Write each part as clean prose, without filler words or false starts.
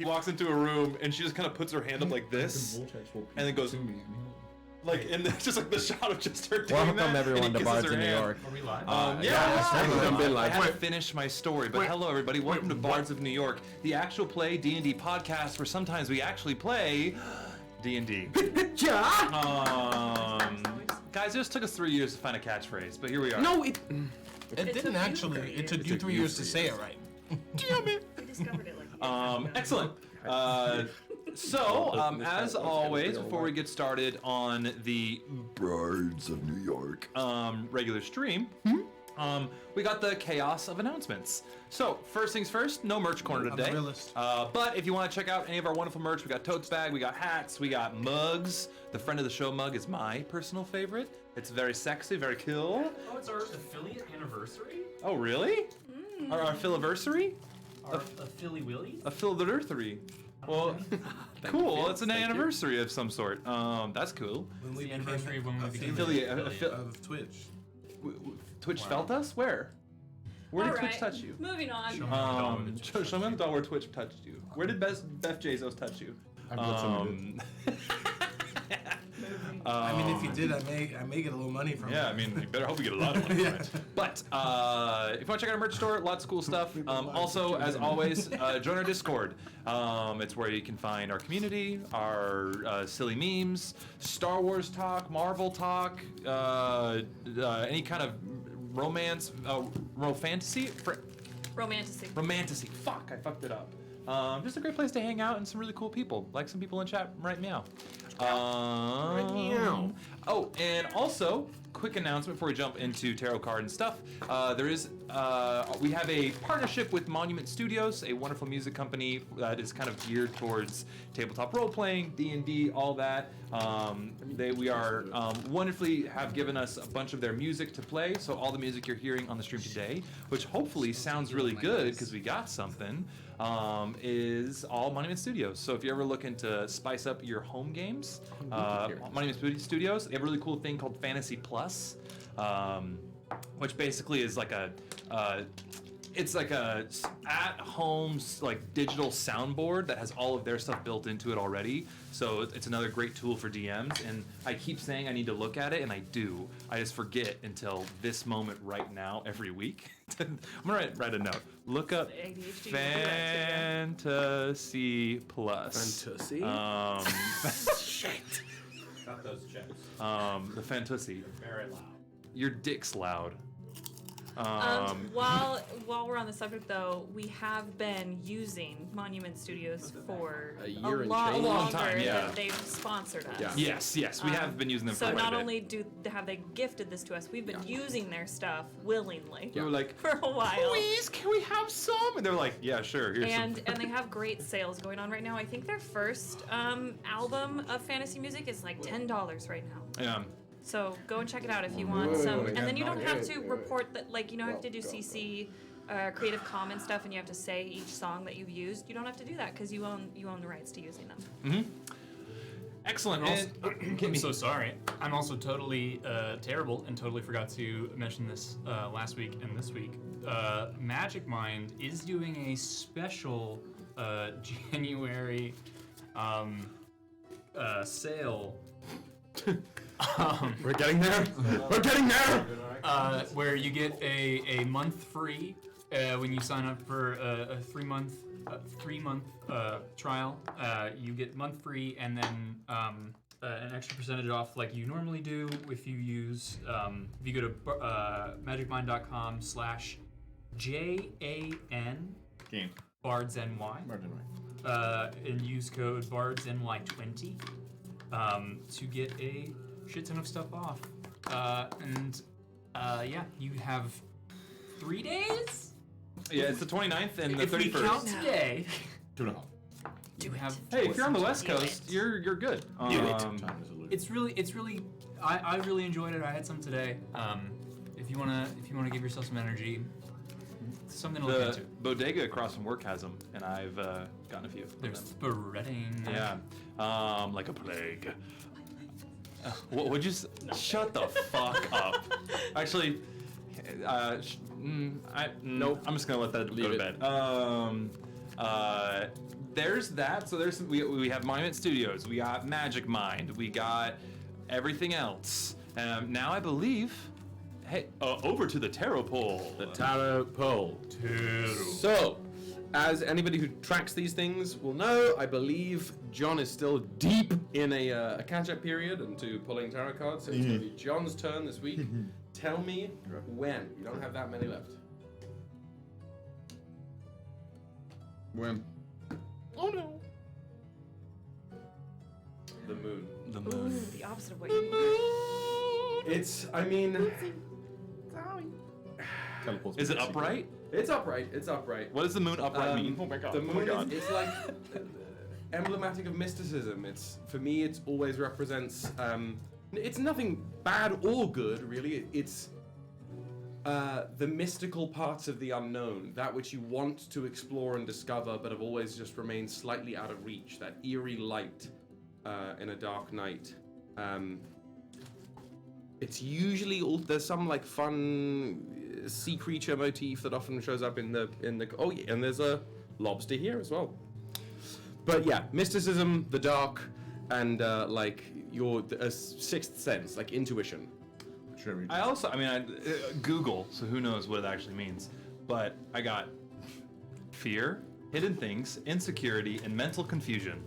He walks into a room and she just kind of puts her hand up like this, and then goes like, and it's just like the shot of just her doing that. Welcome everyone to Bards of New York. Are we live? I had to finish my story, but hello everybody, welcome to Bards of New York, the actual play D&D podcast where sometimes we actually play D&D. Guys, it just took us 3 years to find a catchphrase, but here we are. No, it didn't actually. It took you 3 years to say it right. Damn it. We discovered it like Excellent. As always, before we get started on the Bards of New York regular stream, we got the chaos of announcements. So, first things first, no merch corner today. But if you want to check out any of our wonderful merch, we got tote bag, we got hats, we got mugs. The friend of the show mug is my personal favorite. It's very sexy, very cool. Oh, it's our affiliate anniversary? Oh, really? Our filiversary? Our Philly Willy? A filiversary. Well, cool. It's an anniversary of some sort. That's cool. It's the anniversary of when we became Affiliate of Twitch. Twitch felt us? Where? Where did Twitch touch you? Moving on. Show me the doll where Twitch touched you. Where did Beth Jezos touch you? I mean, if you did, I may get a little money from it. Yeah, I mean, you better hope you get a lot of money from it. But if you want to check out our merch store, lots of cool stuff. Also, as always, join our Discord. It's where you can find our community, our silly memes, Star Wars talk, Marvel talk, any kind of romance, romantasy. Fuck, I fucked it up. Just a great place to hang out and some really cool people, like some people in chat right now. Oh, and also, quick announcement before we jump into tarot card and stuff. We have a partnership with Monument Studios, a wonderful music company that is kind of geared towards tabletop role-playing, D&D, all that. We are wonderfully have given us a bunch of their music to play, so all the music you're hearing on the stream today, which hopefully sounds really good because we got something, is all Monument Studios. So if you're ever looking to spice up your home games, Monument Studios, they have a really cool thing called Fantasy Plus, which basically is like it's like a at-home like digital soundboard that has all of their stuff built into it already. So it's another great tool for DMs. And I keep saying I need to look at it, and I do. I just forget until this moment right now every week. I'm gonna write a note. Look up Fantasy Plus. Fantasy? Shit. Got those checks. The Fantasy. Very loud. Your dick's loud. While we're on the subject, though, we have been using Monument Studios for a year and lot change. longer Long time, yeah. than they've sponsored us. Yeah. Yes, we have been using them for So quite not a bit. only have they gifted this to us, we've been using their stuff willingly We were like, for a while. please, can we have some? And they're like, yeah, sure. Here's And some. they have great sales going on right now. I think their first album of fantasy music is like $10 right now. Yeah. So go and check it out if you want some. And then you don't have to report that, like, you don't have to do CC, Creative Commons stuff, and you have to say each song that you've used. You don't have to do that because you own the rights to using them. Excellent. I'm so sorry. I'm also totally terrible and totally forgot to mention this last week and this week. Magic Mind is doing a special January sale. We're getting there. We're getting there. Where you get a month free when you sign up for a 3 month trial. You get month free and then an extra percentage off like you normally do if you use if you go to magicmind.com/JAN Game. BardsNY and use code BardsNY20 to get a shit ton of stuff off. You have 3 days? Yeah, it's the 29th and the If we 31st. count today, 2.5. you have. Hey, if you're on the West Coast, you're good. It's really. I really enjoyed it. I had some today. If you wanna give yourself some energy, it's something to look The into. bodega across from work has them, and I've gotten a few. They're spreading. Yeah, like a plague. What would you? Shut the fuck up. Actually, nope. I'm just gonna let that go to bed. there's that. So we have Monument Studios. We got Magic Mind. We got everything else. Now I believe. Hey, over to the tarot pole. The tarot pole. So, as anybody who tracks these things will know, I believe John is still deep in a catch-up period into pulling tarot cards. So it's going to be John's turn this week. Tell me when. You don't have that many left. When? Oh no. The moon. The Ooh, moon. the opposite of what you need. It's, I mean... Teleports. Is it upright? It's upright. It's upright. What does the moon upright mean? Oh my god. The oh my moon god. is like emblematic of mysticism. It's, for me, it always represents. It's nothing bad or good, really. It's the mystical parts of the unknown, that which you want to explore and discover, but have always just remained slightly out of reach. That eerie light in a dark night. It's usually there's some like fun sea creature motif that often shows up in the oh yeah, and there's a lobster here as well. But yeah, mysticism, the dark, and like your sixth sense, like intuition. Sure. I Google, so who knows what it actually means. But I got fear, hidden things, insecurity, and mental confusion.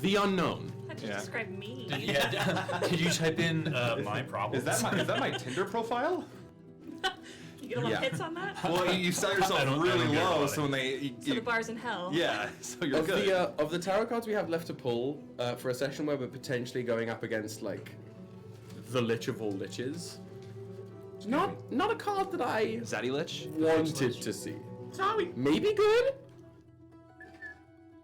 The unknown. How'd you Yeah. describe me? Did you type in my problem? Is that my Tinder profile? You get a lot Yeah. of hits on that? Well, you start yourself I don't really get low, it. so when they So the bar's in hell. yeah, so you're Of good. the of the tarot cards we have left to pull for a session where we're potentially going up against like the Lich of all Liches. Not a card that I Zaddy Lich? wanted to see. Sorry. Maybe good,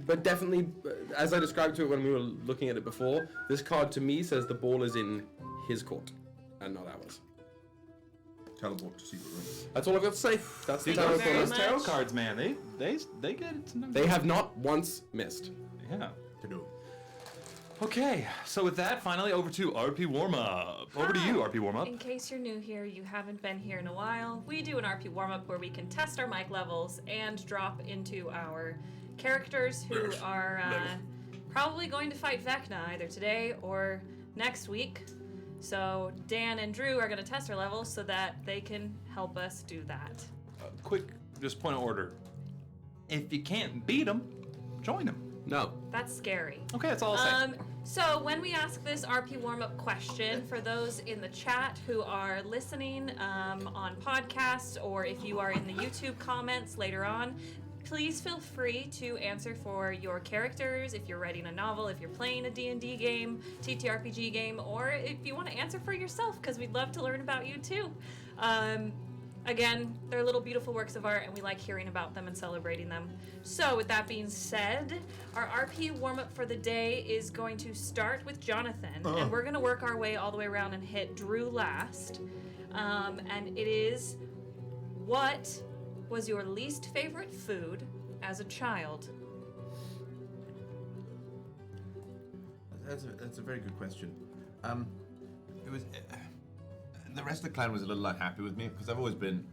but definitely, as I described to it when we were looking at it before, this card to me says the ball is in his court and not ours. Teleport to secret room. That's all I've got to say. That's the Thank tarot you very cards. much. Tarot cards, man, they get it. Sometimes. They have not once missed. Yeah. To do. Okay, so with that, finally over to RP warm-up. Over to you, RP warm-up. In case you're new here, you haven't been here in a while, we do an RP warm-up where we can test our mic levels and drop into our characters who are probably going to fight Vecna either today or next week. So Dan and Drew are going to test our levels so that they can help us do that. Quick, just point of order. If you can't beat them, join them. No. That's scary. Okay, that's all I'll say. So when we ask this RP warm-up question, for those in the chat who are listening on podcasts, or if you are in the YouTube comments later on, please feel free to answer for your characters, if you're writing a novel, if you're playing a D&D game, TTRPG game, or if you want to answer for yourself, because we'd love to learn about you too. Again, they're little beautiful works of art, and we like hearing about them and celebrating them. So with that being said, our RP warm-up for the day is going to start with Jonathan, and we're going to work our way all the way around and hit Drew last. And it is, what was your least favorite food as a child? That's a very good question. It was the rest of the clan was a little unhappy with me because I've always been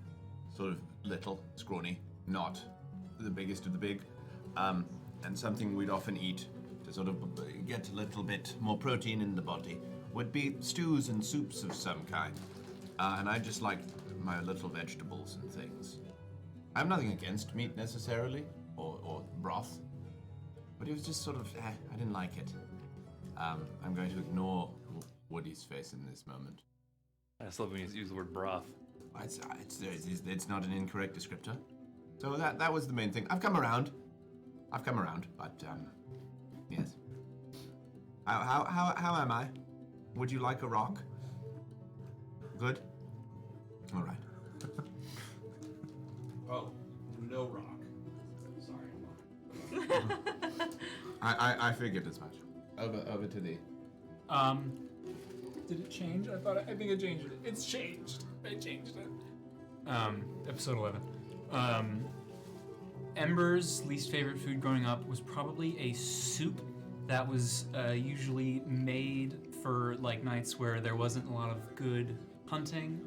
sort of little, scrawny, not the biggest of the big, and something we'd often eat to sort of get a little bit more protein in the body would be stews and soups of some kind, and I just liked my little vegetables and things. I have nothing against meat necessarily, or broth, but it was just sort of, I didn't like it. I'm going to ignore Woody's face in this moment. I just love when you use the word broth. It's not an incorrect descriptor. So that was the main thing. I've come around, but yes. How am I? Would you like a rock? Good. All right. Oh, no rock. Sorry. I figured as much. Over to thee. Did it change? I think it changed it. It's changed. I changed it. Episode 11. Ember's least favorite food growing up was probably a soup that was usually made for like nights where there wasn't a lot of good hunting.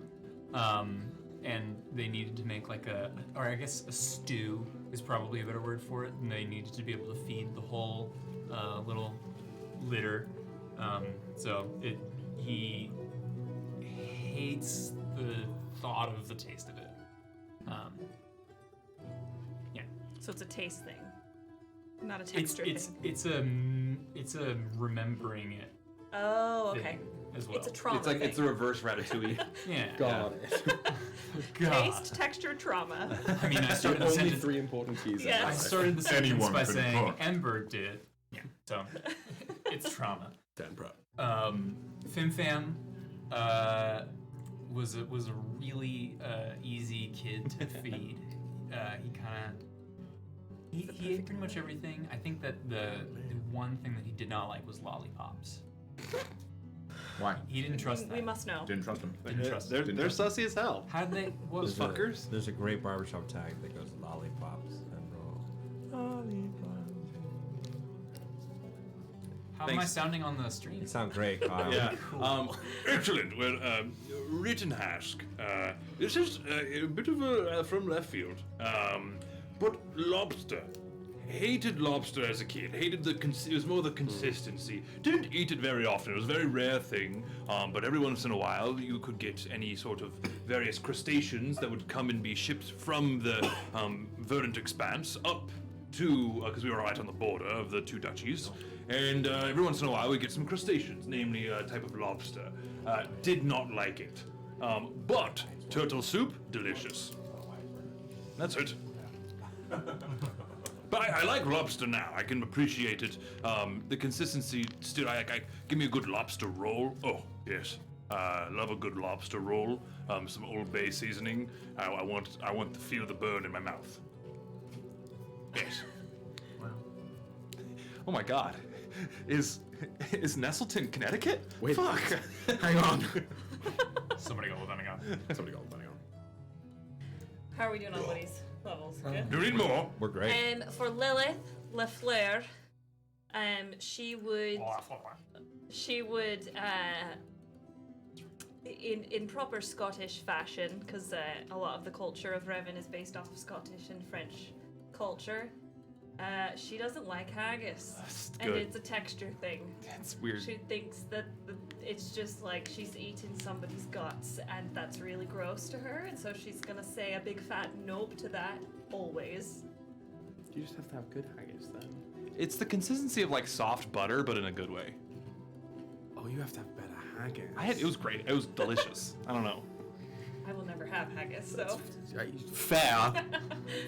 and they needed to make like a stew is probably a better word for it, and they needed to be able to feed the whole little litter. He hates the thought of the taste of it. Yeah. So it's a taste thing, not a texture thing. It's a remembering it Oh, okay. thing as well. It's a trauma It's like thing. it's a rereverse Ratatouille. Yeah. Got it. God. Taste, texture, trauma. I mean, I started the Only sentence. 3 important keys. Yeah. I started the sentence Anyone by can saying cook. Ember did. Yeah. So it's trauma. 10 pro. Fimfam was a really easy kid to feed. He ate pretty much everything. I think that the one thing that he did not like was lollipops. Why? He didn't trust We that. must know. Didn't trust him. Didn't trust. They're Didn't trust sussy as hell. How did they? What Those fuckers. There's a great barbershop tag that goes lollipops and roll. How am I Thanks. sounding on the stream? You sound great, Kyle. Yeah. Excellent. Well, Rittenhask. This is a bit of a from left field. But lobster. Hated lobster as a kid. Hated it was more the consistency. Didn't eat it very often. It was a very rare thing. But every once in a while, you could get any sort of various crustaceans that would come and be shipped from the verdant expanse up to because we were right on the border of the 2 duchies. And every once in a while, we get some crustaceans, namely a type of lobster. Did not like it. But turtle soup, delicious. That's it. But I like lobster now. I can appreciate it. The consistency still. I give me a good lobster roll. Oh yes, love a good lobster roll. Some Old Bay seasoning. I want to feel the burn in my mouth. Yes. Oh my God. Is Nestleton, Connecticut? Wait. Fuck. Hang on. Somebody go with that again. Somebody got money on. How are we doing on Woody's levels? Good. Do you need more? We're great. For Lilith, Fleur, she would in proper Scottish fashion, because a lot of the culture of Revan is based off of Scottish and French culture. She doesn't like haggis, That's and good. it's a texture thing. That's weird. She thinks that it's just like she's eating somebody's guts, and that's really gross to her, and so she's gonna say a big fat nope to that always. You just have to have good haggis then. It's the consistency of like soft butter, but in a good way. Oh, you have to have better haggis. It was great. It was delicious. I don't know. I will never have haggis, so. Fair.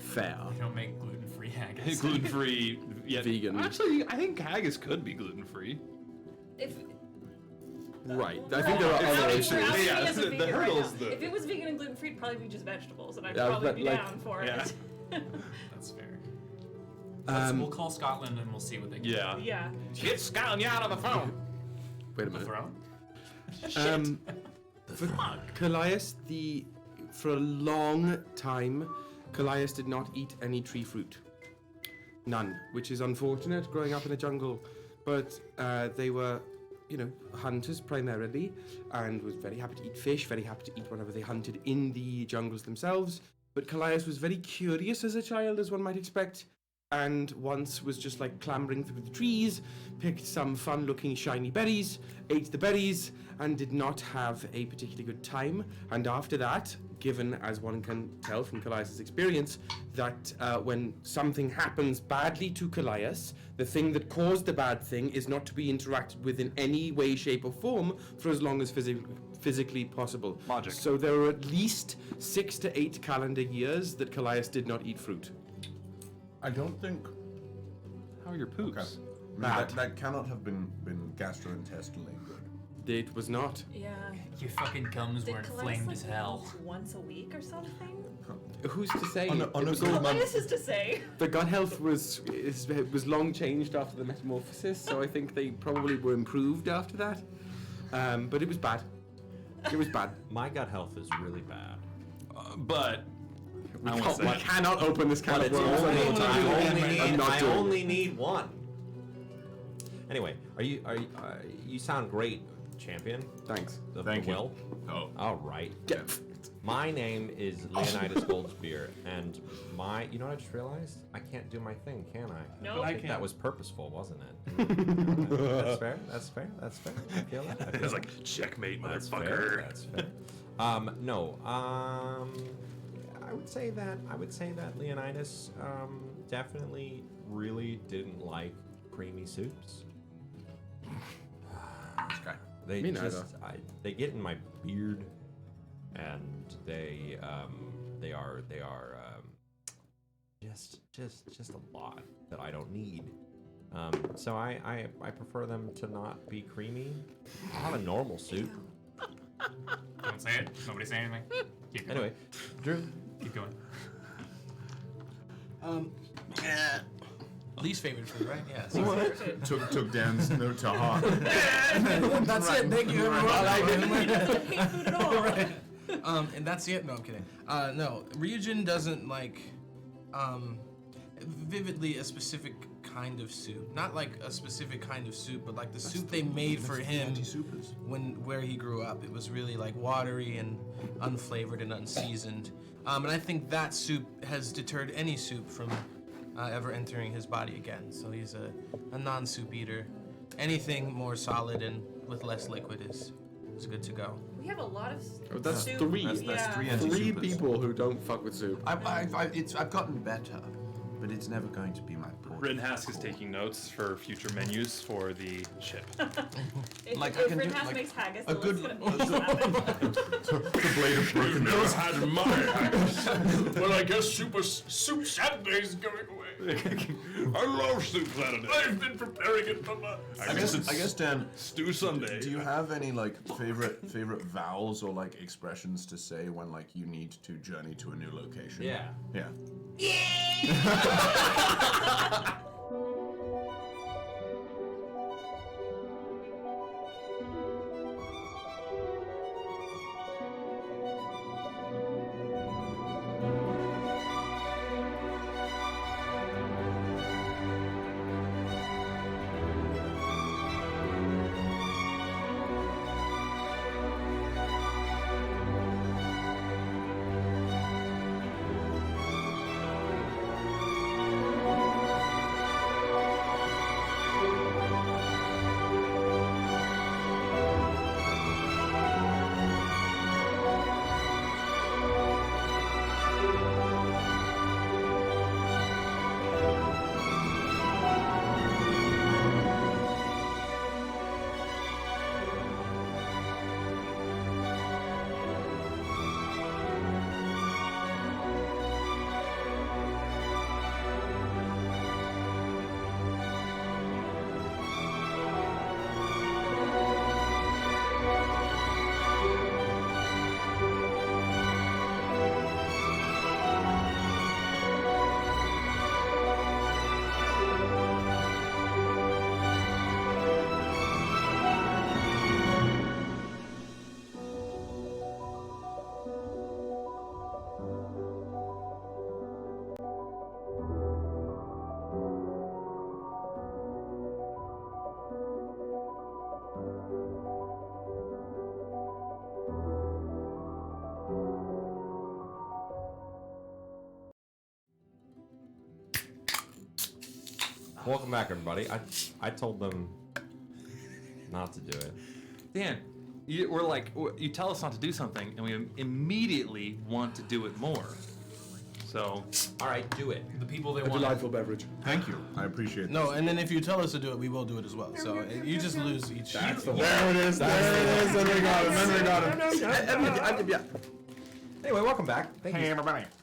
Fair. They don't make gluten-free haggis. Gluten-free, yet Vegan. Actually, I think haggis could be gluten-free. If Right. I think there are other issues. Yeah, as a the vegan right hurdle's now. the- If it was vegan and gluten free, it'd probably be just vegetables, and I'd Yeah, probably but, be like- down for Yeah. it. That's fair. Um, We'll call Scotland and we'll see what they can Yeah. Yeah. Get Scotland out of the phone. Wait a do. minute. Throne? For Kallias, for a long time, Kallias did not eat any tree fruit. None, which is unfortunate growing up in the jungle. But they were, hunters primarily, and was very happy to eat fish, very happy to eat whatever they hunted in the jungles themselves. But Kallias was very curious as a child, as one might expect, and once was just like clambering through the trees, picked some fun-looking shiny berries, ate the berries, and did not have a particularly good time. And after that, given, as one can tell from Kallias' experience, that when something happens badly to Kallias, the thing that caused the bad thing is not to be interacted with in any way, shape, or form for as long as physically possible. Logic. So there were at least 6 to 8 calendar years that Kallias did not eat fruit. I don't think. How are your poops? Okay. That cannot have been gastrointestinally good. It was not. Yeah. Your fucking gums Did were Kallias, inflamed like, as hell. eat once a week or something? Who's to say? On a It was good all- month. Kallias is to say. The gut health was long changed after the metamorphosis, so I think they probably were improved after that. But it was bad. It was bad. My gut health is really bad. But I won't say We it. cannot open this can of It's worms only, another time. I only need one. Anyway, you sound great, champion. Thanks. Of Thank the you. will. Oh. All right. My name is Leonidas Goldspear, and you know what I just realized? I can't do my thing, can I? No. I think that was purposeful, wasn't it? That's fair. That's fair. That's fair. I feel that. I feel It's that. like, checkmate, That's motherfucker. fair. That's fair. No. I would say that Leonidas definitely really didn't like creamy soups. Okay. They Me just neither. they get in my beard, and they are just a lot that I don't need. So I prefer them to not be creamy. I'll have a normal soup. Don't say it. Nobody say anything. Keep going. Anyway, Drew. Keep going. Least favorite food, right? Yeah. Took Dan's note to heart. That's it. Thank you, everyone. I didn't hate food at all. Right. And that's it. No, I'm kidding. No, Ryujin doesn't like vividly a specific kind of soup. Not like a specific kind of soup, but like the soup they made for him where he grew up. It was really like watery and unflavored and unseasoned. And I think that soup has deterred any soup from ever entering his body again. So he's a non-soup eater. Anything more solid and with less liquid is good to go. We have a lot of That's soup. three. That's Yeah. three Three anti-supers. people who don't fuck with soup. I've gotten better, but it's never going to be my portion. Rittenhask is taking notes for future menus for the ship. If, Like, I if can do, Rittenhouse like, makes haggis, a then good- it's gonna be salad. The blade of broken Never had my haggis. Well, I guess soup Saturday is going away. I love soup Saturday. I've been preparing it for months. I guess Dan, Stew Sunday. do you have any like favorite vowels or like expressions to say when like you need to journey to a new location? Yeah. Yeah. Welcome back, everybody. I told them not to do it. Dan, you tell us not to do something, and we immediately want to do it more. So, All right, do it. The people they A want. delightful beverage. Thank you. I appreciate it. No, and then if you tell us to do it, we will do it as well. So you just lose each. That's the one. There it is. There it is. Then we got him. Then we got him. Anyway, welcome back. Thank you.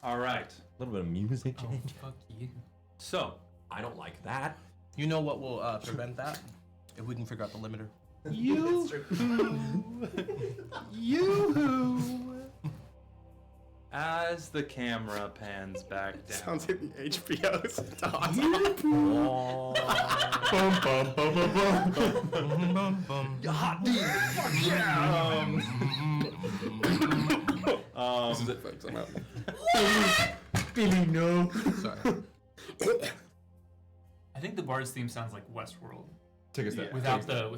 all right. A little bit of music change. Fuck you. So, I don't like that. You know what will prevent that? If we can figure out the limiter. as the camera pans back down. Sounds like the HBO start. This is it, folks. I'm out. Billy, no. Sorry. I think the Bard's theme sounds like Westworld. Take a step. Without the.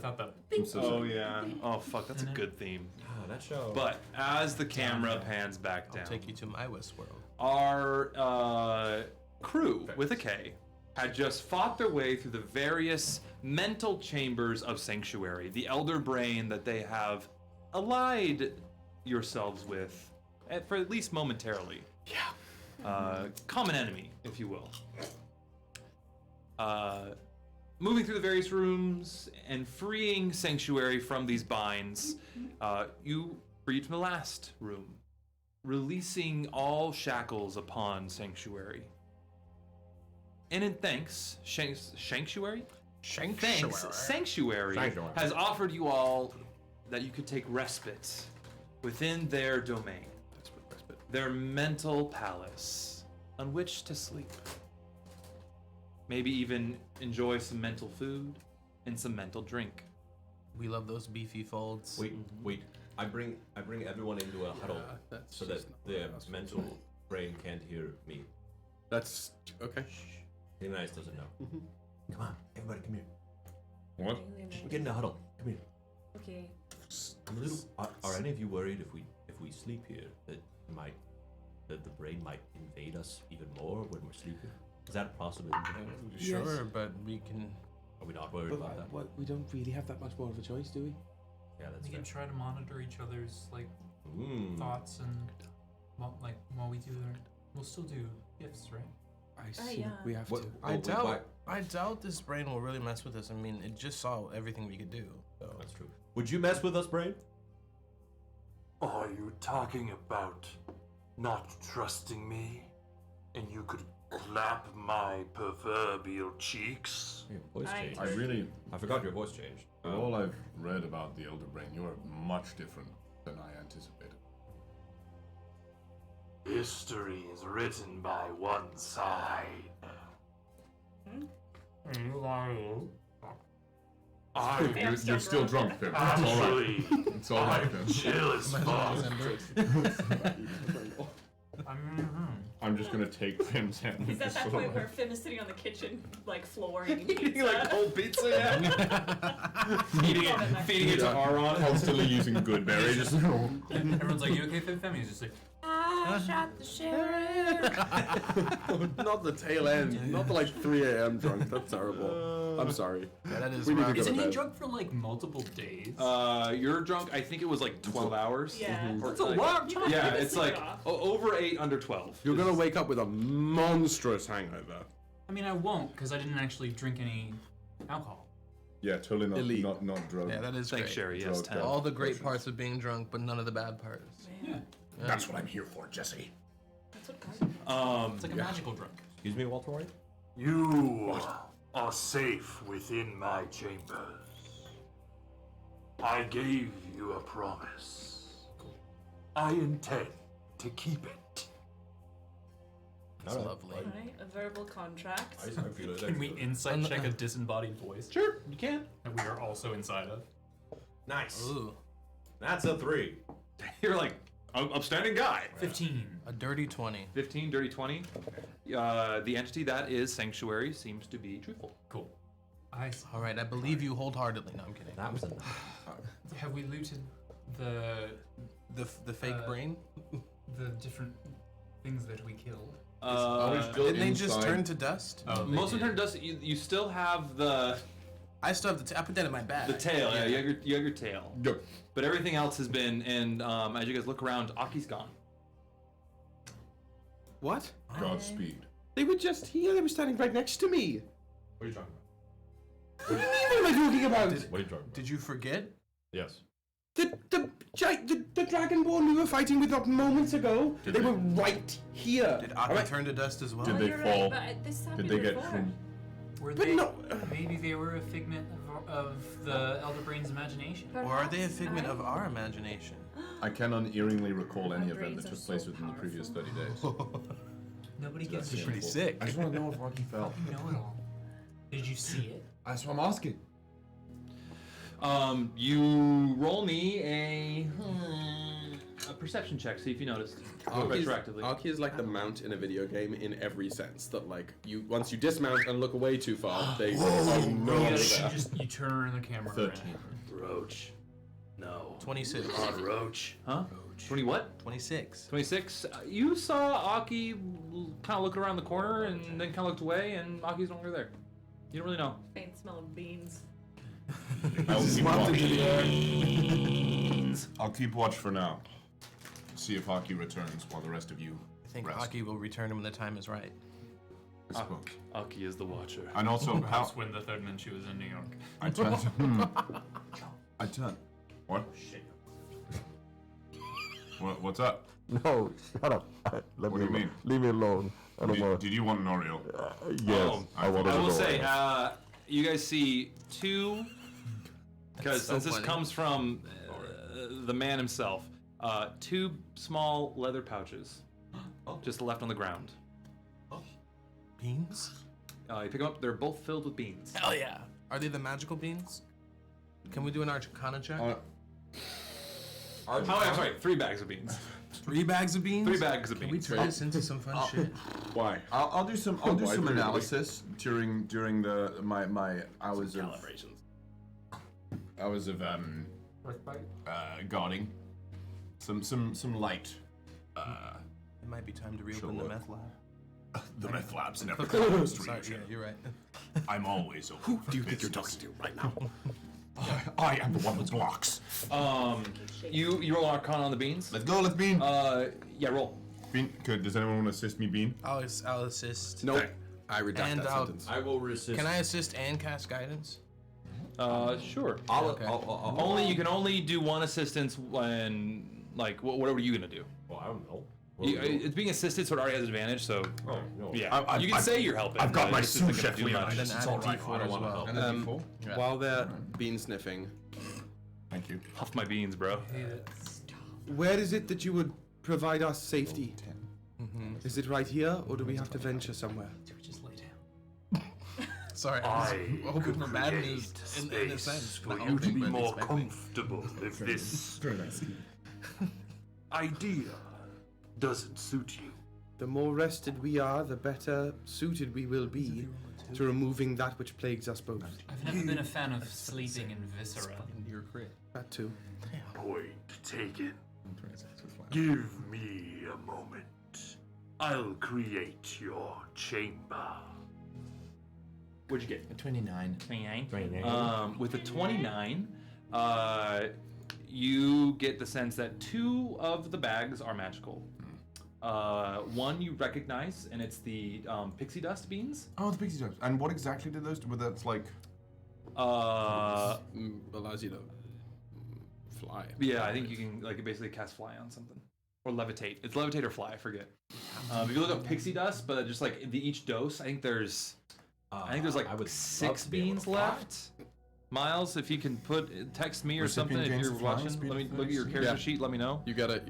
I'm so Oh sorry. yeah. Oh fuck, that's a good theme. Oh, that show. But as the camera pans back I'll down, take you to my West world. our crew with a K had just fought their way through the various mental chambers of Sanctuary, the elder brain that they have allied yourselves with, for at least momentarily. Yeah. Common enemy, if you will. Moving through the various rooms and freeing Sanctuary from these binds, you freed from the last room, releasing all shackles upon Sanctuary. And in thanks, Sanctuary? Thanks, Sanctuary has offered you all that you could take respite within their domain, their mental palace, on which to sleep. Maybe even enjoy some mental food and some mental drink. We love those beefy folds. Wait. I bring everyone into a huddle so that the mental brain can't hear me. That's okay. Nice doesn't know. Come on, everybody, come here. What? Get in a huddle. Come here. Okay. I'm a little. Are any of you worried if we sleep here that the brain might invade us even more when we're sleeping? Is that a possibility? Sure, but we can. Are we not worried about that? What, we don't really have that much more of a choice, do we? Yeah, that's We fair. can try to monitor each other's thoughts and while we do our. We'll still do gifts, right? I see. yeah. We have What- to. I doubt this brain will really mess with us. I mean, it just saw everything we could do. So. That's true. Would you mess with us, brain? Are you talking about not trusting me? And you could clap my proverbial cheeks? Your voice I- changed. I forgot your voice changed. All I've read about the Elder Brain, you are much different than I anticipated. History is written by one side. You're still drunk, Pim. It's all right. Actually, It's all right, Pim. chill as fuck. I'm just gonna take Pim's hand. He's at that point where Finn is sitting on the kitchen, like, floor eating Eating pizza. like cold pizza, yeah. feeding it to Aron. Constantly using Goodberry, just. Everyone's like, "You okay, Femi?" He's just like, I shot the sheriff. Not the tail end. Not the like 3 a.m. drunk. That's terrible. I'm sorry. Yeah, that is We need to rough. go to "Isn't he bed. drunk for like multiple days?" You're drunk. I think it was like 12 hours. Yeah. Or That's a like- long You time. might Yeah, have to it's sleep like it off. over 8, under 12. You're gonna wake up with a monstrous hangover. I mean, I won't because I didn't actually drink any alcohol. Yeah, totally Elite. not drug. Yeah, that is Thanks, great. Sherry. Yes, Drugged 10. up. All the great parts of being drunk, but none of the bad parts. Yeah, That's what I'm here for, Jesse. That's what Carson it's like a magical drunk. Excuse me, Walter White? You are safe within my chambers. I gave you a promise. I intend to keep it. That's lovely. Right, a verbal contract. I feel it. Can we insight check a disembodied voice Sure, you can. that we are also inside of? Nice. Ooh, That's a 3. You're like, upstanding guy. 15. a dirty 20. 15, dirty 20. The entity that is Sanctuary seems to be truthful. Cool. I All right, I believe you wholeheartedly. No, I'm kidding. That was enough. have we looted the The fake brain? different things that we killed. Didn't they just turn to dust? Oh, Most of them turn to dust. You still have the I still have I put that in my bag. tail. Yeah, you have your tail. Yep. But everything else has been, and as you guys look around, Aki's gone. What? Godspeed. They were just here. They were standing right next to me. What are you talking What do you mean? What am I talking about? about? What are you talking about? Did you forget? Yes. The Dragonborn we were fighting with moments ago. Did They they- were right here. Did Aki Alright. turn to dust as well? Did Oh, they you're fall? Right, but this happened Did they get before. from? Were But they? no- Maybe they were a figment of the Elder Brain's imagination. Or are they a Perhaps, figment right? of our imagination? I can unearingly recall any Our event that brains are took place so within the previous powerful. 30 days. Nobody gives a That's shit. Pretty sick. I just want to know if Rocky fell. You know it all. Did you see it? That's what I'm asking. You roll me a A perception check, see if you noticed. Aki's, Retroactively. Aki is like the mount in a video game in every sense. That like you once you dismount and look away too far, they oh no. You turn the camera 13. Roach. No. 26. On Roach. Huh? 20 what? 26. 26. You saw Aki kind of look around the corner and then kind of looked away, and Aki's no longer there. You don't really know. Faint smell of beans. I'll keep watch. I'll keep watch for now. See if Aki returns while the rest of you I think rest. Aki will return when the time is right. I suppose. Aki is the watcher. And also, how That's when the third Minshew was in New York. I turned. What? Shit. What's up? No, shut up. Let What me do you mean? Leave me alone. I don't want. Did you want an Oreo? Yes, I wanted I will to say, you guys see two, because so since this funny. comes from the man himself, two small leather pouches, just left on the ground. Beans? You pick them up, they're both filled with beans. Hell yeah. Are they the magical beans? Can we do an Arcana check? I'm sorry, 3 bags of beans. 3 bags of beans? 3 bags of Can we beans. turn this into some fun shit? Why? I'll do some Why really? analysis during my hours of guarding. Some light. It might be time to reopen Sure. the meth lab. The meth lab's never closed. Sorry, yeah, you're right. I'm always open. Who Do you think you're talking to right now? I am the one with blocks. You roll Arcana on the beans? Let's go. Let's bean. Yeah, roll. Bean. Good. Does anyone want to assist me, Bean? I'll assist. Nope. I redact And that I'll- sentence. I will resist. Can I assist and cast guidance? Sure. Okay. You can only do one assistance when, like, what are you gonna do? Well, I don't know. It's being assisted, so it already has advantage. So Oh, no. yeah, you can say you're helping. I've got but my it's just not sous gonna chef do Leon. much. Then It's add all a right. D4 I don't as wanna well. help. And then Yeah. while they're bean sniffing, Thank you. Puff my beans, bro. where is it that you would provide us safety? Is it right here, or do we have to venture somewhere? Just lay down. Sorry, I I was hoping could for bad create news in a space sense. for not you to hoping, be but more expecting. comfortable if this idea doesn't suit you. The more rested we are, the better suited we will be to removing that which plagues us both. I've never been a fan of sleeping in viscera. Your crit. That too. Point taken. Give me a moment. I'll create your chamber. What'd you get? A 29. 29. With a 29, you get the sense that 2 of the bags are magical. One you recognize, and it's the pixie dust beans. Oh, the pixie dust. And what exactly did those do? Well, that's like. Allows you to fly. Yeah, I think you can like basically cast fly on something. Or levitate. It's levitate or fly, I forget. If you look up pixie dust, but just like each dose, I think there's like I would 6 love to be able beans to fly. left. Miles, if you can text me or Recipient something if gains you're the flying watching, speed let me of look at your 36. character Yeah. sheet, let me know. You gotta.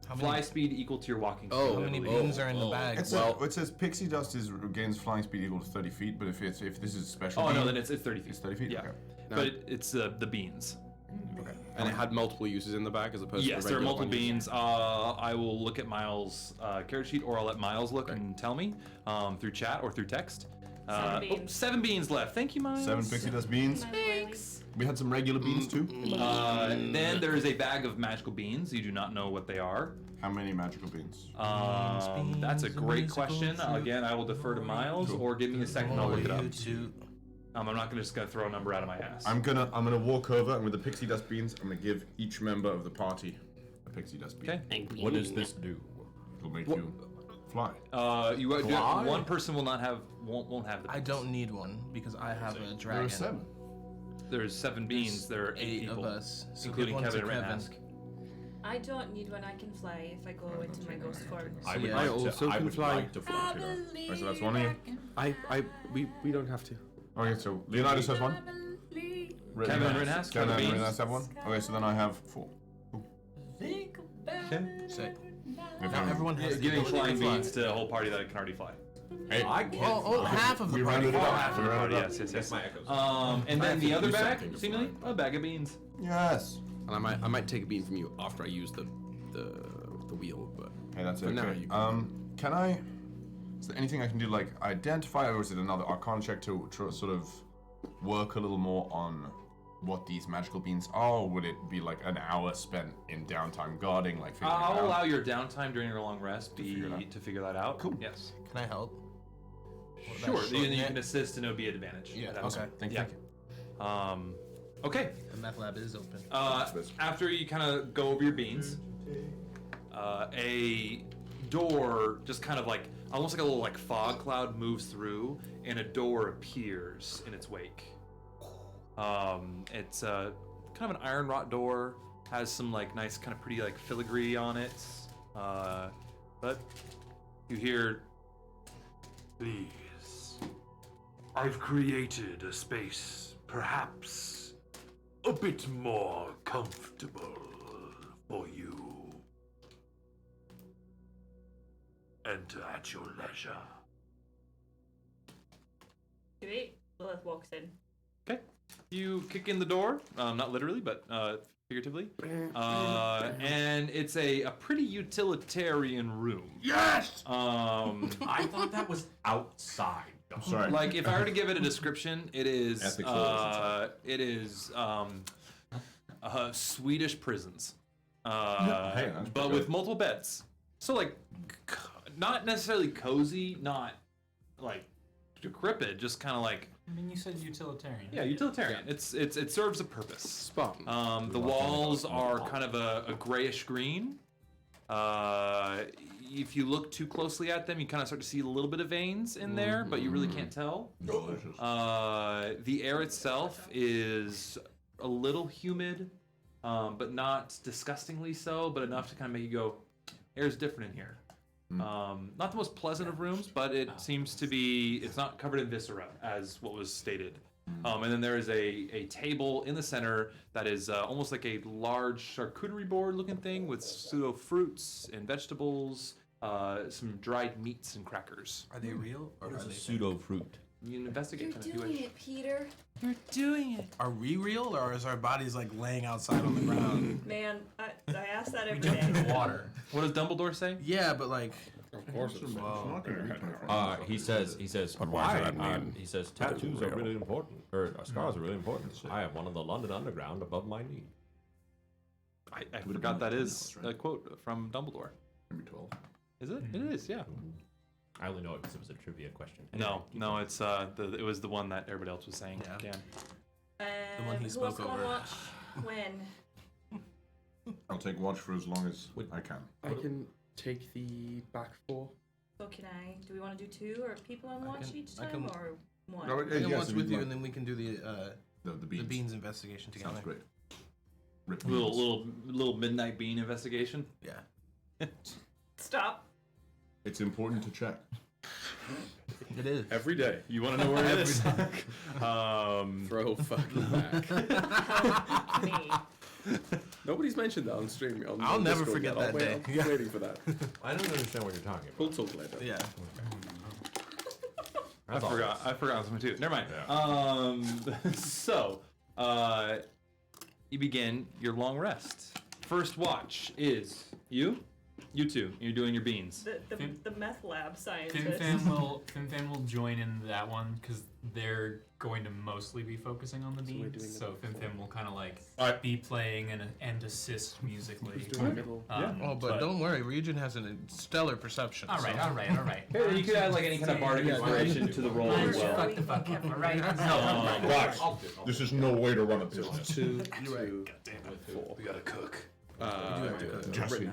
How Fly many, speed equal to your walking speed. Oh, how many beans are in the bag? It says pixie dust gains flying speed equal to 30 feet, but if this is a special. Oh no, bean, then it's 30 feet. It's 30 feet. Yeah, Okay. but it's the beans. And it had multiple uses in the bag as opposed Yes, to there are regular multiple one use. beans. I will look at Miles' character sheet, or I'll let Miles look and tell me through chat or through text. 7 beans. 7 beans left. Thank you, Miles. 7 pixie dust beans. Thanks. We had some regular beans too. Then there is a bag of magical beans. You do not know what they are. How many magical beans? That's a beans, great musical question. fruit. Again, I will defer to Miles, or give me a second and I'll look it up. YouTube. I'm not just gonna throw a number out of my ass. I'm gonna walk over and with the pixie dust beans, I'm gonna give each member of the party a pixie dust bean. Okay. What does this do? It'll make you fly. One person will not have won't have the. I beans. don't need one because I have a dragon. There's 7 beans. There are 8 8 people, of us, so including give one Kevin to and Kevin. Ask. I don't need one. I can fly if I go into my ghost form. I would Yeah. like I also to, I can would fly. like to fly too. Alright, so that's one of you. We don't have to. Okay, so Leonidas has one. Kevin and Rinhask Kevin have the and beans. Rinhask have one. Okay, so then I have 4. Sick. If Now you- everyone has the Giving ability flying to fly. beans to a whole party that can already fly. Hey, Well, half of the we party. rounded it up. Half of We the rounded party, it up. yes, yes. My echoes. And then the other do bag, something to seemingly, fly. a bag of beans. Yes. And I might take a bean from you after I use them. the wheel, but Okay, that's for okay. now you Can I? Is there anything I can do, like identify, or is it another Arcana check to sort of work a little more on what these magical beings are? Or would it be like an hour spent in downtime guarding, like figuring it out? I'll allow your downtime during your long rest to figure that out. Cool. Yes. Can I help? Sure. Then you can assist, and it'll be an advantage. Yeah. That Okay. Thank yeah. you. Okay. The meth lab is open. After you kind of go over your beans, a door just kind of like almost like a little like fog cloud moves through, and a door appears in its wake. It's kind of an iron wrought door, has some like nice kind of pretty like filigree on it, but you hear, Please. I've created a space, perhaps a bit more comfortable for you. Enter at your leisure. Lilith walks in. okay, you kick in the door, not literally, but figuratively, and it's a pretty utilitarian room. Yes. I thought that was outside. I'm sorry. Like if I were to give it a description, it is Swedish prisons, Hey, that's but pretty with good. multiple beds. So like, not necessarily cozy, not like decrepit, just kind of like I mean, you said utilitarian. yeah, utilitarian. It serves a purpose. spot. The walls are kind of a grayish green. If you look too closely at them, you kind of start to see a little bit of veins in there, but you really can't tell. Delicious. The air itself is a little humid, but not disgustingly so, but enough to kind of make you go, air's different in here. Not the most pleasant of rooms, but it seems to be, it's not covered in viscera, as what was stated. And then there is a table in the center that is almost like a large charcuterie board looking thing with pseudo fruits and vegetables, some dried meats and crackers. Are they real or are they Pseudo fruit. You can investigate them if you You're doing wish. it, Peter. You're doing it. Are we real or is our bodies like laying outside on the ground? Man, I ask that every Jump day. in water. What does Dumbledore say? Yeah, but like, Of course it's Wow. He says, he says tattoos are really important, or scars are really important. I have one of the London Underground above my knee. I forgot that is a quote from Dumbledore. Maybe 12. Is it? It is, yeah. I only know it because it was a trivia question. No, it's it was the one that everybody else was saying. Yeah. Dan. one he Who spoke else gonna over. watch when? I'll take watch for as long as I can. I can take the back four. So can I? Do we want to do two or people on watch each I time can- or one? No, I can yes, watch if with you'd you like. and then we can do the The beans. beans investigation together. Sounds great. Rip Little midnight bean investigation. Yeah. Stop. It's important to check. It is. Every day. You want to know where it is? Throw fucking back. Help me. Nobody's mentioned that on stream. I'll never forget that day. I'm Yeah. waiting for that. I don't understand what you're talking We'll about. talk later. Yeah. I forgot something too. Never mind. So, you begin your long rest. First watch is you two. You're doing your beans. The meth lab scientist. FimFam will join in that one because they're going to mostly be focusing on the we're beans. doing So FimFam will kind of like Alright. be playing and assist musically. Doing the middle. Oh, but don't worry, Ryujin has a stellar perception. All right. You could add like any kind of bardic inspiration to the roll as well. Fuck the fuck up, all right? Guys, this is no way to run a business. 2, You're right. 2, 4. We gotta cook. Jesse.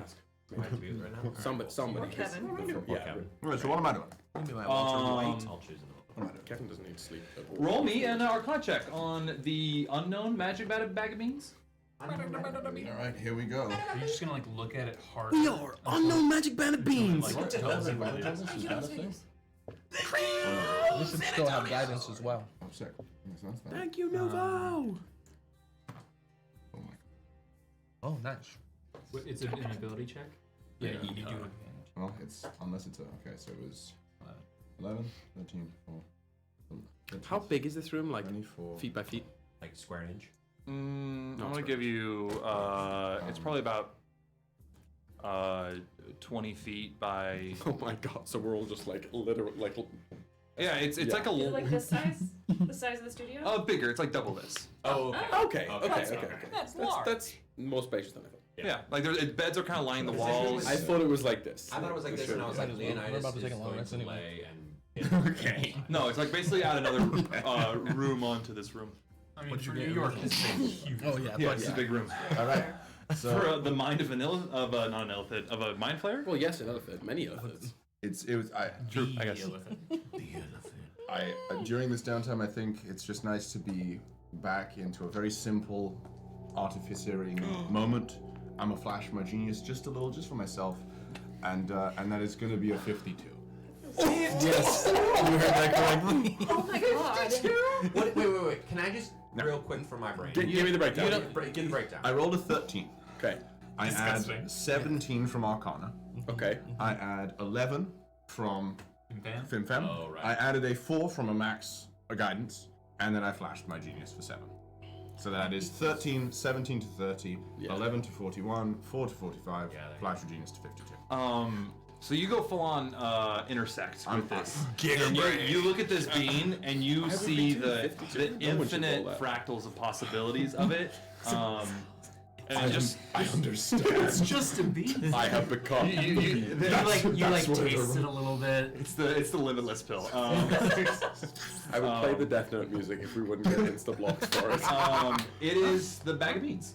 Somebody. Kevin. Yeah. Alright, so what am I doing? Maybe like Walter White. I'll choose another. Kevin doesn't need sleep. at all. Roll me an Arcana check on the unknown magic bag of beans. Alright, here we go. Are you just gonna like look at it hard? We are unknown magic band of beans. Like, tell me what it is. This should still have guidance as well. Oh, sick. Yes, that's that. Thank you, Novo. Oh my. Oh, nice. It's an ability check. Yeah, you do advantage. Well, it's unless it's a okay. So it was 11, 13, 4. How big is this room? Like 24. feet by feet? Like square inch. I'm gonna give you. It's probably about 20 feet by. Oh my god! So we're all just like literally like. Yeah, it's Yeah. like a. Is it like this size? The size of the studio? Bigger. It's like double this. Oh, Okay. That's large. That's more spacious than I thought. Yeah, like beds are kind of lining the walls. I thought it was like this. I thought it was like this, and I was like, Leonidas We're about to is take a long going rest to anyway. lay and. Okay. No, it's like basically add another room onto this room. I mean, for New York, this is a huge. Oh yeah. Yeah, it's a big room. All right. For the mind of not an elephant, of a mind flayer. Well, yes, an elephant. Many elephants. It was True, I guess. during this downtime, I think it's just nice to be back into a very simple, artificering moment. I'm gonna flash my genius just a little, just for myself, and that is gonna be a 52. Yes. You heard that correctly. Oh my god. Wait. Can I just real quick for my brain? Give me the breakdown. Give the breakdown. I rolled a 13. Okay. I add 17 from Arcana. Okay. I add 11 from Fimfam. Oh, right. I added a 4 from a max guidance, and then I flashed my genius for 7. So that is 13, 17 to 30, 11 to 41, 4 to 45, flash your genius to 52. So you go full on intersect with this. And You look at this bean and you see the 52. the No one should infinite roll that. fractals of possibilities of it. And it just I understand. It's just a bean. I have become. You taste it a little bit. it's the limitless pill. I would play the Death Note music if we wouldn't get insta blocks for it. It is the bag of beans.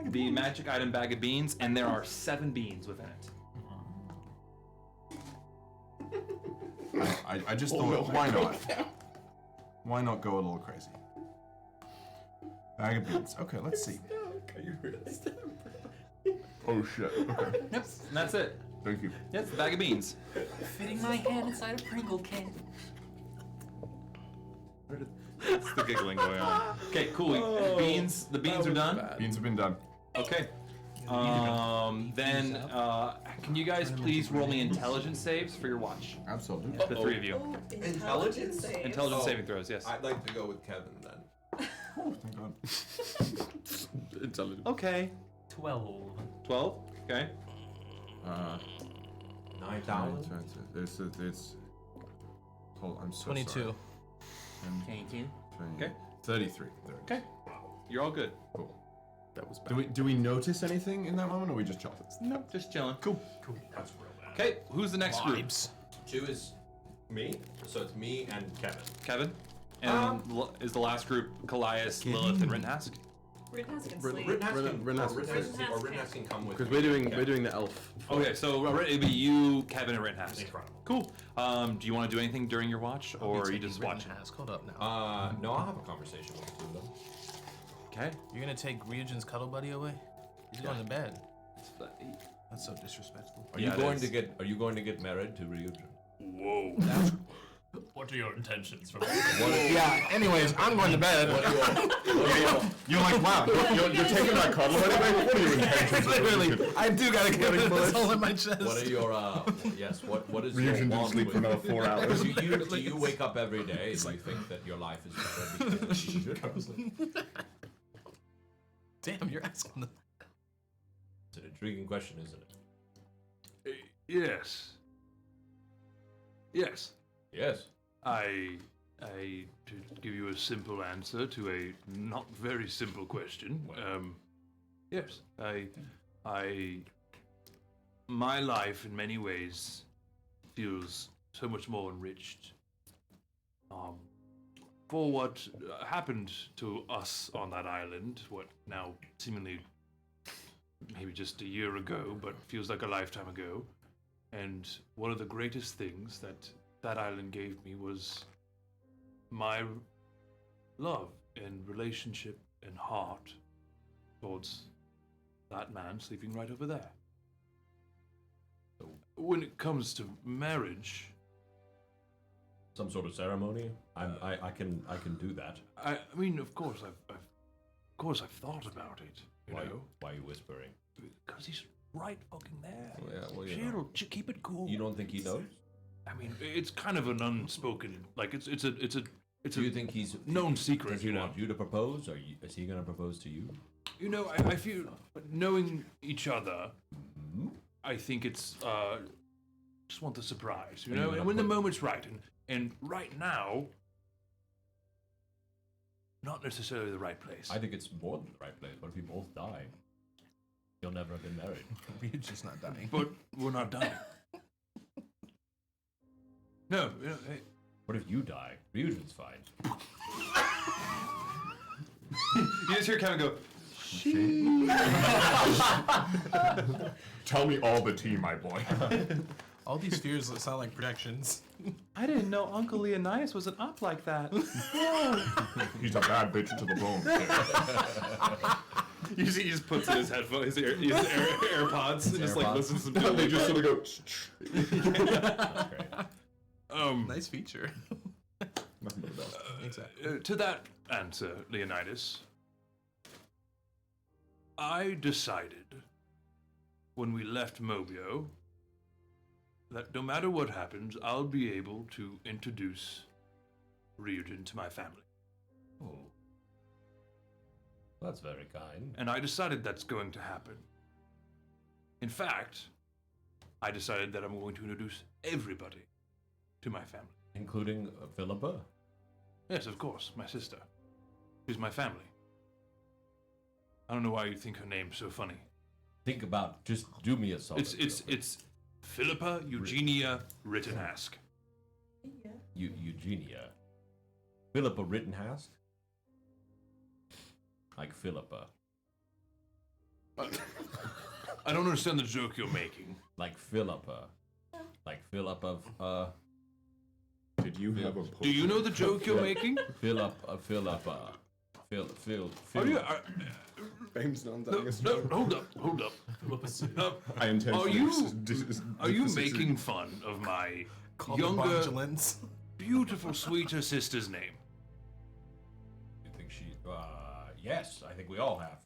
The magic item bag of beans, and there are 7 beans within it. I just thought, why not? Why not go a little crazy? Bag of beans. Okay, let's see. Oh shit. Okay. Yep, and that's it. Thank you. Yes, the bag of beans. Fitting my hand inside a Pringle can. It's the giggling going on. Okay, cool. Beans. The beans are done. Beans have been done. Okay. Then, can you guys please roll me intelligence saves for your watch? Absolutely. The 3 of you. Intelligence? Intelligence saving throws, yes. I'd like to go with Kevin then. Oh, thank God. Intelligent. Okay. 12. 12. Okay. 9,000. It's. Hold on, I'm so 22. sorry. 18. 20, Okay. 33. Okay. You're all good. Cool. That was bad. Do we notice anything in that moment, or we just chilling? Nope, just chilling. Cool. That's real bad. Okay, who's the next group? 2 is me, so it's me and Kevin. Kevin. And is the last group Kallias, Lilith, and Rinhask? Rittenhouse can sleep. Rittenhouse can come with Because me. we're doing the elf. Okay, so it'd be you, Kevin, and Rinhask. In front of him. Cool. Do you want to do anything during your watch, or are you just watching? Hold up now. No, I'll have a conversation with the 2 of them. Okay. You're gonna take Ryujin's cuddle buddy away? He's going to bed. That's so disrespectful. Are you going to get married to Ryujin? Whoa. What are your intentions for Yeah, anyways, I'm going to bed. You're like, wow, you're taking my cuddle anyway? What are your intentions? Literally, I do gotta get rid of this all in my chest. What are your yes? What is Ryujin your didn't want sleep for with- another 4 hours. Do you wake up every day and you think that your life is better because of Ryujin? Damn, you're asking the. It's an intriguing question, isn't it? Yes. Yes. Yes. To give you a simple answer to a not very simple question. Yes. My life in many ways feels so much more enriched. For what happened to us on that island, what now seemingly maybe just a year ago, but feels like a lifetime ago. And one of the greatest things that island gave me was my love and relationship and heart towards that man sleeping right over there. When it comes to marriage, Some sort of ceremony? I can do that. I mean, of course, I've thought about it. You know, Why are you whispering? because he's right fucking there. Well, Chill, keep it cool. You don't think he knows? I mean, it's kind of an unspoken, like it's a Do you think he's known secret. Does he You know, want you to propose, or is he going to propose to you? I feel knowing each other, I think it's just want the surprise, you know, and when the moment's right, and right now, not necessarily the right place. I think it's more than the right place. What if we both die? You'll never have been married. We're just not dying. But we're not dying. No, you know, hey. What if you die? Ryujin's fine. You just hear Kevin go, Tell me all the tea, my boy. All these fears sound like predictions. I didn't know Uncle Leonidas was an op like that. He's a bad bitch to the bone. Usually he just puts in his headphones, his AirPods, and just like listens to And they just sort of go. Nice feature. Nothing but the best. Exactly. To that answer, Leonidas, I decided when we left Mobio that no matter what happens, I'll be able to introduce Ryujin to my family. Oh. That's very kind. And I decided that's going to happen. In fact, I decided that I'm going to introduce everybody to my family. Including Philippa? Yes, of course, my sister. She's my family. I don't know why you think her name's so funny. Think about, just do me a solid. It's Philippa Eugenia Rittenhask. Eugenia. Philippa Rittenhask? Like Philippa. I don't understand the joke you're making. Like Philippa. Like Philippa Did you have a Do you know the joke you're making? Philippa. Are you? Bame's not No, hold up. I intend Are you making fun of my Call the younger, Bondulants. beautiful, sweeter sister's name? You think she... yes, I think we all have.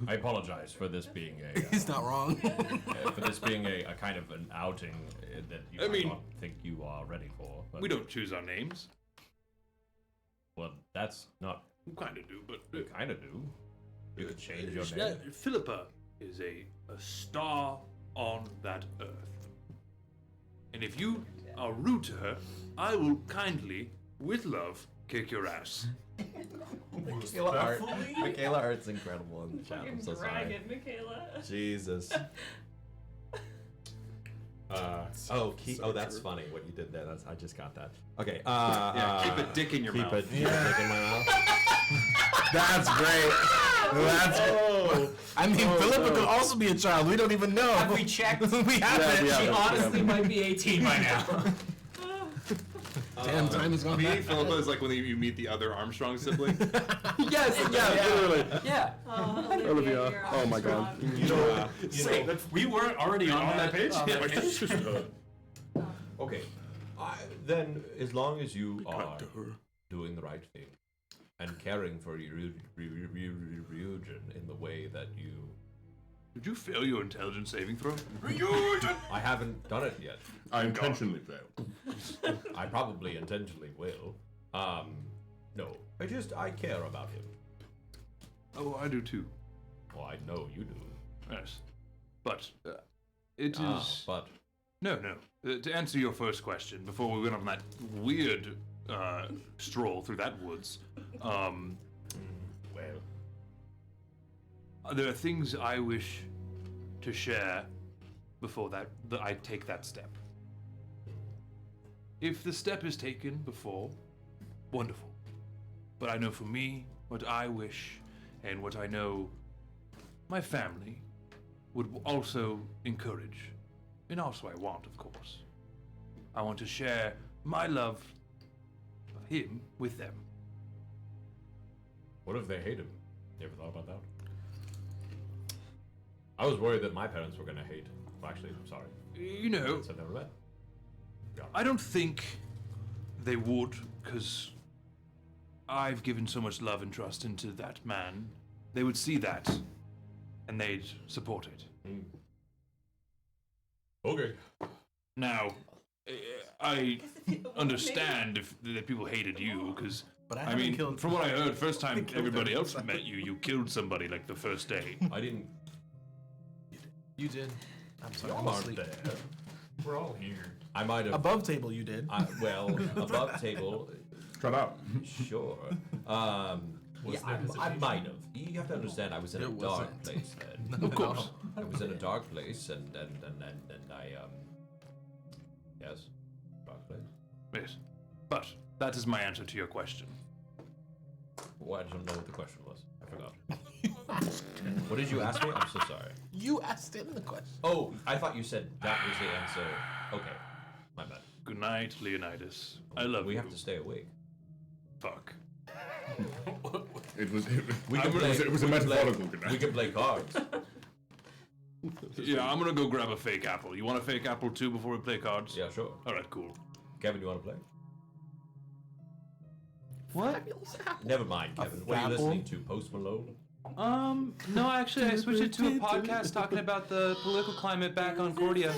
I apologize for this being a... He's not wrong. for this being a kind of an outing that you I mean, don't think you are ready for. But, We don't choose our names. well, that's not... We kind of do, but You kind of do. You could change your Yeah, name. Philippa is a star on that earth. And if you are rude to her, I will kindly, with love, kick your ass. Michaela Art's incredible in the chat. I'm so sorry. Dragon, Michaela. Jesus. Oh, that's funny what you did there. I just got that. Okay. Yeah, keep a dick in your mouth. Keep a dick in my mouth. That's great. That's I mean, Philippa could also be a child. We don't even know. Have we checked? We haven't. She honestly might be 18 by now. Damn, time is gone. Meeting Philippa is like when you meet the other Armstrong sibling. Yes, literally. Yeah. Olivia. Oh my god. We weren't already on that page. Okay. Then, as long as you are doing the right thing and caring for Ryujin in the way that you... Did you fail your intelligence saving throw? I haven't done it yet. I intentionally failed. I probably intentionally will. No. I care about him. Oh, I do too. Well, I know you do. Yes. But it is... But... No. To answer your first question, before we went on that weird stroll through that woods, well... there are things I wish to share before that I take that step. If the step is taken before, wonderful. But I know for me, what I wish, and what I know my family would also encourage, and also I want, of course. I want to share my love of him with them. What if they hate him? You ever thought about that? I was worried that my parents were gonna hate. Well, actually, I'm sorry. You know, I've never met. I don't think they would, because I've given so much love and trust into that man. They would see that, and they'd support it. Okay. Now, I understand if that people hated you, because But I I haven't mean, killed- from what I heard, first time killed everybody them. else met you, you killed somebody like the first day. I didn't You did. I'm sorry. You I'm aren't asleep. there. We're all here. I might have. Above table, you did. Well, above table. Shut up. Sure. Yeah, I might have. You have to understand, I was in a dark place then. Of course. I was in a dark place, and I yes, dark place. Yes. But that is my answer to your question. Well, I don't know what the question was. I forgot. What did you ask me? I'm so sorry. You asked him the question. Oh, I thought you said that was the answer. Okay, my bad. Good night, Leonidas. I love you. We have to stay awake. Fuck. It was We can it was a metaphorical good night. We can play cards. Yeah, I'm gonna go grab a fake apple. You want a fake apple too before we play cards? Yeah, sure. All right, cool. Kevin, you want to play? What? Never mind, Kevin. What are you listening to? Post Malone? No, actually, I switched it to a podcast talking about the political climate back on Cordia.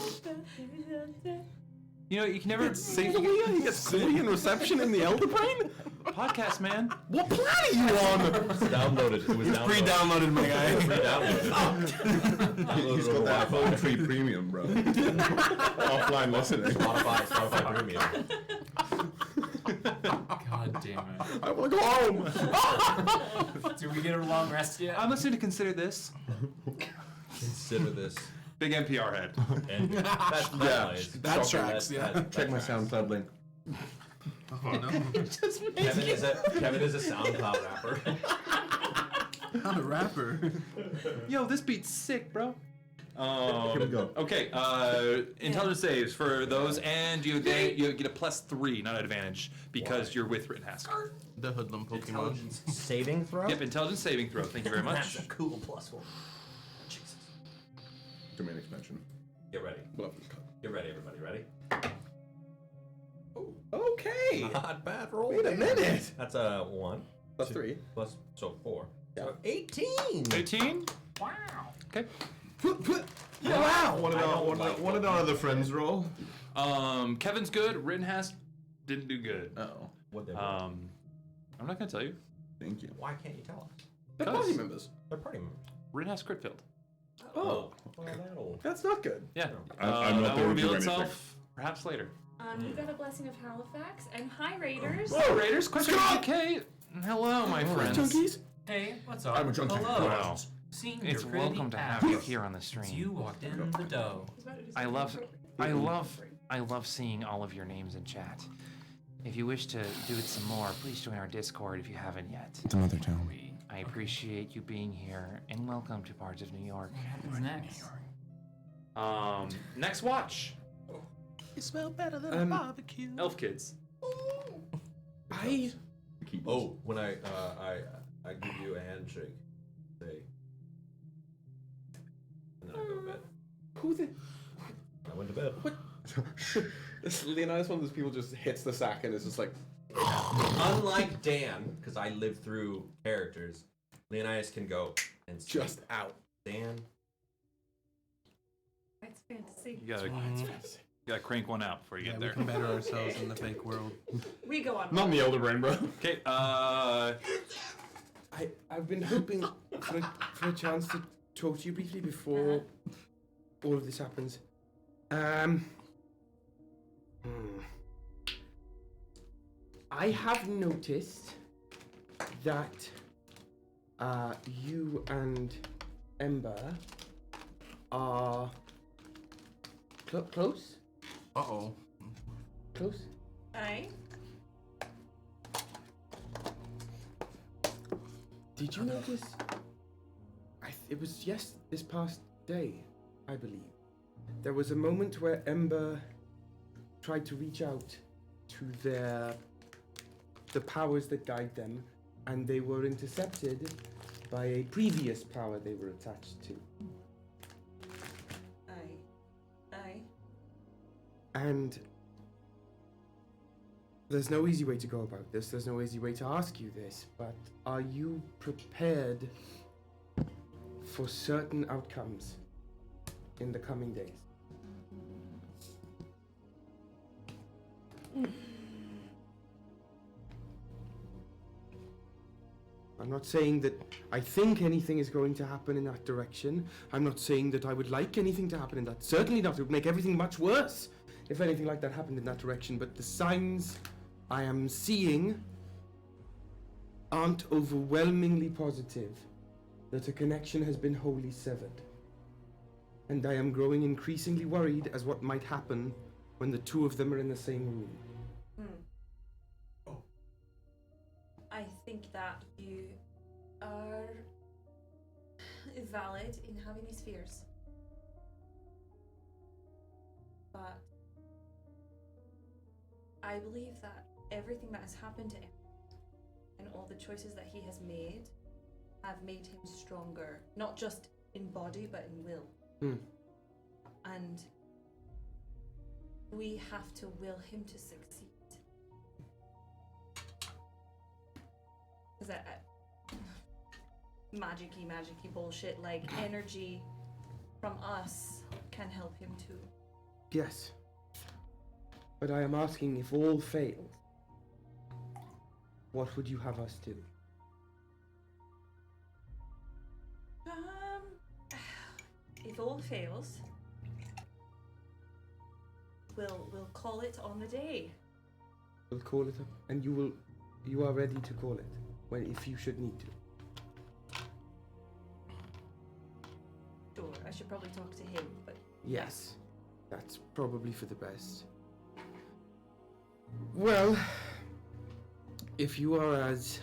You know, you can never St. Leah? He gets Korean reception in the Elder Brain? podcast, man. What planet are you on? It's downloaded. It was downloaded. Pre-downloaded, my guy. Pre-downloaded. He's got that phone tree premium, bro. Offline listening. Spotify Premium. God damn it. I want to go home. Do we get a long rest yet? I'm listening to Consider This. Consider this. Big NPR head. And that's nice. That tracks, yeah. Check my SoundCloud link. Oh, no. Kevin is a SoundCloud rapper. Not a rapper. Yo, this beat's sick, bro. Here we go. Okay, intelligence saves for those, and you get a +3, not an advantage, because you're with Rittenhask. The hoodlum Pokemon. Intelligence saving throw? Yep, intelligence saving throw. Thank you very much. That's a cool +1. Jesus. Domain expansion. Get ready. Get ready, everybody. Ready? Okay. Not bad roll. Wait a minute. That's a 1. Plus 3. Plus, so 4. Yeah. So 18. 18? Wow. Okay. Wow. What did our other friends roll? Kevin's good. Rittenhouse didn't do good. Oh. What they I'm not gonna tell you. Thank you. Why can't you tell us? They're party members. They're party members. Rittenhouse crit failed. Oh. That'll. That's not good. Yeah. I'm not that there will to do reveal anything. itself perhaps later. You got a blessing of Halifax, and hi Raiders. Hello, Raiders. Question DK. Hello, my friends. Junkies? Hey, what's up? I'm a junkie. Hello. Wow. Senior It's pretty welcome to have you here on the stream. You walked in the dough. I love seeing all of your names in chat. If you wish to do it some more, please join our Discord if you haven't yet. It's another town. I appreciate you being here, and welcome to Bards of New York. What happens next? Next watch. You smell better than a barbecue. Elf Kids. Oh, when I give you a handshake, say, and then I go to bed. Who the? I went to bed. What? This Leonidas one of those people just hits the sack and is just like. Unlike Dan, because I live through characters, Leonidas can go and sleep. Just out. Dan. It's fantasy. You gotta crank one out before you Yeah, get we there. can better ourselves in the fake world. We go on. Not in the Elder Brain, bro. Okay, I've been hoping for a chance to talk to you briefly before all of this happens. I have noticed that you and Ember are close. Uh-oh. Close. Aye. Did you notice? It was this past day, I believe. There was a moment where Ember tried to reach out to the powers that guide them, and they were intercepted by a previous power they were attached to. Aye. And there's no easy way to go about this. There's no easy way to ask you this, but are you prepared for certain outcomes in the coming days? I'm not saying that I think anything is going to happen in that direction. I'm not saying that I would like anything to happen in that. Certainly not. It would make everything much worse if anything like that happened in that direction. But the signs I am seeing aren't overwhelmingly positive that a connection has been wholly severed. And I am growing increasingly worried as what might happen when the two of them are in the same room. I think that you are valid in having these fears. But I believe that everything that has happened to him and all the choices that he has made have made him stronger, not just in body but in will. And we have to will him to succeed. Because that magic-y bullshit, like energy from us can help him too. Yes. But I am asking, if all fails, what would you have us do? If all fails, we'll call it on the day. We'll call it up, and you are ready to call it if you should need to. Sure, I should probably talk to him, but Yes, that's probably for the best. Well, if you are as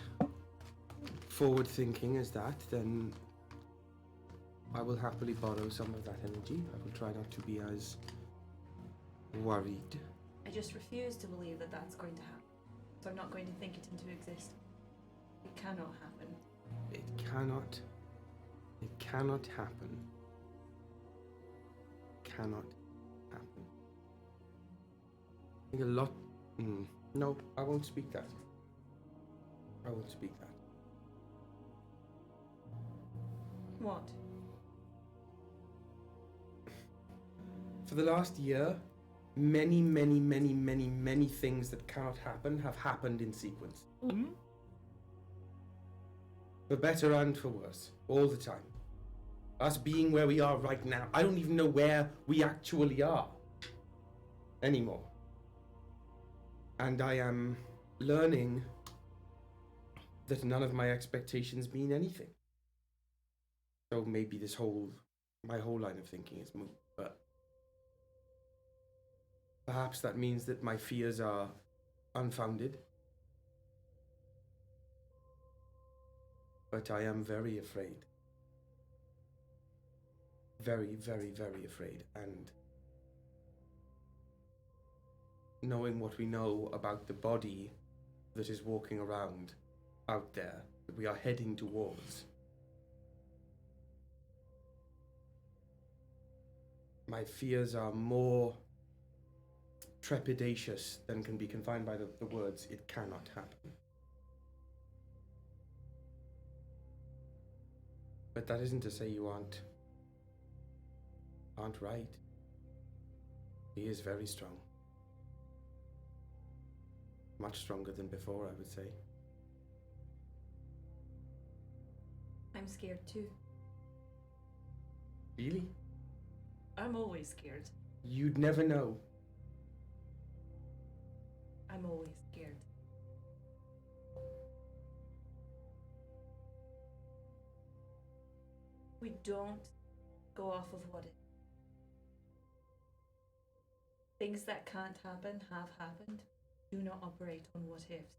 forward-thinking as that, then I will happily borrow some of that energy. I will try not to be as worried. I just refuse to believe that that's going to happen. So I'm not going to think it into existence. It cannot happen. It cannot happen. Cannot happen. I think a lot... No, I won't speak that. I won't speak that. What? For the last year, many things that cannot happen have happened in sequence. For better and for worse, all the time. Us being where we are right now, I don't even know where we actually are anymore. And I am learning that none of my expectations mean anything. So maybe my whole line of thinking is moot, but perhaps that means that my fears are unfounded. But I am very afraid. Very afraid. And knowing what we know about the body that is walking around out there, that we are heading towards, my fears are more trepidatious than can be confined by the words, it cannot happen. But that isn't to say you aren't right. He is very strong. Much stronger than before, I would say. I'm scared too. Really? I'm always scared. You'd never know. I'm always scared. We don't go off of what is. Things that can't happen have happened. Do not operate on what ifs.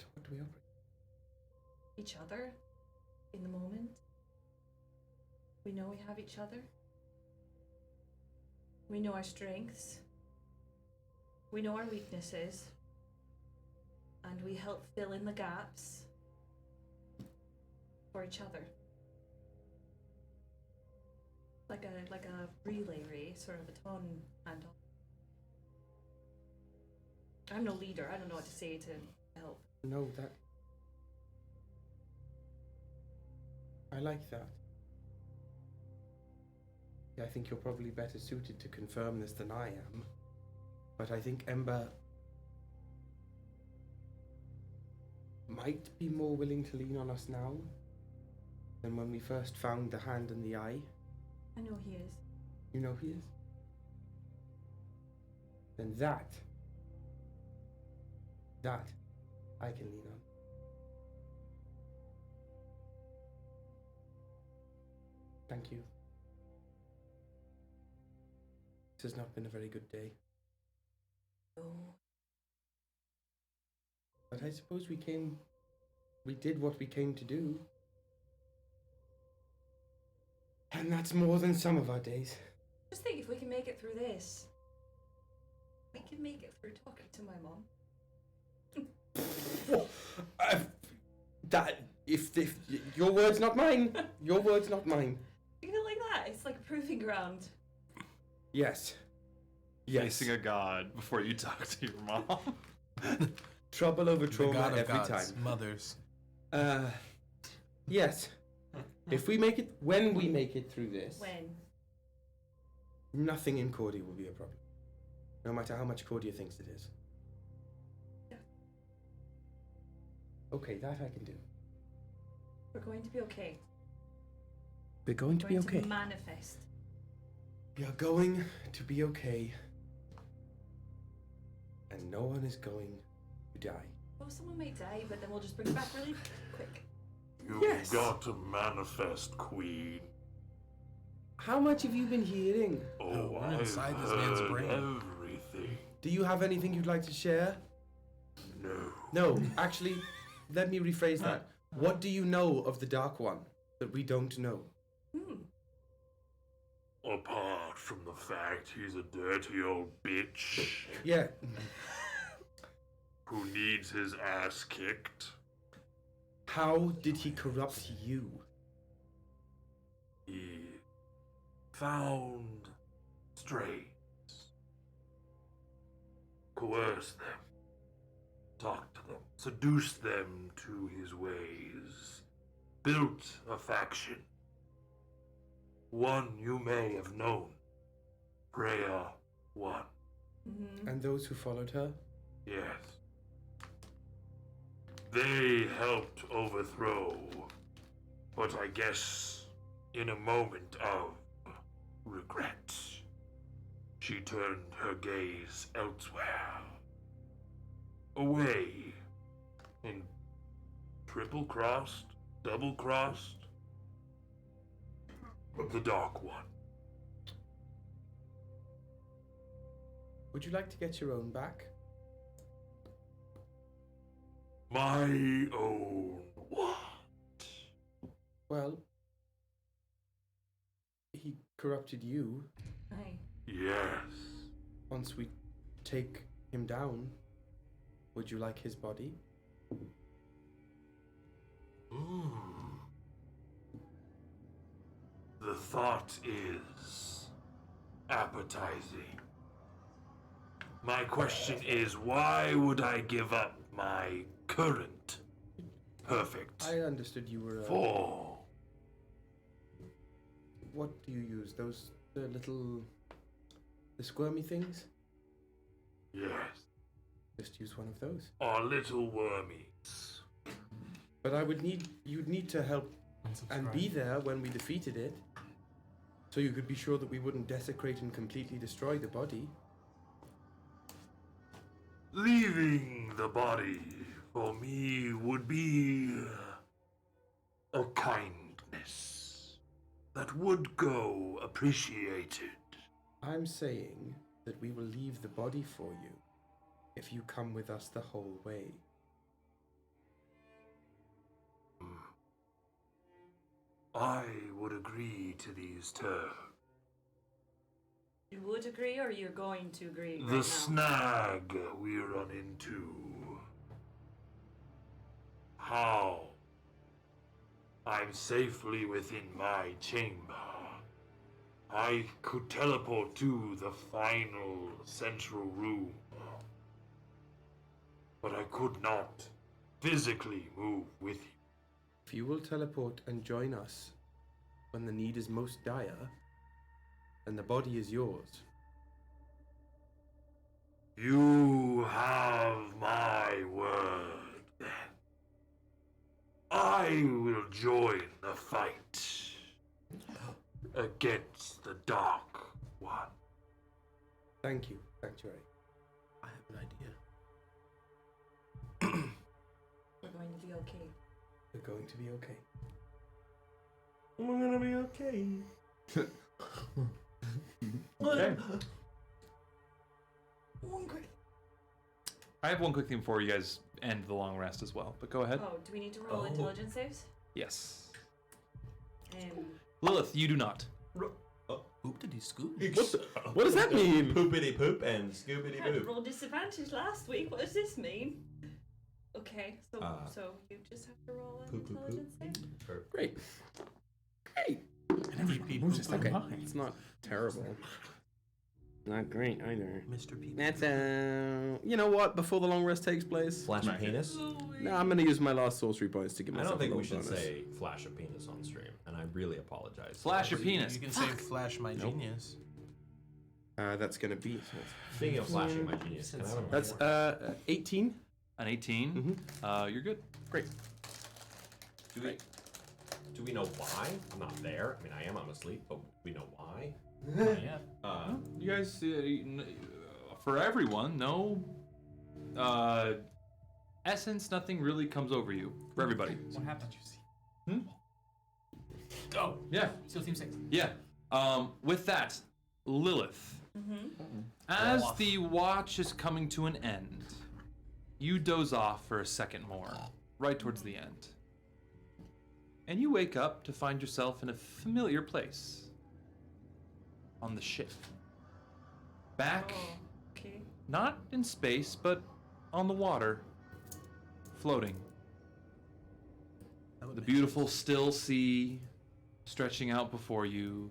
So what do we operate? Each other in the moment. We know we have each other. We know our strengths. We know our weaknesses. And we help fill in the gaps for each other. Like a relay race or a baton handoff. I'm no leader. I don't know what to say to help. No, that... I like that. I think you're probably better suited to confirm this than I am. But I think Ember might be more willing to lean on us now than when we first found the hand and the eye. I know he is. You know he is? Then that I can lean on. Thank you. This has not been a very good day. No. But I suppose we did what we came to do. And that's more than some of our days. Just think, if we can make it through this, we can make it through talking to my mom. If your words, not mine. Your words, not mine. You feel like that? It's like a proving ground. Yes. Facing a god before you talk to your mom. Trouble over The trauma god of every gods, time. mothers. Yes. If we make it, when we make it through this, When? nothing in Cordia will be a problem. No matter how much Cordia thinks it is. Yeah. Okay, that I can do. We're going to be okay. We're going to be okay. To manifest. We are going to be okay. And no one is going to die. Well, someone may die, but then we'll just bring it back really quick. You've got to manifest, Queen. How much have you been hearing? Oh, we're I've inside this man's heard brain. everything. Do you have anything you'd like to share? No. No, actually, let me rephrase that. What do you know of the Dark One that we don't know? Apart from the fact he's a dirty old bitch Yeah. who needs his ass kicked. How did he corrupt you? He found strays, coerced them, talked to them, seduced them to his ways, built a faction. One you may have known, Freya One. And those who followed her? Yes. They helped overthrow, but I guess in a moment of regret, she turned her gaze elsewhere. Away. And triple-crossed, double-crossed the Dark One. Would you like to get your own back? My own what? Well, he corrupted you. Aye. Yes. Once we take him down, would you like his body? The thought is appetizing. My question is, why would I give up my current perfect I understood you were. for? What do you use? Those the squirmy things? Yes, Just use one of those. our little wormies. But you'd need to help and be there when we defeated it, so you could be sure that we wouldn't desecrate and completely destroy the body. Leaving the body for me would be a kindness that would go appreciated. I'm saying that we will leave the body for you if you come with us the whole way. I would agree to these terms. You would agree, or you're going to agree? The snag we run into. How? I'm safely within my chamber. I could teleport to the final central room. But I could not physically move with you. If you will teleport and join us when the need is most dire, then the body is yours. You have my word, then. join the fight against the Dark One. Thank you, Sanctuary. I have an idea. We're going to be okay. We're going to be okay. We're gonna be okay. Okay. I have one quick thing before you guys end the long rest as well, but go ahead. Oh, do we need to roll intelligence saves? Yes. Um, Lilith, you do not. Oop-diddy scoop. What does that mean? Poopity poop and scoopity had poop. rolled disadvantage last week. What does this mean? Okay, so you just have to roll an Poop, poop, poop. intelligence save? Great. Great. Moves Okay, it's not terrible. Not great either. Mr. P. That's you know what? Before the long rest takes place, Flash a penis? no, I'm gonna use my last sorcery points to give I myself. don't think a we little should bonus. say flash a penis on stream, and I really apologize. Flash your penis. You can say flash my genius. That's gonna be. Speaking of flashing my genius, can I have a That's 18. An 18. You're good. Great. Do we know why? I'm not there. I mean, I am. I'm asleep. But do we know why? Yeah. You guys, for everyone, no essence, nothing really comes over you. For everybody. What happened? Oh, yeah. Still Team 6. Yeah. With that, Lilith, as the watch is coming to an end, you doze off for a second more, right towards the end. And you wake up to find yourself in a familiar place. On the ship. Back, Okay. not in space, but on the water, floating. The beautiful still sea stretching out before you,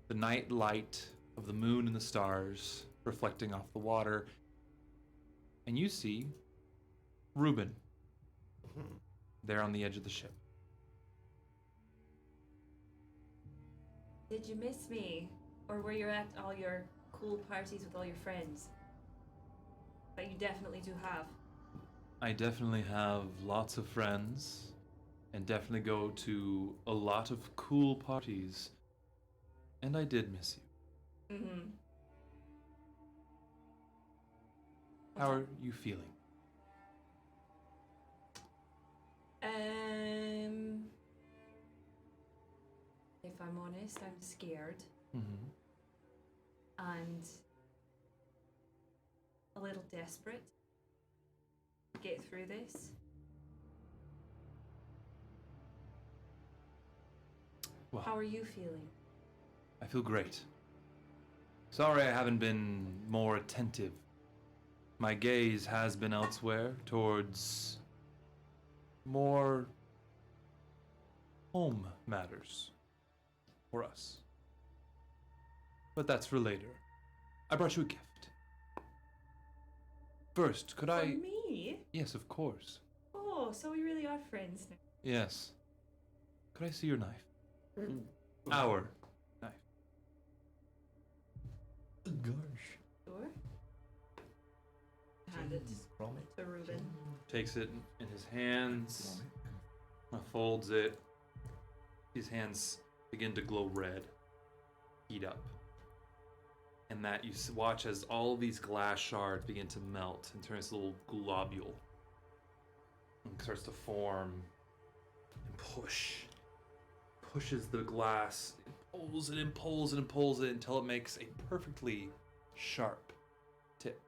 the night light of the moon and the stars reflecting off the water, and you see Reuben there on the edge of the ship. Did you miss me? Or were you at all your cool parties with all your friends? That you definitely do have. I definitely have lots of friends, and definitely go to a lot of cool parties, and I did miss you. Mm-hmm. How are you feeling? If I'm honest, I'm scared. Mm-hmm. And a little desperate to get through this. Well, How are you feeling? I feel great. Sorry I haven't been more attentive. My gaze has been elsewhere, towards more home matters for us. But that's for later. I brought you a gift. First, could For I... me? Yes, of course. Oh, so we really are friends now. Yes. Could I see your knife? Our knife. Gosh. Sure. Hand it to Reuben. Takes it in his hands, folds it. His hands begin to glow red, heat up. And that you watch as all these glass shards begin to melt and turn this little globule. And starts to form and pushes the glass, and pulls it and pulls it and pulls it until it makes a perfectly sharp tip.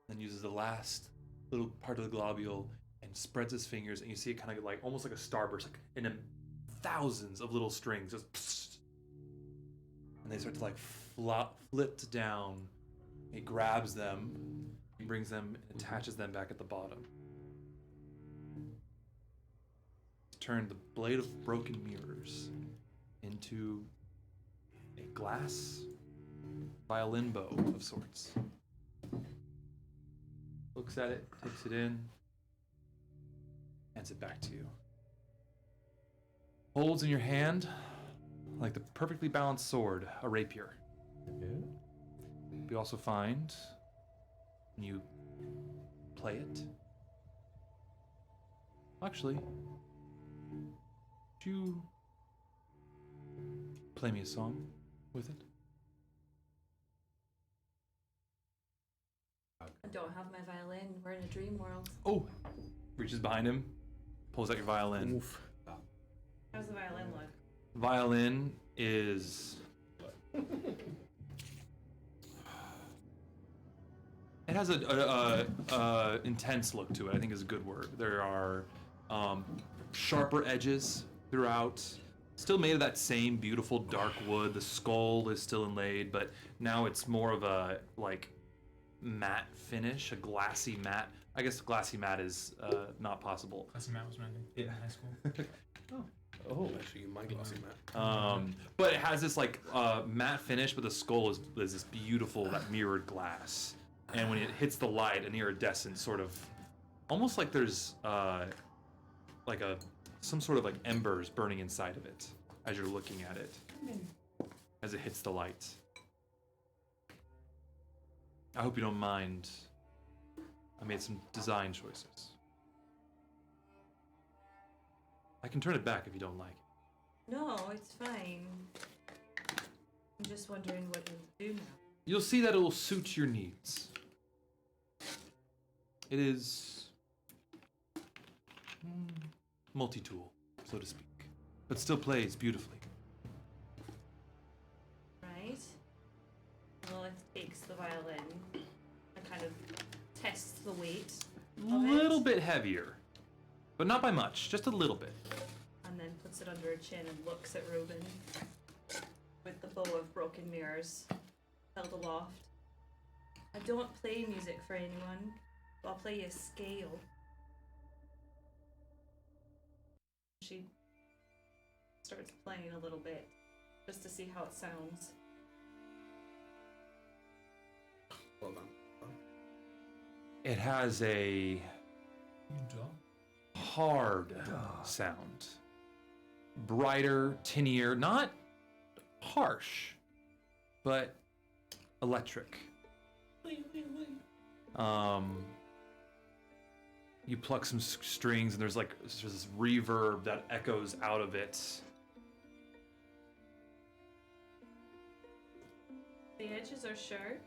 Then uses the last little part of the globule and spreads his fingers, and you see it kind of like almost like a starburst, like in thousands of little strings, just psst, and they start to like flit down. He grabs them, brings them, and attaches them back at the bottom. Turn the blade of broken mirrors into a glass violin bow of sorts. Looks at it, takes it in, hands it back to you. Holds in your hand, like the perfectly balanced sword, a rapier. You also find, when you play it, Actually, would you play me a song with it? I don't have my violin. We're in a dream world. Oh! Reaches behind him, pulls out your violin. Oof. How's the violin look? Violin is... It has a intense look to it, I think is a good word. There are sharper edges throughout. Still made of that same beautiful dark wood. The skull is still inlaid, but now it's more of a like matte finish, a glassy matte. I guess glassy matte is not possible. Classy Matt was mending in high school. Oh, actually, my glossy mat. But it has this like matte finish, but the skull is this beautiful, that mirrored glass. And when it hits the light, an iridescent sort of, almost like there's like some sort of like embers burning inside of it as you're looking at it, as it hits the light. I hope you don't mind. I made some design choices. I can turn it back if you don't like it. No, it's fine. I'm just wondering what you'll do now. You'll see that it will suit your needs. It is multi-tool, so to speak, but still plays beautifully. Right. Lilith takes the violin and kind of tests the weight A little bit heavier, but not by much, just a little bit. and then puts it under her chin and looks at Reuben with the bow of broken mirrors held aloft. I don't play music for anyone, but I'll play you a scale. She starts playing a little bit just to see how it sounds. Well done. It has a hard sound. Brighter, tinnier, not harsh, but electric. You pluck some strings and there's this reverb that echoes out of it. The edges are sharp.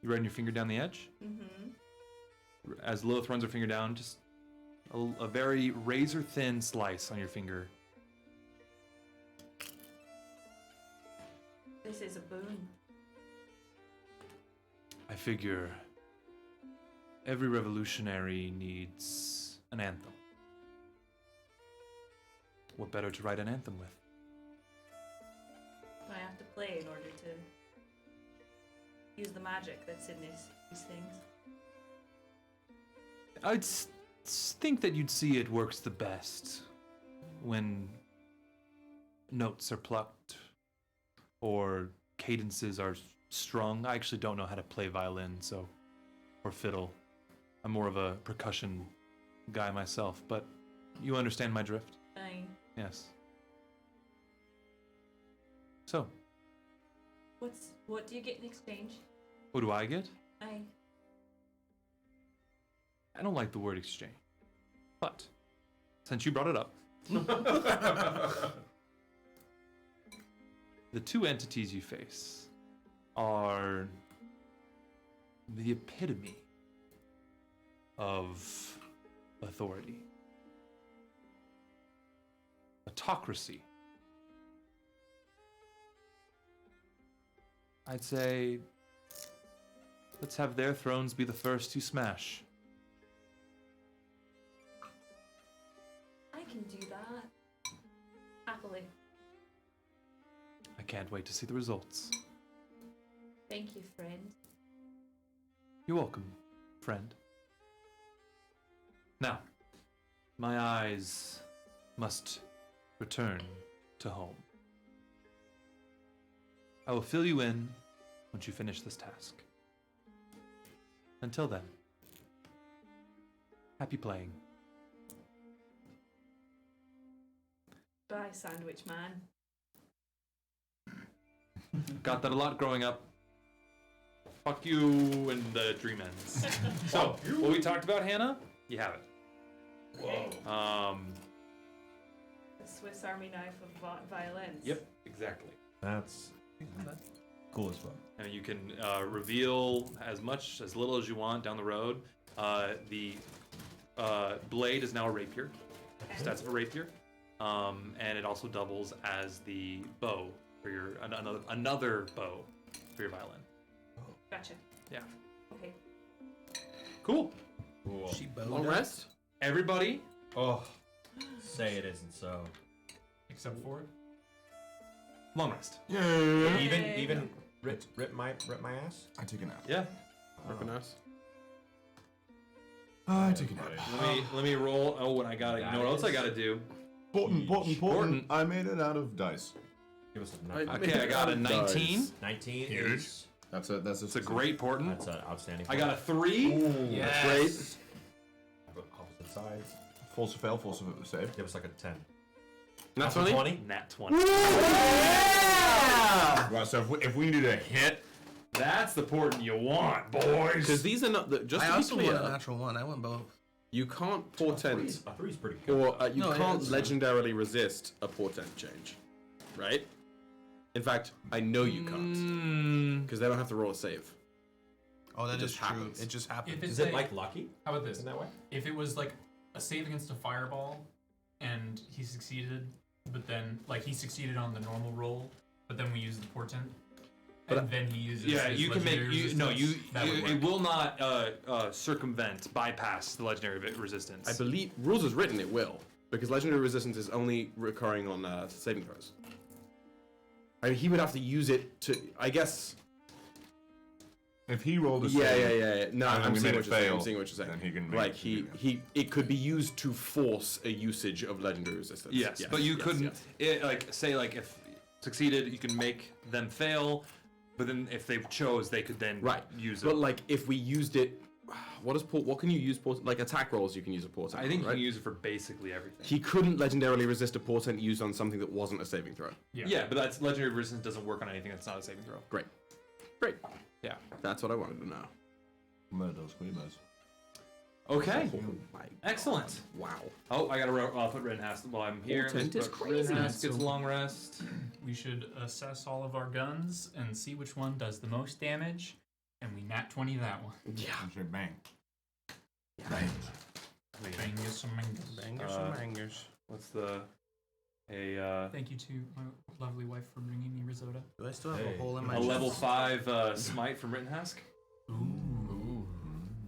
You running your finger down the edge? Mm-hmm. As Lilith runs her finger down, just a very razor thin slice on your finger. This is a boon. I figure every revolutionary needs an anthem. What better to write an anthem with? I have to play in order to use the magic that's in these things. I'd think that you'd see it works the best when notes are plucked or cadences are strung. I actually don't know how to play violin, or fiddle. I'm more of a percussion guy myself, but you understand my drift? Aye. Yes. So, What do you get in exchange? what do I get? Aye. I don't like the word exchange. But, since you brought it up, the two entities you face are the epitome of authority. Autocracy. I'd say, let's have their thrones be the first to smash. I can do that. Happily. I can't wait to see the results. Thank you, friend. You're welcome, friend. Now, my eyes must return to home. I will fill you in once you finish this task. Until then, happy playing. Bye, sandwich man. Got that a lot growing up. Fuck you and the dream ends. So, what we talked about, Hannah, you have it. The Swiss Army knife of violins. Yep, exactly. That's cool as well. And you can reveal as little as you want down the road. The blade is now a rapier. Stats of a rapier. And it also doubles as the bow for your another bow for your violin. Gotcha. Yeah. Okay. Cool. She bowed Long up. rest. Everybody. Oh, say it isn't so. Except for Long rest. Yeah. Even rip my ass. I take a nap. Yeah. Ripping ass. I take a nap. Let me roll. Oh, and I got it. You know what else I got to do? Important. I made it out of dice. Give us a number. Okay, I got a 19. 19 Here. is. That's It's a great portent. That's an outstanding. I got a 3. yes. Great. Opposite sides. false to fail, false to save. Give us like a 10. Nat 20? 20? Nat 20. Right, so if we needed a hit, That's the portent you want, boys. Because these are not just I to be also clear, won a natural one. I won both. you can't portent A 3's pretty good. or you No, can't it's- legendarily resist a portent change, right? In fact, I know you can't because they don't have to roll a save. Oh, that It is just true. happens. It just happened. If it's Is it a- like lucky? How about this? In that way? If it was like a save against a fireball, and he succeeded, but then like he succeeded on the normal roll, but then we use the portent, and then he uses. Yeah, his you can make legendary no. resistance, that would It work. will not bypass the legendary resistance. I believe rules as written it will because legendary resistance is only recurring on saving throws. I mean, he would have to use it to, I guess. if he rolled a Yeah. save, No, and I'm we seeing made what it you're saying. fail, I'm seeing what you're saying. then he can make like it it could be used to force a usage of legendary resistance. Yes, but you yes, couldn't. yes. It, like say like if succeeded, you can make them fail, but then if they chose, they could then Right. use But it. like if we used it, what can you use like attack rolls? You can use a portent. I think you right? can use it for basically everything. He couldn't legendarily resist a portent used on something that wasn't a saving throw. Yeah, but that's legendary resistance doesn't work on anything that's not a saving throw. Great. Yeah. That's what I wanted to know. Murder screamers. Okay. Oh my Excellent. wow. Oh, I gotta put Rittenhouse while I'm here. Portent Let's is put crazy. Rittenhouse gets a So- long rest. We should assess all of our guns and see which one does the most damage, and we nat 20 that one. Yeah. And say bang. Bangus and mangus. Bangers and bangers. What's the Thank you to my lovely wife for bringing me risotto. Do I still have Hey. a hole in my a chest? level 5 smite from Rittenhouse?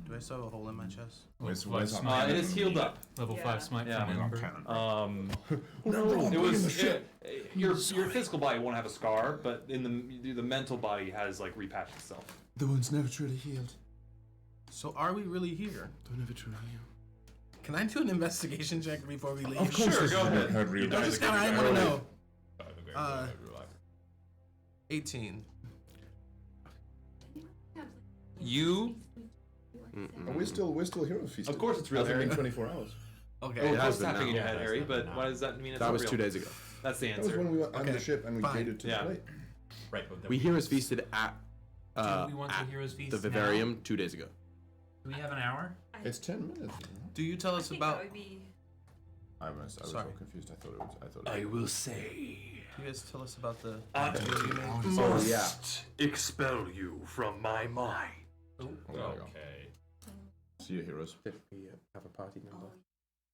Do I still have a hole in my chest? Where's Level our five smite. It is healed up. Level Yeah. 5 smite Yeah. from Where's our Ember. cannon? No, it was your physical body won't have a scar, but in the mental body has like repatched itself. The wound's never truly healed. So are we really here? Don't ever try. Can I do an investigation check before we leave? Of course, Sure, this go is ahead. heard real I dice. just kind of want to know. Uh, 18. You, And we're still heroes feasting. of course, it's real, Hasn't Harry. been 24 hours. Okay. Oh, It has what's been happening in now. your head, Yeah, Harry? that's But not why now. does that mean it's That not was real? 2 days ago. That's the That was answer. when we were on Okay, the ship and we fine. gated to Yeah. the plate. Right, but then We heroes feasted at Do we want the at Heroes Feast the now? Vivarium 2 days ago. Do we have an hour? It's 10 minutes. Do you tell I us think about? that would be. I was so Sorry. confused. I thought it was. I will say, Do you guys tell us about the? I deal you made? Oh, yeah. must expel you from my mind. Oh, there we go. Okay. See you, heroes. Did we have a party member?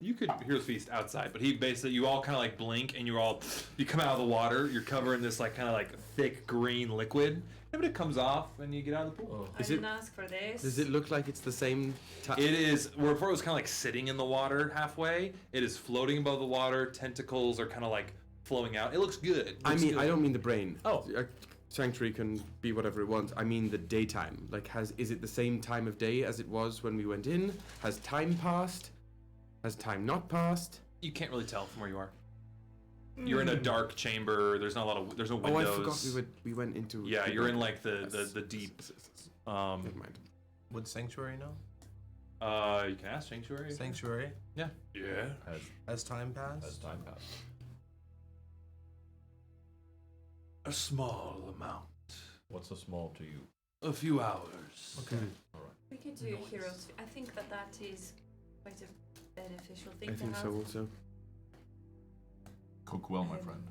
You could Heroes Feast outside, but he basically, you all kind of like blink and you come out of the water, you're covered in this like kind of like thick green liquid, and it comes off and you get out of the pool. I Is it- didn't ask for this. Does it look like it's the same type? It is, where before it was kind of like sitting in the water halfway, it is floating above the water, tentacles are kind of like flowing out. It looks good. It I looks mean, good. I don't mean the brain. Oh. Sanctuary can be whatever it wants. I mean the daytime. Like, is it the same time of day as it was when we went in? Has time passed? Has time not passed? You can't really tell from where you are. You're in a dark chamber, there's not a lot of, there's no Oh, I windows. forgot we went into. Yeah, you're in like the deep. Never mind. Would Sanctuary know? You can ask Sanctuary. Sanctuary. Yeah. Yeah? As time passed. As time passed. A small amount. What's so small to you? A few hours. Okay. We could do Heroes. I think that is quite a beneficial thing I to think have. so also. Cook well, my friend.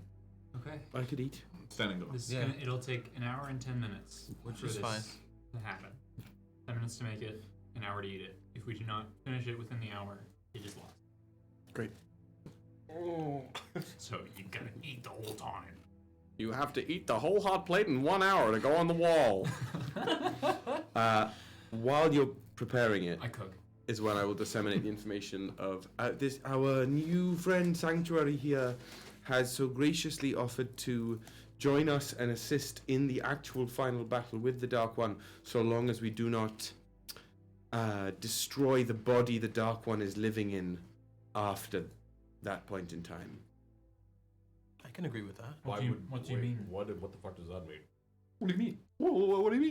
Okay. I could eat. Standing go. This is gonna, it'll take an hour and 10 minutes Which for is this fine. to happen. 10 minutes to make it, an hour to eat it. If we do not finish it within the hour, it is lost. Great. So you gotta eat the whole time. You have to eat the whole hot plate in 1 hour to go on the wall. While you're preparing it, I cook. is when I will disseminate the information of this. Our new friend Sanctuary here has so graciously offered to join us and assist in the actual final battle with the Dark One, so long as we do not destroy the body the Dark One is living in after that point in time. I can agree with that. What do you mean? What the fuck does that mean? What do you mean? What do you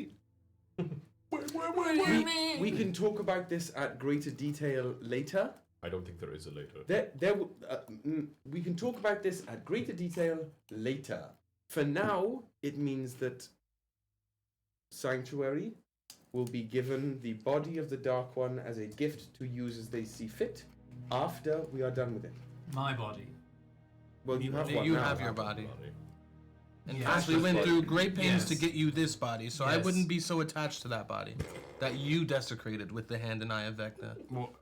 mean? We can talk about this at greater detail later. I don't think there is a later. We can talk about this at greater detail later. For now, it means that Sanctuary will be given the body of the Dark One as a gift to use as they see fit after we are done with it. My body. Well, you have one You now. have your body. And Yes. Ashley went through great pains to Yes. get you this body, so I Yes. wouldn't be so attached to that body that you desecrated with the hand and eye of Vecna. Hold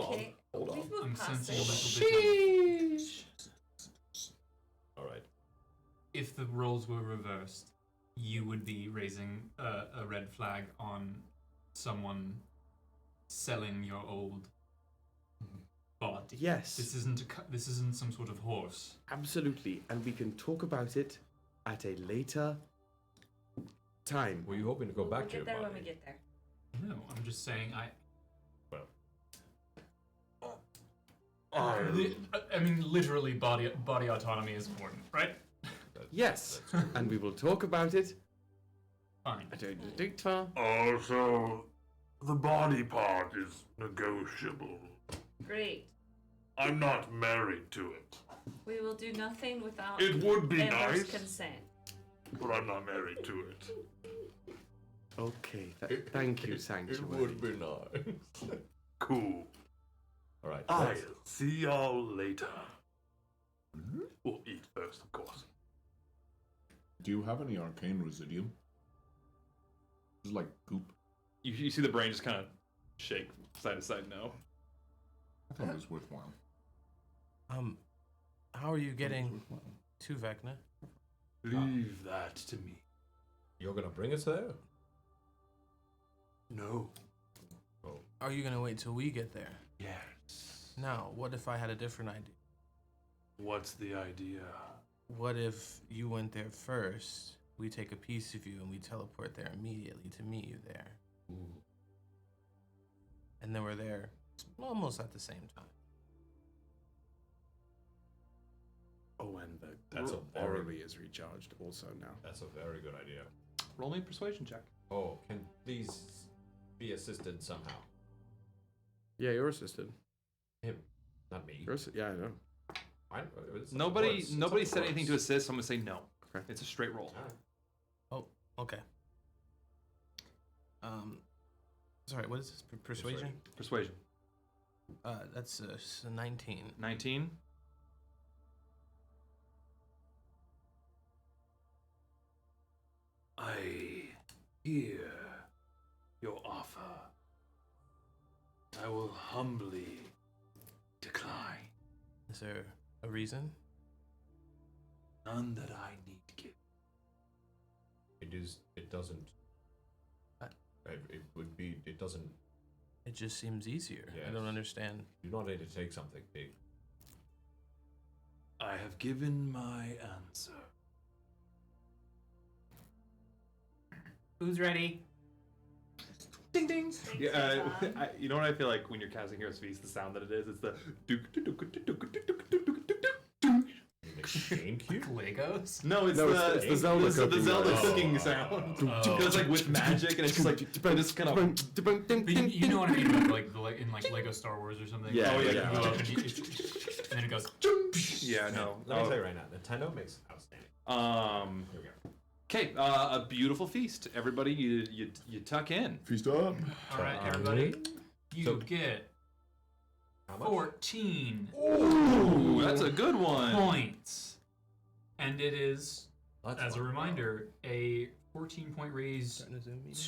on. Okay. Hold on. We've moved I'm past sensing a this. little bit All right. If the roles were reversed, you would be raising a red flag on someone selling your old body. Yes. This isn't some sort of horse. Absolutely, and we can talk about it at a later time. Were you hoping to go back We'll to your get there body? when we get there. No, I'm just saying I mean, literally, body autonomy is important, right? Yes, and we will talk about it Fine. at a later. Also, the body part is negotiable. Great. I'm not married to it, We will do nothing without It would be Ember's nice. consent. but I'm not married to it. Okay, thank you, Sanctuary. It would be nice. Cool. All right. I'll let's- see y'all later. We'll eat first, of course. Do you have any arcane residuum? It's like goop. You see the brain just kind of shake side to side. No. I thought it was worthwhile. How are you getting to Vecna? Leave that to me. You're gonna bring us there? No. Are you gonna wait till we get there? Yes. Now, what if I had a different idea? What's the idea? What if you went there first, we take a piece of you and we teleport there immediately to meet you there? Ooh. And then we're there almost at the same time. Oh, and the That's a very- orrery is recharged also now. That's a very good idea. Roll me a persuasion check. Oh, can please be assisted somehow? Yeah, you're assisted. Him, not me. Yeah, I know. Nobody said anything to assist. So I'm gonna say no. Okay. It's a straight roll. Oh, okay. Sorry, what is this? Persuasion? Persuasion. That's 19. 19. I hear your offer. I will humbly decline. Is there a reason? None that I need give. It doesn't. It would be. It doesn't. It just seems easier. I Yes. don't understand. You don't need to take something big. I have given my answer. Who's ready? Ding ding. Yeah, you know what I feel like when you're casting Heroes Feast, the sound that it is? It's the GameCube? Legos? No, it's No, the it's the Zelda it's the cooking Zelda noise. cooking sound. It's like with magic, and it's just like it just kind of. But you know what I mean, with like in like Lego Star Wars or something. Yeah, Oh, yeah. You go up and, and then it goes. Yeah, no. Let me tell you right now, Nintendo makes outstanding. Here we go. Okay, a beautiful feast. Everybody, you tuck in. Feast up. All right, everybody. You get 14 Ooh, that's a good one. points. And it is, as a reminder, a 14-point raise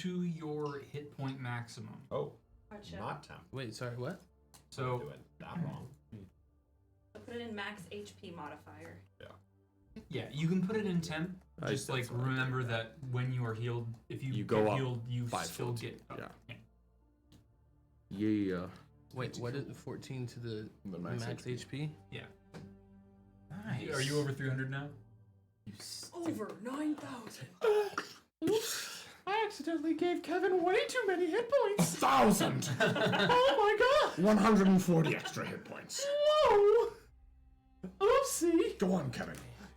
to your hit point maximum. Oh, Gotcha. not temp. Wait, sorry, what? So Doing that wrong. So put it in max HP modifier. yeah, you can put it in temp. Just like that's what I remember that when you are healed, if you go get up healed, you by still 14, get up. yeah. Yeah. Wait, what is 14 to the max HP? Yeah. Nice. Are you over 300 now? Over 9,000. I accidentally gave Kevin way too many hit points. 1,000! Oh my god! 140 extra hit points. Whoa! Oopsie! Go on, Kevin.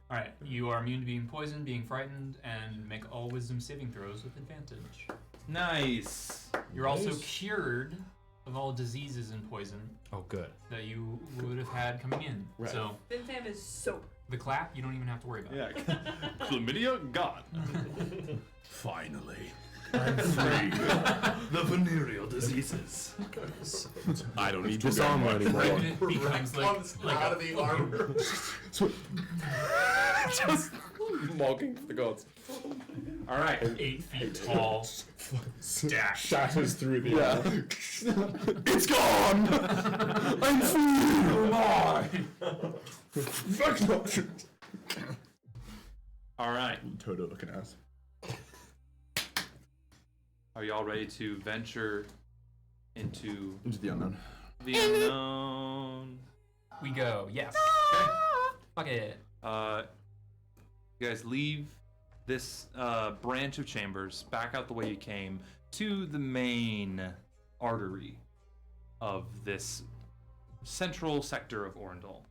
All right. You are immune to being poisoned, being frightened, and make all wisdom saving throws with advantage. Nice. You're also cured of all diseases and poison Oh, good. that you would have had coming in. Right. So Finfam is so. the clap, you don't even have to worry about. Yeah. Chlamydia gone. Finally. I'm free. The venereal diseases. I don't need this armor anymore. And it becomes like out of the armor. Just mocking the gods. All right. 8 feet tall, stacked. Shatters through the air. It's gone! I'm free! Who am I? All right. Toto looking ass. Are y'all ready to venture into Into the unknown. the unknown? We go. Yes. Fuck it. You guys leave this branch of chambers back out the way you came to the main artery of this central sector of Orryndahl.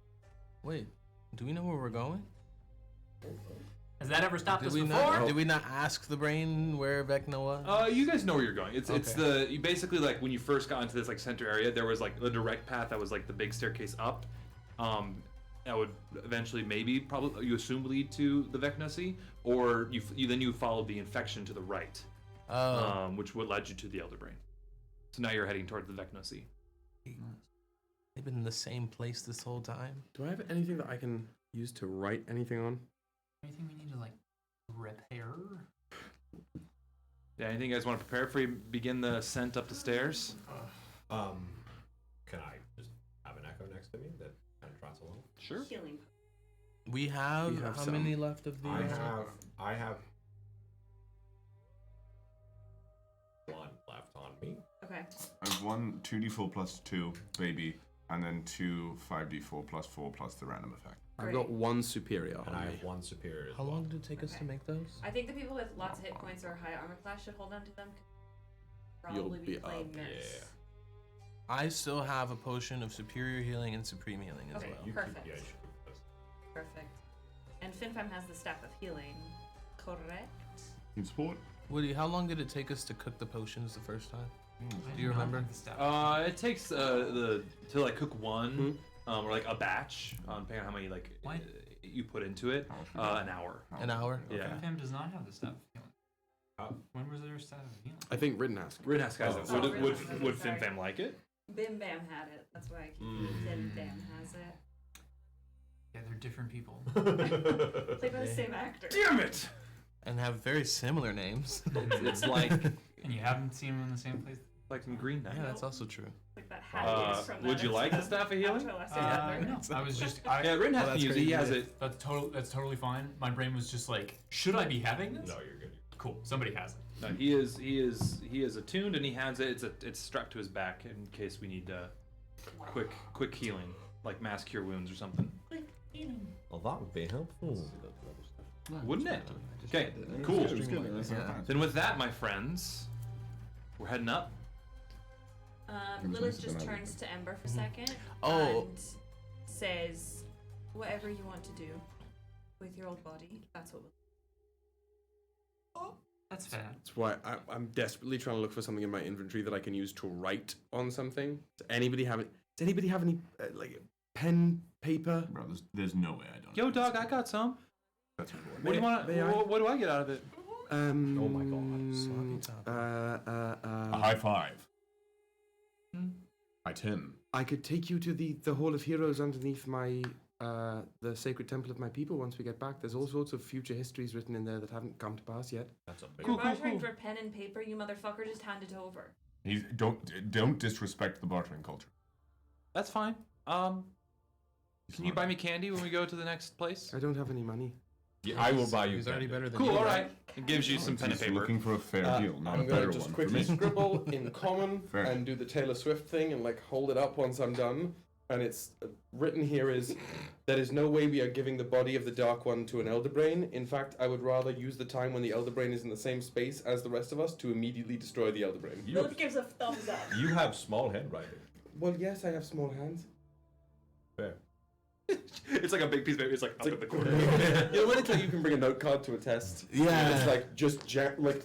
Wait, do we know where we're going? Has that ever stopped us Did we before? not? Did we not ask the brain where Vecna was? You guys know where you're going. It's Okay. you basically like when you first got into this like center area, there was like a direct path that was like the big staircase up. That would eventually probably you assume lead to the Vecna Sea, or you followed the infection to the right, which would lead you to the Elder Brain. So now you're heading toward the Vecna Sea. They've been in the same place this whole time. Do I have anything that I can use to write anything on? Anything we need to like repair? Yeah, anything you guys want to prepare before you begin the ascent up the stairs? Can I just have an echo next to me that kind of trots along? Sure. Healing. We have, have how some. many left of the? I have one left on me. Okay. I have one 2d4 plus 2, baby, and then two 5d4 plus 4 plus the random effect. I've got one superior And on I me. have one superior as How well. long did it take us to make those? I think the people with lots of hit points or high armor class should hold on to them. Probably You'll be be playing up, miss. yeah. I still have a potion of superior healing and supreme healing as Okay. well. You Perfect. Could, yeah, you should keep this. Perfect. And Finfam has the staff of healing. Correct. Need support? Woody, how long did it take us to cook the potions the first time? Do you remember? It takes to like cook one or like a batch, depending on how many like you put into it, an hour. An hour? Yeah. Fam does not have the staff of healing. When was there staff of healing? I think Rittenhouse. Rittenhouse guys, Oh, would Rittenhouse, would sorry. Fim like it? Bim Bam had it. That's why I keep Bim Bam has it. Yeah, they're different people. Played by the same actor. Damn it! And have very similar names. It's like And you haven't seen them in the same place. like some Green Knight. Yeah, that's also true. Like that hat is from Would that you like the staff of healing? Avatar Last Airbender. No, I was just. Yeah, Rittenhouse can that's use it. He crazy. has it. That's totally fine. My brain was just like, should I be having this? No, you're good. Cool. Somebody has it. No, he is attuned and he has it. It's strapped to his back in case we need quick healing, like mass cure wounds or something. Well, that would be helpful. Wouldn't it? Okay, cool. Then with that, my friends, we're heading up. Lilith just turns to Ember for a second Oh. and says, "Whatever you want to do with your old body, that's what we'll." That's fair. That's why I'm desperately trying to look for something in my inventory that I can use to write on something. Does anybody have any like pen, paper? Bro, there's no way I don't. Yo, dog, I got some. That's important. What do you want? May I? What do I get out of it? Oh my god. Sloppy top. A high five. item. I could take you to the Hall of Heroes underneath my the sacred temple of my people once we get back. There's all sorts of future histories written in there that haven't come to pass yet. That's a big You're bartering for pen and paper, you motherfucker. Just hand it over. Don't disrespect the bartering culture. That's fine. Can you buy me candy when we go to the next place? I don't have any money. Yeah, I will buy you. He's already better than Cool. you. All right. It gives you some pen and He's paper. looking for a fair deal, not a I'm better gonna just one for quickly me. scribble in common Fair. and do the Taylor Swift thing and like hold it up once I'm done. And it's written here is, there is no way we are giving the body of the Dark One to an Elder Brain. In fact, I would rather use the time when the Elder Brain is in the same space as the rest of us to immediately destroy the Elder Brain. Lilith gives a thumbs up. You have small handwriting. Well, yes, I have small hands. Fair. It's like a big piece of paper. It's like up at the corner. You know when it's like you can bring a note card to a test? Yeah. And it's like just like.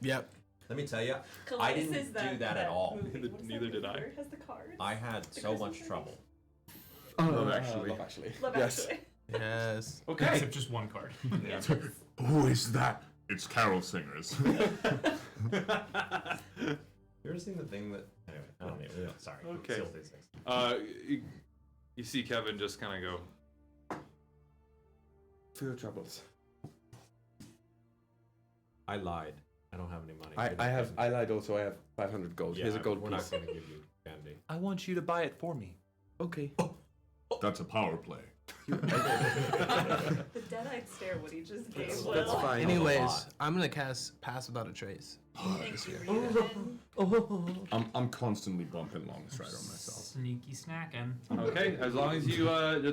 Yep. Let me tell you, Kallias I didn't is do that at all. movie. What is Neither that did movie I. where it has the cards? I had The so Christmas much movie? trouble. Love Actually. Love Yes. Actually. Yes. Okay. Except just one card. Yeah. Who is that? It's carol singers. You ever seen the thing that? Anyway, I don't even. Yeah, sorry. Okay. Still these things. You see Kevin just kind of go. For your troubles. I lied. I don't have any money. I lied also. I have 500 gold. Yeah, Here's a gold we're piece. not going to give you candy. I want you to buy it for me. Okay. That's a power play. The dead-eyed stare Woody just gave. That's Will. fine. Anyways, I'm gonna cast Pass Without a Trace. Thank you, Ryujin. I'm constantly bumping Longstrider myself. Sneaky snacking. Okay, as long as you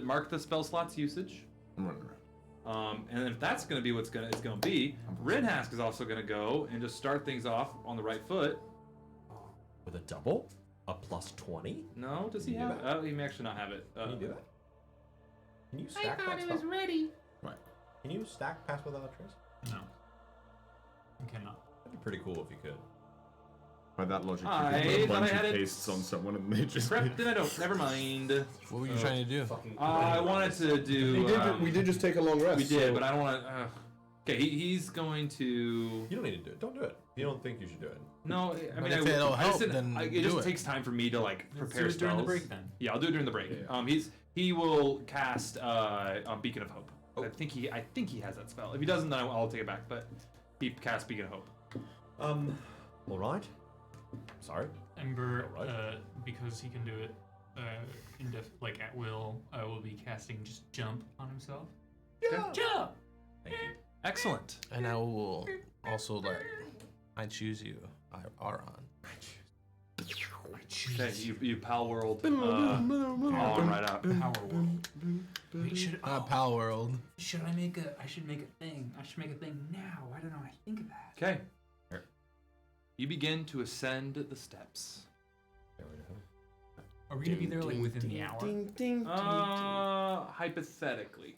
mark the spell slot's usage. I'm running around. And if that's going to be what's going to be, Rinhask is also going to go and just start things off on the right foot. With a double? A plus 20? No, does he Can you have do it? He may actually not have it. Can you do that? Can you stack that spell? ready. Right. Can you stack Pass Without a Trace? No. You cannot. That'd be pretty cool if you could. By that logic, I you could put a thought I bunch had of it pastes on someone and they just. Prepped and I don't. Never mind. What were you trying to do? I wanted to do. We did just take a long rest. We did, so- but I don't want to. Okay, he's going to. You don't need to do it. Don't do it. You don't think you should do it. No, I But mean, if it'll help, it then it do just it. takes time for me to like prepare do it during the spells. break then. Yeah, I'll do it during the break. He will cast Beacon of Hope. I think he has that spell. If he doesn't, then I'll take it back. But he casts Beacon of Hope. All right. Sorry. Ember, Alright. because he can do it like at will, will be casting just jump on himself. Yeah. Jump! Thank you. Excellent. And I will also let I choose you, Aron. Okay, you pal world. On right out. Power world. Wait, Pal World. I should make a thing. I should make a thing now. Why don't I think of that? Okay. You begin to ascend the steps. Are we gonna be there like within the hour? Ding, ding, Hypothetically,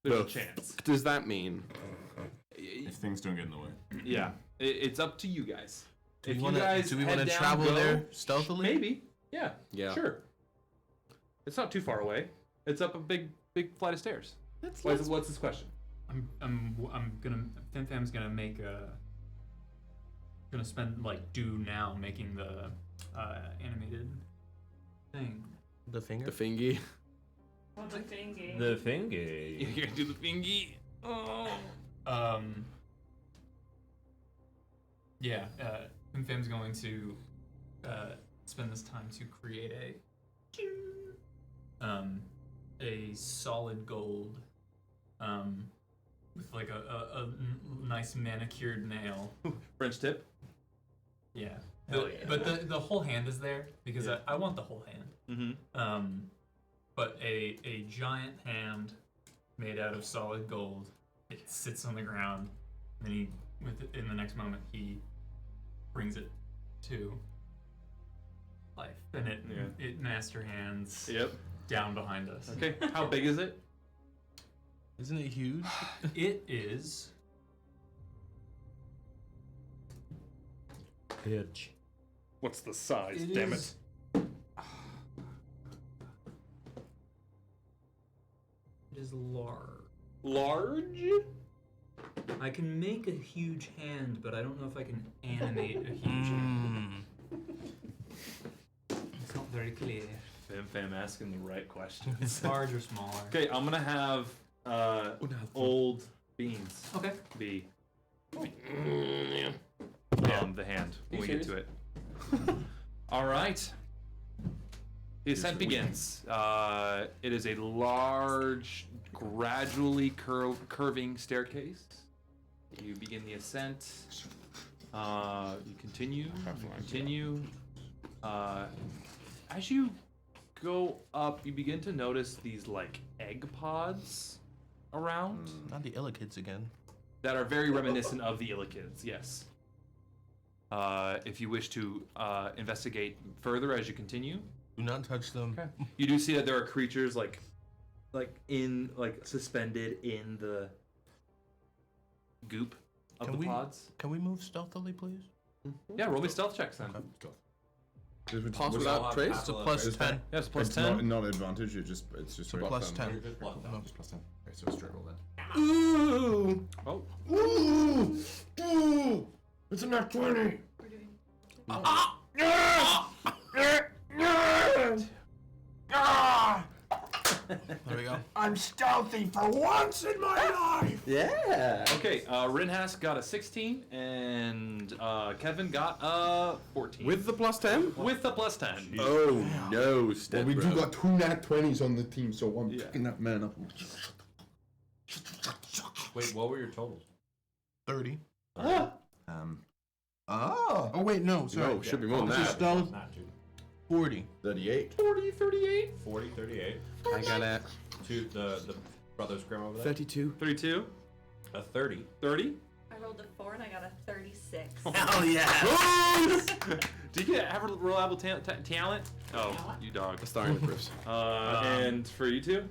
there's a chance. What does that mean? If things don't get in the way. Yeah, it's up to you guys. Do we If want you guys to head down, travel go, there stealthily? Maybe. Yeah. Yeah. Sure. It's not too far away. It's up a big flight of stairs. What's this question? I'm gonna Fimfam's gonna make gonna spend like due now making the animated thing. The finger? The fingy. Oh, the thingy. The thingy. You're gonna do the thingy. Oh. Yeah. Fimfam's going to spend this time to create a solid gold, with like a nice manicured nail. French tip. Yeah. Hell yeah. But the whole hand is there because I want the whole hand. Mm-hmm. But a giant hand made out of solid gold. It sits on the ground, and then in the next moment he brings it to life, and it master hands. Yep. Down behind us. Okay. How big is it? Isn't it huge? It is. Bitch. What's the size? It Damn is- it. It is large. Large? I can make a huge hand, but I don't know if I can animate a huge hand. It's not very clear. Fam asking the right questions. It's large or smaller. Okay, I'm gonna have old beans. Okay. Be the hand when You we get to it. All right. The ascent begins. It is a large, gradually curving staircase. You begin the ascent. You continue. As you go up, you begin to notice these like egg pods around Not the Illikids again. that are very reminiscent of the Illikids. Yes. If you wish to investigate further as you continue, Do not touch them. okay. You do see that there are creatures like suspended in the goop of Can the we- pods. Can we move stealthily, please? Yeah, roll me stealth checks then. Pass without trace? It's a plus 10. Yeah, it's plus It's 10. not advantage. It's just a plus 10. Just plus 10. Okay, so straight roll then. Ooh! Oh. Ooh! Ooh! It's a nat 20! We're doing. There we go. I'm stealthy for once in my life. Yeah! Okay, Rinhas got a 16 and Kevin got a 14. With the plus 10? With the plus 10. Oh no, Well, Stead, we do bro. got 2 nat 20s on the team, so I'm Yeah. picking that man up. Wait, what were your totals? 30. Oh. Oh, wait, no. Sorry. No, should be more than So that. stealth, Not two. 40. 38. 40, 38. 40, 38. I got a Two, the Brothers Grimm over there. 32. 32. A 30. 30. I rolled a 4 and I got a 36. Hell yeah. Do you have a reliable talent? Oh, you dog. Starring improves. And for you two?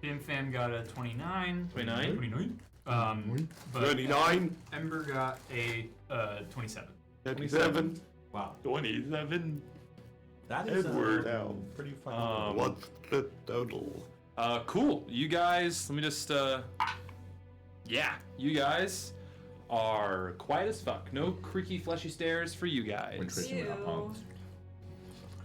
Bim Fam got a 29. 29? 29. But 39. Ember got a 27. 27. Wow. 27. That is Edward. pretty fun. What's the total? Cool. You guys, let me just, yeah, you guys are quiet as fuck. No creaky, fleshy stairs for you guys.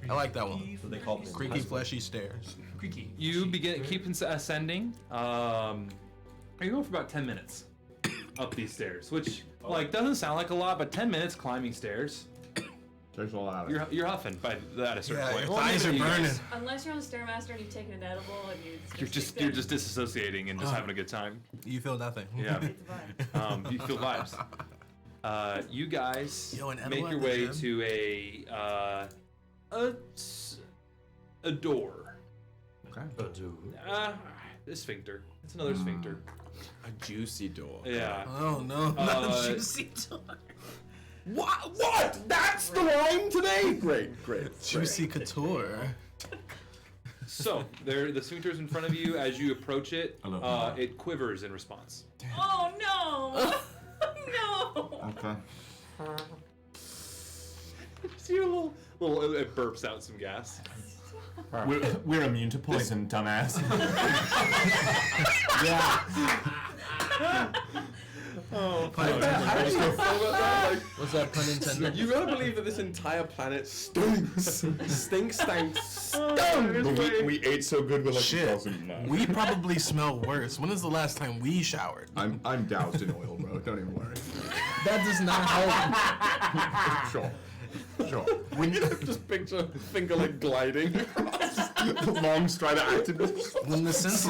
I like that one. So they call them Creaky, fleshy stairs. Creaky. You begin ascending. You're going for about 10 minutes up these stairs, which like doesn't sound like a lot, but 10 minutes climbing stairs. Takes a lot out of it. You're huffing by that a certain Yeah, point. your Well, thighs are you guys- burning. Unless you're on Stairmaster and you've taken an edible and You're just disassociating and just having a good time. You feel nothing. Yeah. You feel vibes. You guys Yo, an edible make at your the way gym? to a door. Okay. A sphincter. It's another sphincter. A juicy door. Yeah. Oh no. Not juicy. What? That's the line today? Great. Juicy couture. So the sphincter's in front of you. As you approach it, it quivers in response. Oh no! No! Okay. See your little it burps out some gas. We're immune to poison, dumbass. Oh, What's that pun intended? You gotta believe that this entire planet stinks. Stinks. But we ate so good we're like, Shit. doesn't matter. We probably smell worse. When is the last time we showered? I'm doused in oil, bro. Don't even worry. That does not help. Sure. Just picture finger like gliding. Long strider activist. When the sense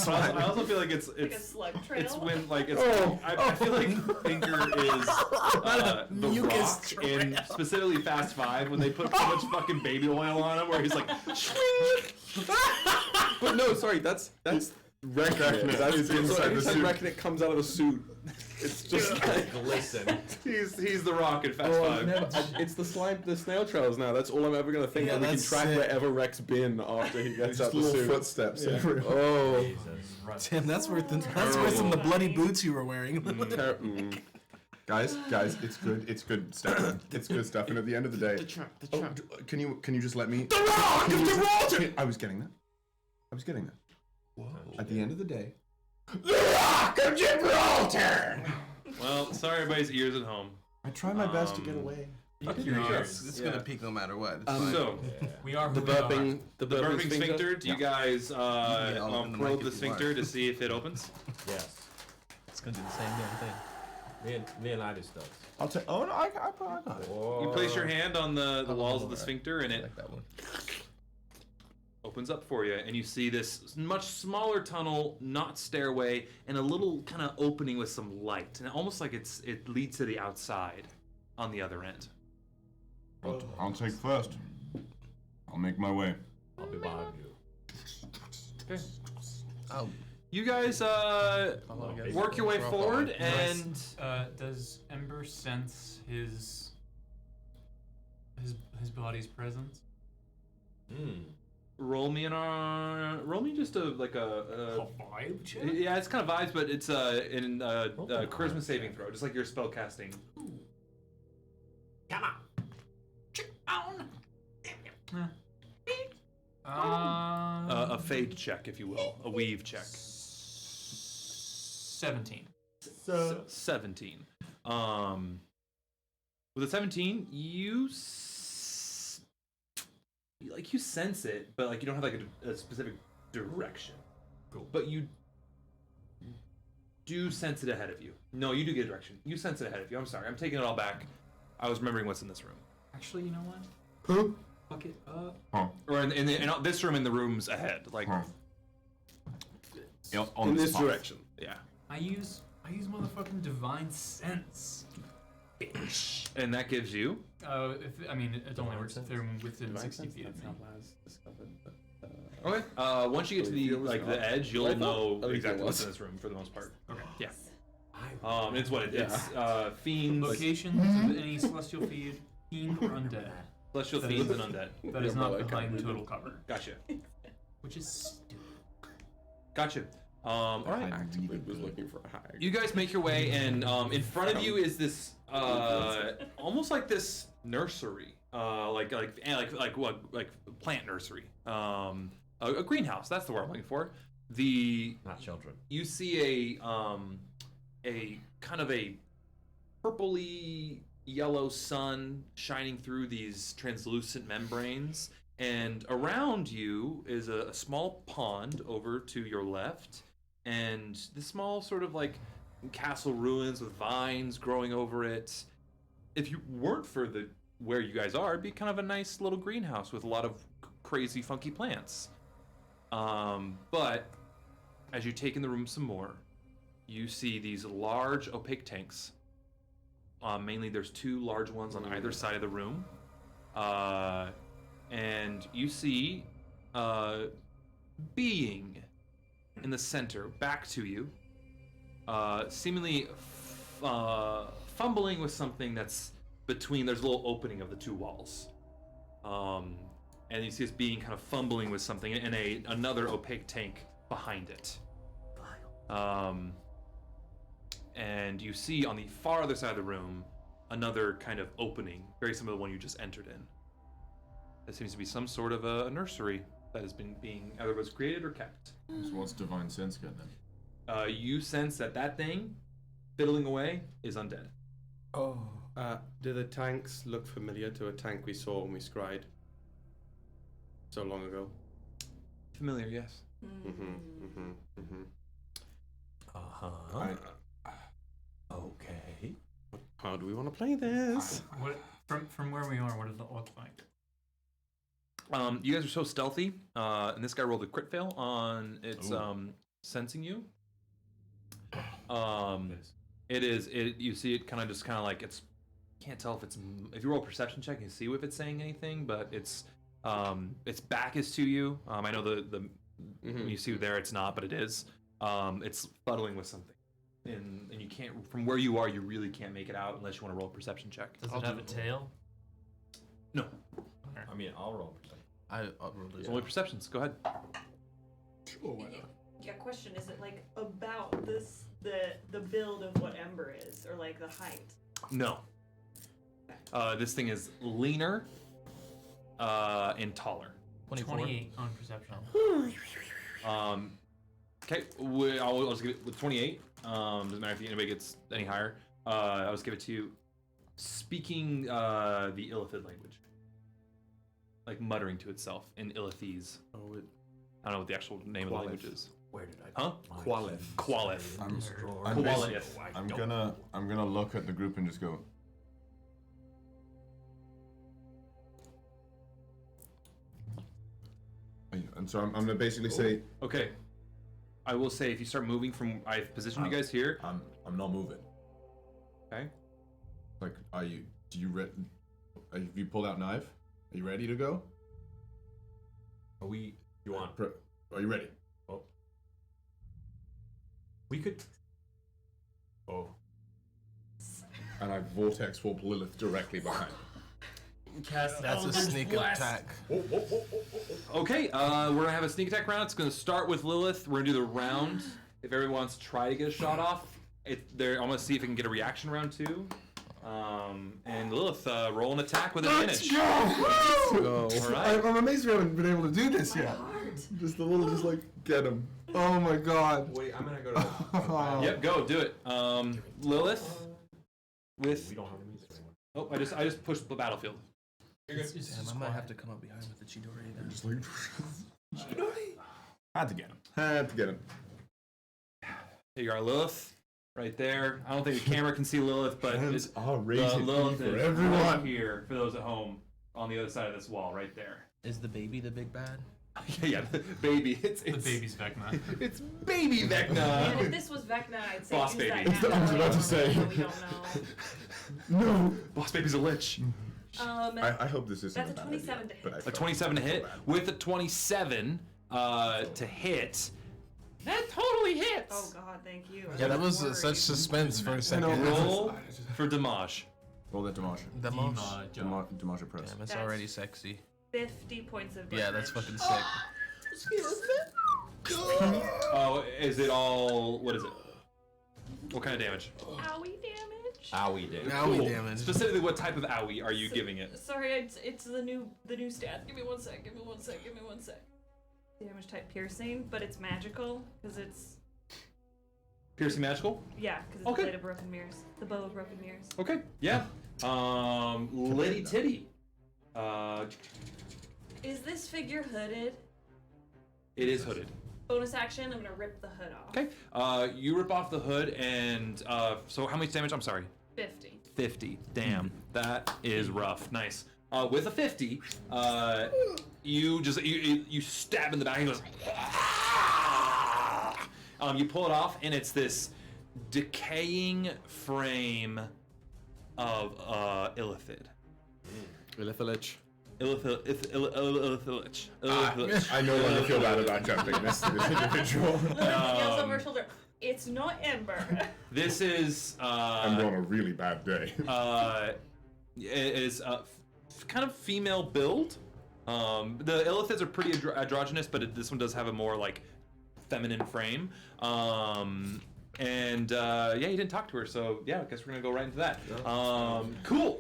I also feel like Like a slug trail. it's when like it's. I feel like Finger is the Mucus Rock in specifically Fast 5 when they put so much fucking baby oil on him, where he's like, But no, sorry, that's Reknet. That's It's inside the anytime suit. Reknet comes out of a suit, it's just like Glisten. he's the Rock in Fast 5. it's the snail trails now. That's all I'm ever gonna think. Yeah, and we can that's track sick. wherever Rek's been after he gets Just out the little suit. footsteps everywhere. Oh, Damn, that's worse than the bloody boots you were wearing. Guys, it's good stuff. It's good stuff. And at the end of the day, the trap. Can you just let me? The Rock of Gibraltar. I was getting that. Whoa. At the end of the day, the Rock of Gibraltar. Well, sorry everybody's ears at home. I try my best to get away. It's gonna peak no matter what. It's fine. So, We are the who we are. burping, the The burping burping sphincter, do you guys I'll open the probe mic the if you sphincter want. to see if it opens? Yes. It's gonna do the same damn thing. Leonidas does. I'll take. Oh no, I got it. You place your hand on the walls of the sphincter and it Like that one. opens up for you, and you see this much smaller tunnel, not stairway, and a little kind of opening with some light, and almost like it leads to the outside on the other end. I'll take first. I'll make my way. I'll be behind you. Okay. Oh, You guys work your way forward, and Does Ember sense his body's presence? roll me just a vibe check? yeah, it's kind of vibes, but it's in charisma saving throw, just like your spell casting. Come on. A fade check, if you will, a weave check. 17. 17. With a 17, you sense it, but like you don't have like a specific direction. Cool. But you do sense it ahead of you. No, you do get a direction. You sense it ahead of you. I'm sorry. I'm taking it all back. I was remembering what's in this room. Actually, you know what? Who? Fuck it up. Or in this room, in the rooms ahead. Like On in this spot. direction. yeah. I use motherfucking divine sense. And that gives you It only works if they're within 60 feet of me. okay. Once you get to the the edge, you'll know exactly what's was. in this room for the most part. Okay. Yeah. It's what it's fiends, Location of any celestial fiend or undead. celestial fiends, and undead. That is not behind total cover. Gotcha. Which is stupid. Gotcha. All right. Actively was looking for a hag. You guys make your way, and in front of you is this almost like this nursery, like plant nursery, a greenhouse. That's the word I'm looking for. Not children. You see a kind of a purpley yellow sun shining through these translucent membranes, and around you is a small pond over to your left, and the small sort of like castle ruins with vines growing over it. If you weren't for where you guys are, it'd be kind of a nice little greenhouse with a lot of crazy funky plants. But as you take in the room some more, you see these large opaque tanks. Mainly there's two large ones on either side of the room. And you see being in the center, back to you, seemingly fumbling with something that's between, there's a little opening of the two walls. And you see this being kind of fumbling with something in another opaque tank behind it. And you see on the far other side of the room another kind of opening, very similar to the one you just entered in. That seems to be some sort of a nursery that has been being either was created or kept. So what's divine sense get then? You sense that thing fiddling away is undead. Oh. Do the tanks look familiar to a tank we saw when we scryed so long ago? Familiar, yes. Uh-huh. Okay. How do we want to play this? What from where we are? What does it look like? You guys are so stealthy, and this guy rolled a crit fail on its sensing you. You see it kind of like it's. Can't tell if you roll a perception check, you can see if it's saying anything, but its back is to you. I know when you see there, it's not, but it is. It's fuddling with something, and you can't from where you are. You really can't make it out unless you want to roll a perception check. Does it have a tail? No. I mean, I'll roll perception. I'll roll It's only perceptions. Go ahead. Sure, why not? Yeah, question, is it like about this, the build of what Ember is, or like the height? No. This thing is leaner and taller. 28 on perception. Okay, I'll just give it with 28. Doesn't matter if anybody gets any higher. I'll just give it to you. speaking the Illithid language, like muttering to itself in Illithese. Oh, I don't know what the actual name of the language is. Where did I? Huh? Qualith. Qualith. I'm gonna look at the group and just go. And so I'm gonna basically say. Okay. I will say if you start moving from, I've positioned you guys here. I'm not moving. Okay. Like, are you? Do you have you pulled out knife? Are you ready to go? Are we? You want? Are you ready? Oh. We could. Oh. And I vortex warp Lilith directly behind. That's a sneak attack. Okay, we're gonna have a sneak attack round. It's gonna start with Lilith. We're gonna do the round. If everyone wants to try to get a shot off, I'm gonna see if it can get a reaction round too. And Lilith, roll an attack with advantage. Let's go! All right. I'm amazed we haven't been able to do this yet. Just a little, just like get him. Oh my god. Wait, I'm gonna go to. Yep, go do it. Lilith with. We don't have the music anymore. Oh, I just pushed the battlefield. Damn, I might have to come up behind with the Chidori then. Just like. Had to get him. Had to get him. There you are, Lilith. Right there. I don't think the camera can see Lilith, but Hands are raised Lilith for is everyone. right here for those at home on the other side of this wall, right there. Is the baby the big bad? Yeah, baby. It's The baby's Vecna. It's baby And Vecna. if this was Vecna, I'd say Boss use baby. that now. I was about to say. We don't know. No. Boss baby's a lich. I hope this isn't That's a a bad 27 idea, to but hit. I A 27 to hit with a 27 to hit. That totally hits. Oh god, thank you. Yeah, that was Worried. such suspense for a second. Roll for damage. Roll that damage. Damage press. Damn, it's That's- already sexy. 50 points of damage. Yeah, that's fucking sick. Oh, is it all? What is it? What kind of damage? Owie damage. Owie damage. Owie damage. Specifically, what type of owie are you giving it? Sorry, it's the new stat. Give me one sec. Damage type piercing, but it's magical because it's Piercing magical? because it's Okay. the blade of broken mirrors, the bow of broken mirrors. Okay. Yeah. Liddy Titty. Is this figure hooded? It is hooded. Bonus action. I'm gonna rip the hood off. Okay. You rip off the hood, and so how much damage? I'm sorry. 50. 50. Damn, that is rough. Nice. With a 50, you just you stab in the back. And it goes. You pull it off, and it's this decaying frame of Illithid. Illithid. Illithid. I no longer feel bad about jumping this individual. Lilith yells over her shoulder. It's not Ember. This is I'm on a really bad day. it is kind of female build. The Illithids are pretty androgynous, but this one does have a more like feminine frame. And yeah, you didn't talk to her, so yeah, I guess we're gonna go right into that. Cool.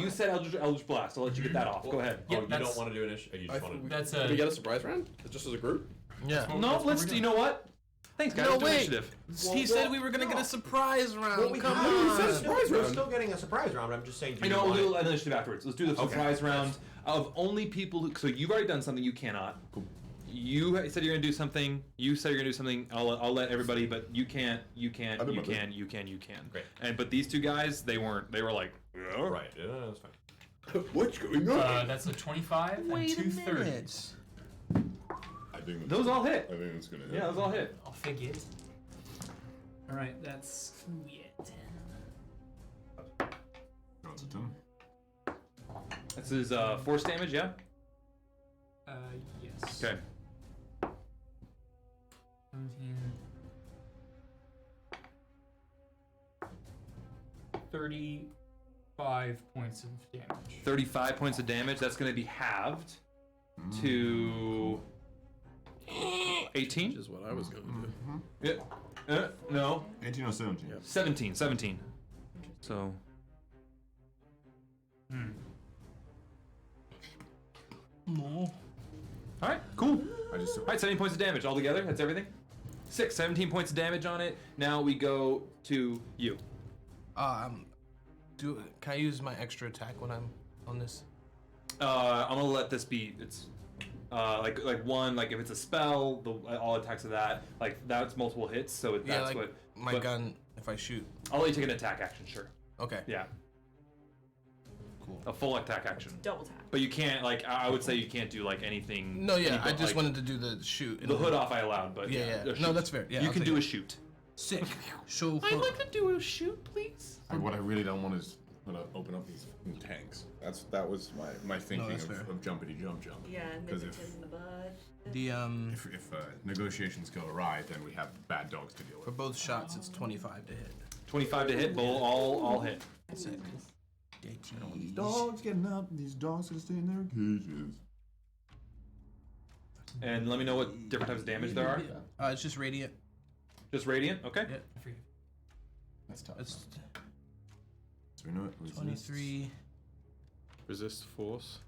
You said Eldritch Blast. I'll let you get that off. Go ahead. Oh, you don't want to do initiative? You just want to. That's Did we get a surprise round? Just as a group? Yeah. No, let's. You know what? Thanks, guys. No, Let's do wait. initiative. He said we were gonna get a surprise round. Come You on. said a surprise round. We're still getting a surprise round. I'm just saying. You know, we'll do an initiative afterwards. Let's do the Okay. surprise round of only people who. So you've already done something. You cannot. Cool. You said you're gonna do something. You said you're gonna do something. I'll let everybody, but you can't. You can't. I did You my bit. can. You can. You can. Great. But these two guys, they weren't. They were like. Yeah. Right. Yeah, that's fine. What's going on? That's a 25 and two 30s. I think Those all hit. I think it's gonna hit. Yeah, those all hit. I'll figure it. All right, that's 10. That's a 10. This is force damage. Yeah. Yes. Okay. 17. 35 points of damage. 35 points of damage. That's gonna be halved to 18. Which is what I was going to do. Yeah. No. 18 or 17. 17. 17. So. No. All right. Cool. I just. All right. 17 points of damage altogether. That's everything. 17 points of damage on it. Now we go to you. Can I use my extra attack when I'm on this? I'm gonna let this be. It's like one. Like if it's a spell, all attacks of that. Like that's multiple hits. So that's like what. My gun. If I shoot. I'll let you take an attack action. Sure. Okay. Yeah. Cool. A full attack action. Double tap. But you can't like. I would say you can't do like anything. No, yeah. I anything, just like, wanted to do the shoot. the hood off. I allowed, but Yeah. a No, shoot. that's fair. Yeah. You I'll can take do it. a shoot. Sick. So. I'd like to do a shoot, please. What I really don't want is gonna open up these fucking tanks. That was my thinking that's of fair. jumpity jump. Yeah, Because nip it in the bud. The if negotiations go awry, then we have bad dogs to deal for with. both shots, it's 25 to hit. 25 to hit. All hit. Sick. These dogs getting up. These dogs gonna stay in their cages. And let me know what different types of damage there are. It's just radiant. Just radiant. Okay. Yeah. That's tough. It's So we know it was 23. Resist force.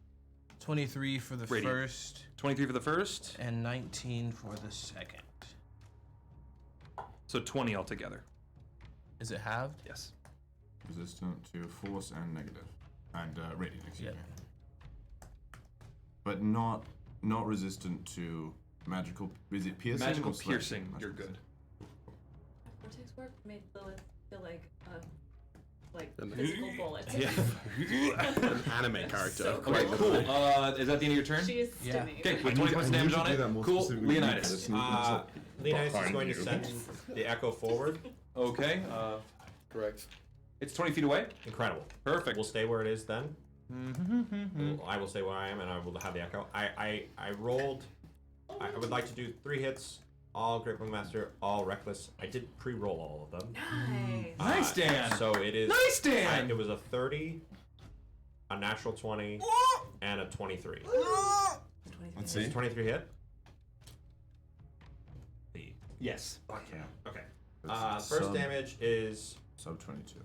23 for the Radiant. first. 23 for the first. And 19 for the second. So 20 altogether. Is it halved? Yes. resistant to force and negative, and radiant. Excuse me. But not resistant to magical. Is it piercing? Magical or slashing? piercing. Magical You're good. Vortex work made Lilith feel like An- physical bullet. An anime character. So Okay, cool. Is that the end of your turn? She is Yeah. stimmy. Okay, with 20 points of damage on it. Cool. Leonidas. Leonidas is going to send the echo forward. Okay. Correct. It's 20 feet away. Incredible. Perfect. We'll stay where it is then. I will stay where I am, and I will have the echo. I rolled. I would like to do 3 hits, all Great Wing Master, all Reckless. I did pre-roll all of them. Nice. Nice, Dan. So it is. Nice, Dan. It was a 30, a natural 20, and a 23. Let's Is see. 23 hit? Yes. Fuck yeah. Okay. That's First sub- damage is Sub 22.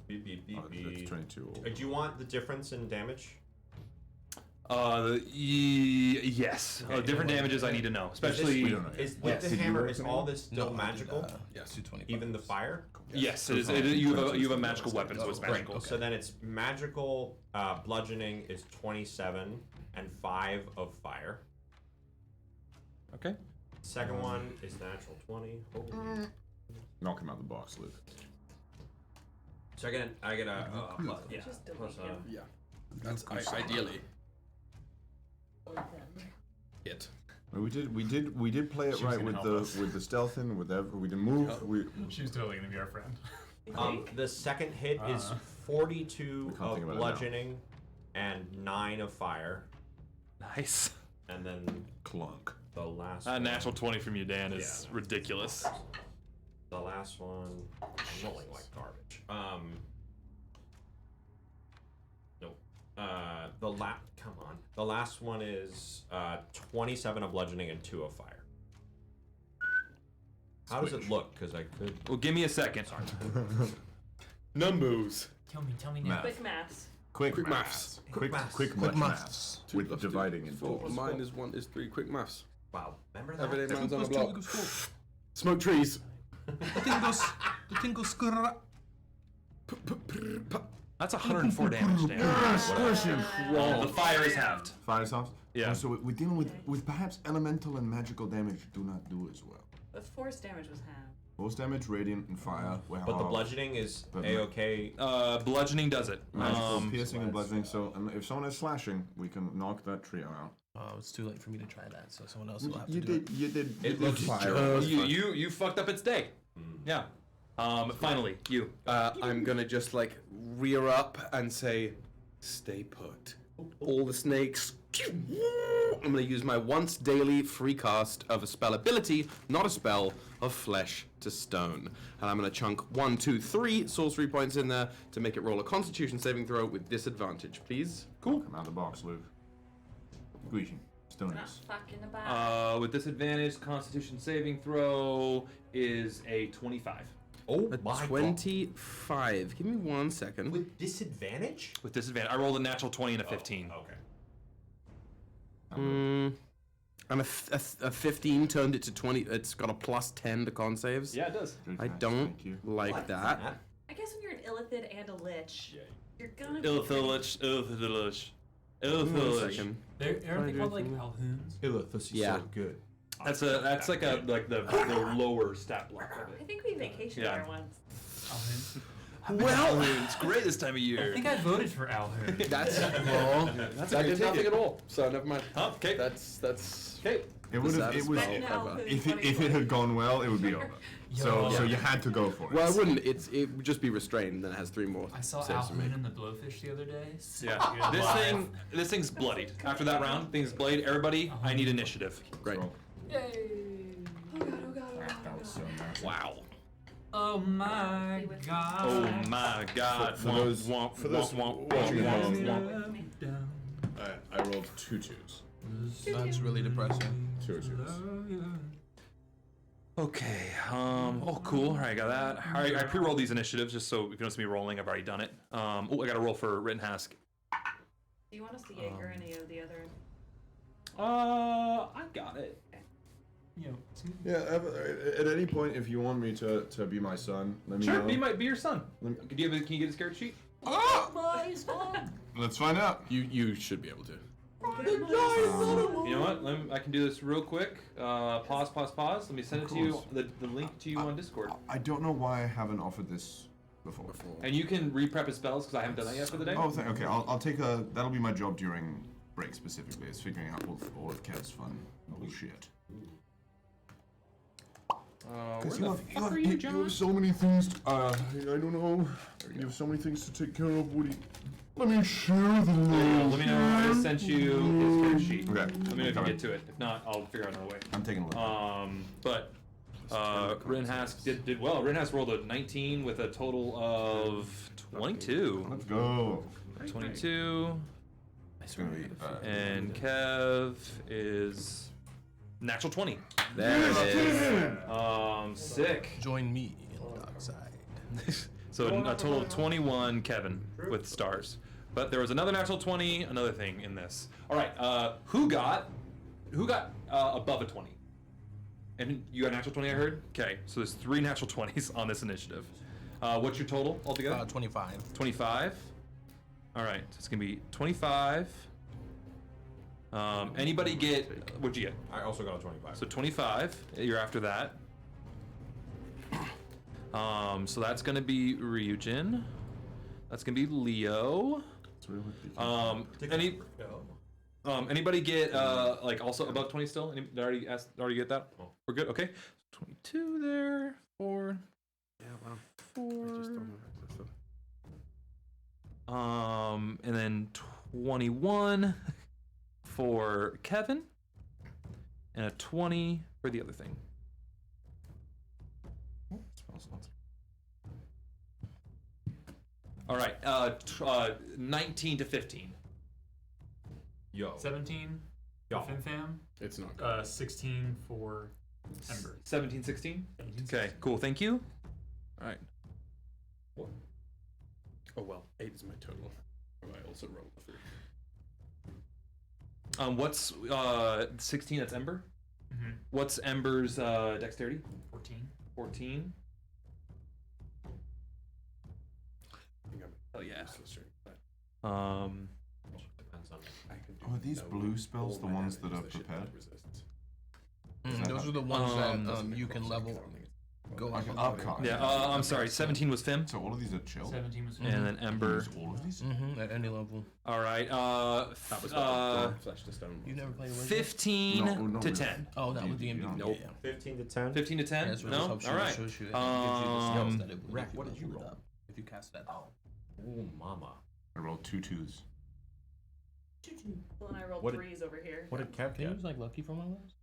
beep beep beep Oh, that's beep. 22. Do you want the difference in damage? Yes. Okay. Different damages I need to know, We especially. don't know yet. Is with the Did you hammer? roll Is something? all this still magical? Yes, 220. Even the fire? Yes, it is. So You far, have a 22 magical weapon, so it's Great. magical. So then it's magical bludgeoning is 27 and 5 of fire. Okay. Second one is natural 20. Holy. Knock him out of the box, Luke. So I get a plus, yeah. Just delete Plus, him. Yeah. That's ideally. Hit. Well, we did play it She was right gonna with help the us. with the stealthing, with every we didn't move. We She's totally gonna be our friend. the second hit is 42 We can't think of about it now. bludgeoning and 9 of fire. Nice. And then clunk. the last A one. natural 20 from you, Dan, is Yeah. ridiculous. The last one, I'm rolling like garbage. Nope. Come on. The last one is 27 of bludgeoning and 2 of fire. How does it look? Because I could. Well, give me a second. Numbers. Tell me now. Math. Quick maths. Quick maths. Quick maths. maths. Two With plus dividing two. and Four. fours. Mine is 1 is 3. Quick maths. Wow. Remember that? Everyday man's on the 2 block. equals 4. Smoke trees. The thing goes skrrrra. That's 104 damage, Dan. Well, the fire is halved. Fire soft. Yeah. So we're dealing with perhaps elemental and magical damage do not do as well. The force damage was half. Force damage, radiant, and fire. Were But the halved. bludgeoning is But A-okay. Bludgeoning does it. Magical, piercing, and bludgeoning. So if someone is slashing, we can knock that trio out. Oh, it's too late for me to try that, so someone else will have You to do did. You did. It You did looks fire. You fucked up its day. Yeah. Finally, you. I'm gonna just like rear up and say, "Stay put." All the snakes. I'm gonna use my once daily free cast of a spell ability, not a spell, of flesh to stone. And I'm gonna chunk 1, 2, 3 sorcery points in there to make it roll a Constitution saving throw with disadvantage, please. Cool. Come out of the box, Luke. Greeting. Not Stonies. fucking about. With disadvantage, Constitution saving throw is a 25. Oh A my 25. Give me 1 second. God. With disadvantage? With disadvantage, I rolled a natural 20 and a 15. Okay. And a 15 turned it to 20. It's got a plus 10 to con saves. Yeah, it does. Very I fast, don't thank you. like that. I guess when you're an illithid and a lich. You're gonna. Illithillich. Aren't they called like Alhoons? Lilith is Yeah. so good. That's like the lower stat block of I it. think we vacationed Yeah. there once. Alhoons. Well, it's great this time of I year. think I voted for Alhoon. That's That's that did nothing at all. So never mind. Huh? Okay. That's Okay. It would have. It was. If it had gone well, it would be over. So you had to go for it. Well, I wouldn't. It would just be restrained, and then it has 3 more. I saw saves to make. Alhoon and the Blowfish the other day. Yeah. This thing's bloodied. After that round, thing's bloodied. Everybody, I need initiative. Great. Yay! That was so nasty. Wow. Oh my god. Oh my god. For those watching at home, Down. I rolled 2 twos. That's really depressing. 2 twos. Okay. Oh, cool. All right, got that. All right, I pre-rolled these initiatives just so if you don't see me rolling, I've already done it. Oh, I got to roll for Rittenhask. Do you want us to Jaeger any of the other? I got it. Yeah. At any point, if you want me to be my son, let me Sure. know. Be your son. Can you get a scared sheet? Let's find out. You should be able to. You know what? I can do this real quick. Pause. Let me send it to you. The link to you on Discord. I don't know why I haven't offered this before. And you can re-prep his spells because I haven't done that yet for the day. Oh, okay. I'll take a. That'll be my job during break specifically. Is figuring out all of Kev's fun bullshit. Where the fuck are you, John? You have so many things. I don't know. You have so many things to take care of, Woody. Let me share the load. Let me know when I sent you his character sheet. Okay. Let me know if you get to it. If not, I'll figure out another way. I'm taking a look. But Rittenhask did well. Rittenhask rolled a 19 with a total of 22. Let's go. 22. It's gonna be. And Kev is natural 20. There it is. Sick. Join me in the dark side. So a total of 21 Kevin with stars. But there was another natural 20, another thing in this. All right, who got above a 20? And you got a natural 20, I heard? Okay, so there's 3 natural 20s on this initiative. What's your total altogether? 25. 25? All right, so it's going to be 25. Anybody get, what'd you get? I also got a 25. So 25, you're after that. So that's gonna be Ryujin. That's gonna be Leo. Anybody get like also above 20 still? Did I already get that? Oh. We're good. Okay. 22 there. 4. Yeah, wow. 4. And then 21 for Kevin, and a 20 for the other thing. All right, 19 to 15. Yo. 17 Yo. for Fim It's not. Fam. 16 for Ember. 17, 16? Okay, cool, thank you. All right. Oh well, 8 is my total. I also rolled a 3. What's 16? That's Ember. Mm-hmm. What's Ember's dexterity? 14. 14. Oh yeah. Depends on Are these blue spells the ones that are prepared? Those are the ones that you can level. Go up. Upcard. Yeah. I'm sorry. 17 was Fim. So all of these are chill. 17 was And then Ember. Use all of these. At any level. All right. That was Flesh to Stone. You never played 15 No, to no. 10. Oh, that was the end. Nope. 15 to 10. 15 to 10? That's what No? helps you, All right. shows you, it gives you the skills that it will Rack, if you what did you level it roll? up, if you cast that. Oh, mama. I rolled 2 twos. Well, and I rolled What did- 3s over here. What did Kev Can you get? use like lucky for one of those?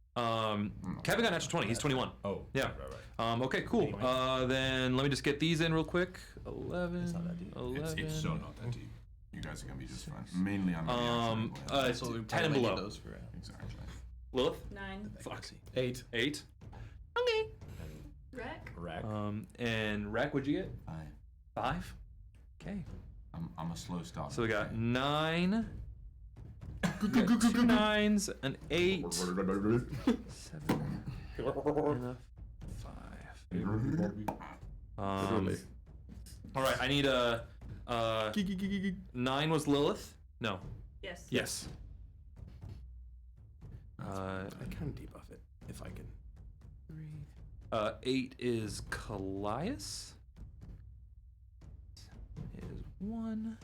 Kevin got natural 20. He's 21. Oh. Yeah. Right. Okay, cool. Then let me just get these in real quick. 11. It's not that deep. 11. It's so not that deep. You guys are gonna be just fine. Mainly I'm gonna So we 10 and probably below. need those for, Exactly. Lilith? 9. Fuck. 8. 8. Okay. Wreck. Rack. And Rek, what'd you get? 5. 5? Okay. I'm a slow starter. So we got 9. We got 2 9s, an 8, 7, and a 5. All right, I need a. 9 was Lilith. No. Yes. Yes. I can debuff it if I can. 8 is Kallias. Is 1,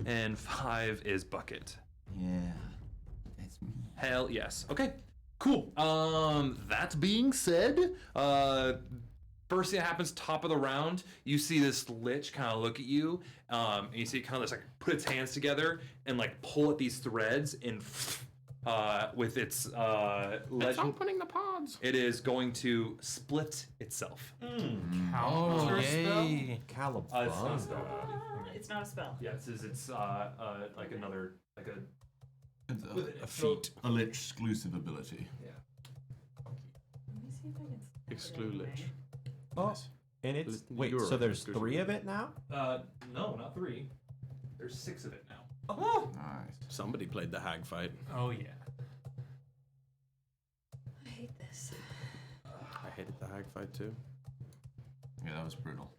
and 5 is Bucket. Yeah, that's me. Hell yes. Okay. Cool. That being said, first thing that happens, top of the round, you see this lich kind of look at you, and you see it kind of just like put its hands together and like pull at these threads and with its legend, opening the pods. it is going to split itself. Oh, yay. It's not a spell. It's not a spell. Yeah, it's like another like a. It's A feat. A lich exclusive ability. Yeah. Let me see if I can. Exclude lich. Oh, and it's wait. So there's 3 of it now. No, not 3. There's 6 of it now. Nice. Somebody played the hag fight. Oh yeah. I hate this. I hated the hag fight too. Yeah, that was brutal.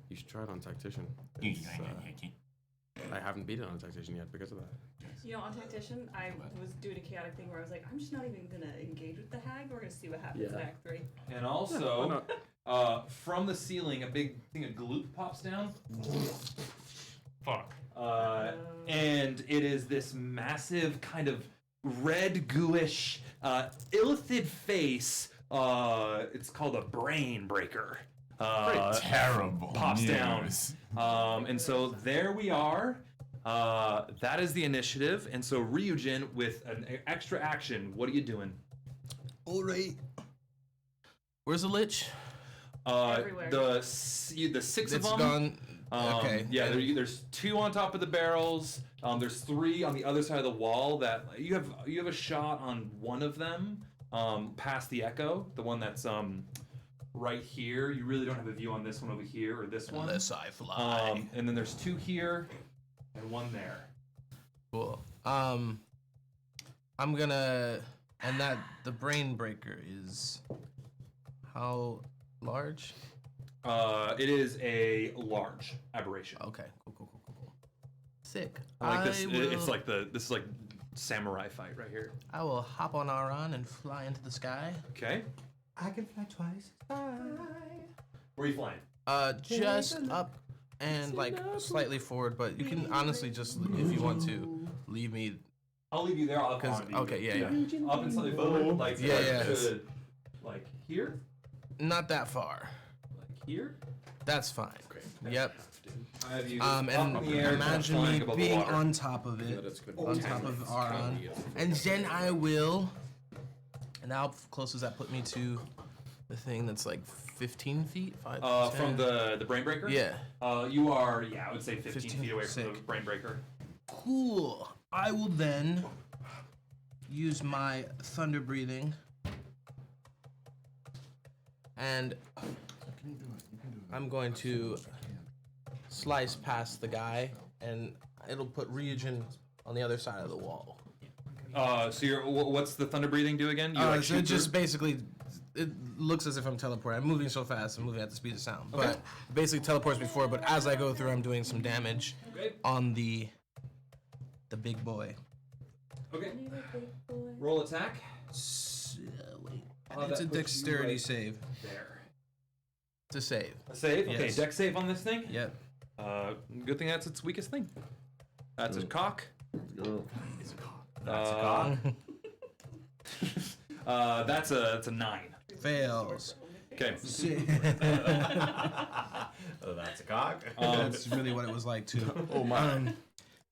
You should try it on Tactician. It's, I haven't beat it on Tactician yet because of that. You know, on Tactician, I was doing a chaotic thing where I was like, I'm just not even gonna engage with the hag. We're gonna see what happens in Act 3. And also, from the ceiling, a big thing of gloop pops down. Fuck. And it is this massive kind of red gooish illithid face. It's called a brain breaker. Terrible. Pops news. down. And so there we are. That is the initiative. And so Ryujin, with an extra action, what are you doing? All right. Where's the lich? Everywhere. The 6 of It's them. gone. Okay. Yeah, there's 2 on top of the barrels. There's 3 on the other side of the wall. That you have a shot on one of them, past the echo, the one that's right here. You really don't have a view on this one over here or this one. Unless I fly. And then there's 2 here and 1 there. Cool. I'm gonna, and that the brain breaker is how large? It is a large aberration. Okay. Cool. Sick. I like this. will- It's like this is like samurai fight right here. I will hop on Aran and fly into the sky. Okay. I can fly twice. Where are you flying? Just up and like slightly forward, but you can honestly just, if you want to, leave me. I'll leave you there. I'll Cause on you. okay, yeah. Up and slightly forward, like Yeah. like here, Not that far. like here. That's fine. Yep. I have you And up in the air, imagine flying me above the being water. on top of it, on top of Aran, and then I will. And how close does that put me to the thing that's like 15 feet? 5, From 10? the brain breaker. Yeah. You are I would say 15 feet away from the sick. brain breaker. Cool. I will then use my thunder breathing and I'm going to slice past the guy and it'll put Ryujin on the other side of the wall. So what's the thunder breathing do again? You So shoot it just through? basically, it looks as if I'm teleporting. I'm moving so fast, I'm moving at the speed of sound. But basically teleports before, but as I go through, I'm doing some damage on the big boy. Okay. Roll attack. Wait. That It's a puts you dexterity right save. There. It's a save. A save. Okay. Yes. Dex save on this thing. Yep. Good thing that's its weakest thing. That's a cock. That's a cock. That's a 9. Fails. Okay. Oh, that's a cock. That's really what it was like too. Oh my.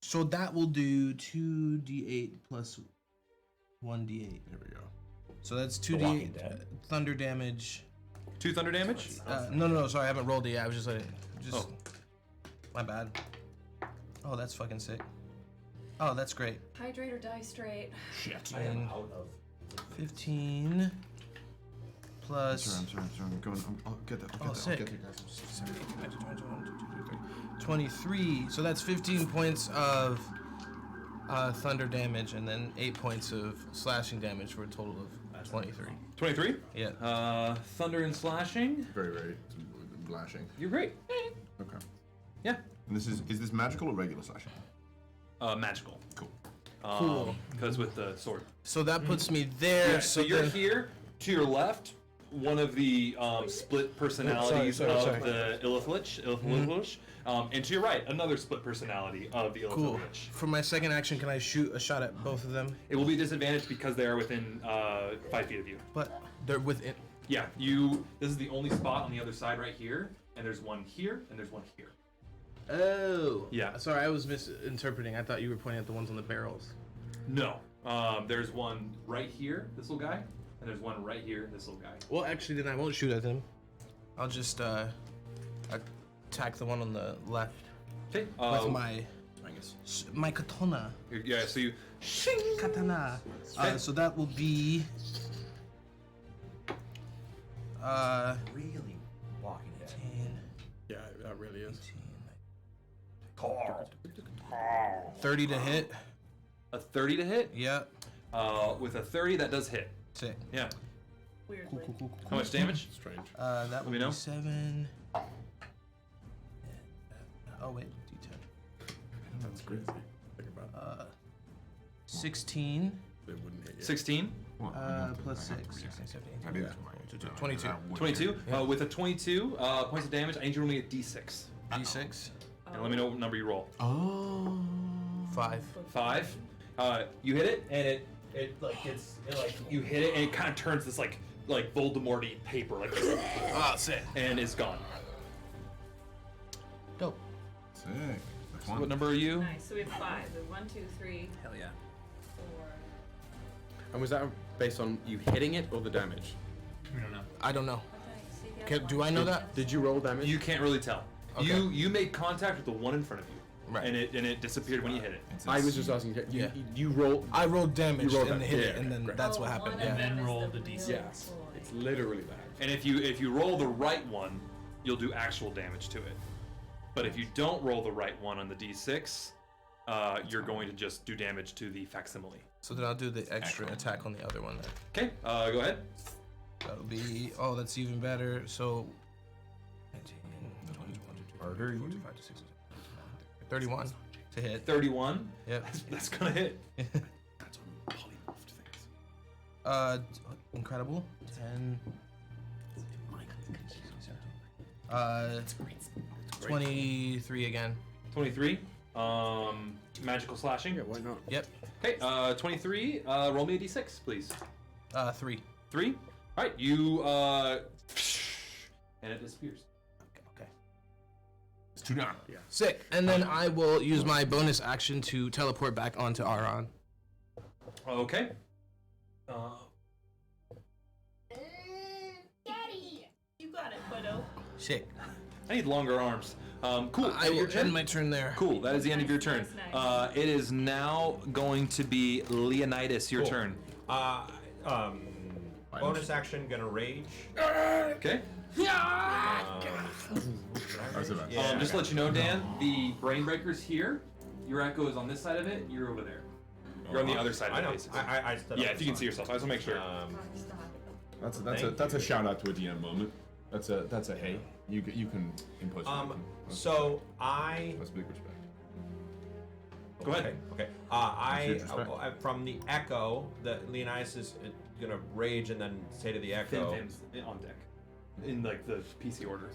So that will do 2d8 plus 1d8. Here we go. So that's The Walking 2d8 Dead. thunder damage. 2 thunder damage. No, sorry, I haven't rolled it yet. I was just letting. Oh. My bad. Oh, that's fucking sick. Oh, that's great. Hydrate or die straight. Shit. I am out of. 15 plus. I'm sorry. I'm going. I'll get that. I'll sick. get that, guys. 23. So that's 15 points of thunder damage and then 8 points of slashing damage for a total of 23. 23. Yeah. Thunder and slashing. Very, very lashing. You're great. Okay. Yeah. And is this magical or regular slashing? Magical. Cool. Cool. Because with the sword. So that puts me there. Yeah, so you're then- here to your left. One of the split personalities sorry. of the Illith Lich, and to your right, another split personality of the Illith Cool. Lich. For my second action, can I shoot a shot at both of them? It will be disadvantaged because they are within 5 feet of you. But they're within. Yeah, you. This is the only spot on the other side right here, and there's one here, and there's one here. Oh. Yeah. Sorry, I was misinterpreting. I thought you were pointing at the ones on the barrels. No. There's one right here, this little guy, and there's one right here, this little guy. Well, actually, then I won't shoot at them. I'll just attack the one on the left. Okay. With my katana. Yeah. So you. Katana. Okay. So that will be. Really walking it. 10, Yeah, that really is. 30 to hit. A 30 to hit? Yeah. With a 30, that does hit. Sick. Yeah. Weirdly. How much damage? Strange. That would me know. be 7. Oh wait, D10. That's crazy. Think about 16. it. It wouldn't hit you. 16. Plus 6. 16, 17, I did 22. 22. With a 22 points of damage, I need you to roll me a d6. D6. And let me know what number you roll. Oh. 5. 5. You hit it, and it you hit it, and it kind of turns this like Voldemort-y paper, like Ah, sick. and it's gone. Dope. Sick. That's So one. what number are you? Nice. So we have 5. We have 1, 2, 3, Hell yeah. 4. And was that based on you hitting it or the damage? We don't know. I don't know. Okay, Do I know that? Did you roll damage? You can't really tell. Okay. You made contact with the one in front of you, Right. and it disappeared when you hit it. I was just asking. Yeah. You roll. I rolled damage You rolled and that- hit yeah, it, and then great. that's what happened. And Yeah. then roll the d6. Yeah. It's literally that. And if you roll the right one, you'll do actual damage to it. But if you don't roll the right one on the d6, you're going to just do damage to the facsimile. So then I'll do the extra attack on the other one then. Okay, go ahead. That'll be, oh, that's even better. So, 19, 31 to hit. 31. Yep. That's gonna hit. That's on polymorphed things. Incredible. 10. 23 again. 23. Magical slashing. Yeah, why not? Yep. Okay, 23. Roll me a d6, please. 3. 3. All right, you and it disappears. Okay. It's 2 down. Yeah. Sick. And then I will use my bonus action to teleport back onto Aron. Okay. Daddy! You got it, kiddo. Sick. I need longer arms. Cool. I will end my turn there. Cool. That is the end of your Nice, turn. nice, It is now going to be Leonidas. Your Cool. turn. Bonus action, gonna rage. Okay. Just to let you know, Dan, the brain breaker's here. Your echo is on this side of it. You're over there. You're on the other side I of it, know. basically. I stood Yeah, up, if you can it's see yourself. I just want to make sure. That's a shout out to a DM moment. That's a hey. You can impose. So I. That's big respect. Go ahead. Okay. Huge respect. From the echo, the Leonidas is gonna rage and then say to the echo. Fin's on deck. In like the PC order.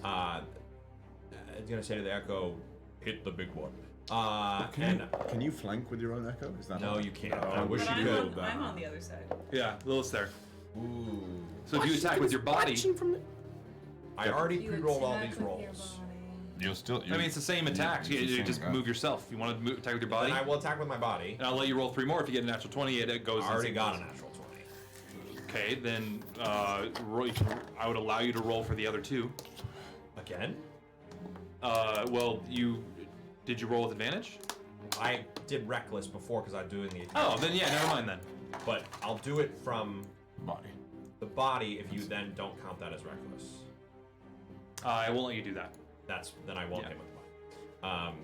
It's gonna say to the echo, hit the big one. Can you flank with your own echo? Is that No, you can't. I Oh, wish But you could. I'm on the other side. Yeah, Lilith's there. Ooh. So if you attack with your body, I already You pre-rolled all attack these with your rolls. body. You'll still. I mean, it's the same attack. it's the You same just attack. move yourself. You want to attack with your body, Then I will attack with my body. and I'll let you roll 3 more. If you get a natural 20, it goes. I already in got a sequence. natural 20. Okay, then I would allow you to roll for the other 2. Again? Well, did you roll with advantage? I did reckless before because I'm doing the. Oh, then yeah, never mind then. But I'll do it from Body. the body if you then don't count that as reckless. I won't let you do that. Then I won't Yeah. hit with the body.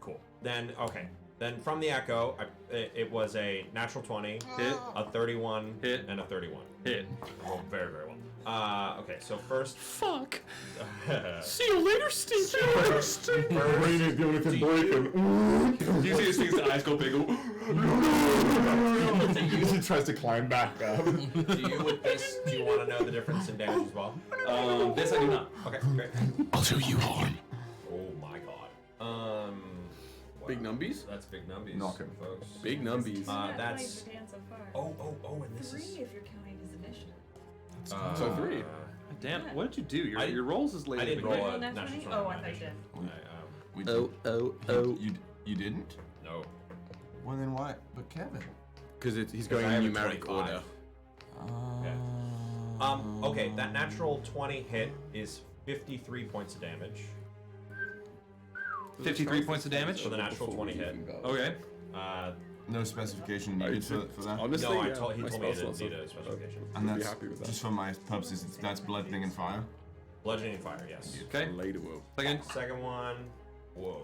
Cool. Then okay. Then from the echo, it was a natural 20, Hit, a 31, Hit. and a 31. hit. Rolled very, very well. Okay, so first. Fuck. See you later, Steve. The brain is the only thing breaking. You see his things, the eyes go big. He tries to climb back up. Do you want to know the difference in damage as well? This I do not. Okay, great. I'll show you harm. Oh my god. Big numbies? That's big numbies. Knock him. Folks. Big numbies. That's. So far. Oh, and this 3 is. if you're counting his initiative. So 3. Dan, what did you do? Your rolls is late. I didn't roll a Nat natural 20? 20. Oh, I thought you did. You didn't? No. Well then why? But Kevin. Because he's Because going I in have a numeric 25. order. Okay, that natural 20 hit is 53 points of damage. 53 points of damage? So the natural 20 hit. Okay. No specification needed for that. Honestly, No, yeah, he my told me I spell didn't slots need are- a specification. And I'd be that's happy with that. just for my purposes. That's bludgeoning and fire. Bludgeoning fire, yes. Okay. Later, will. Second. Second one. Whoa.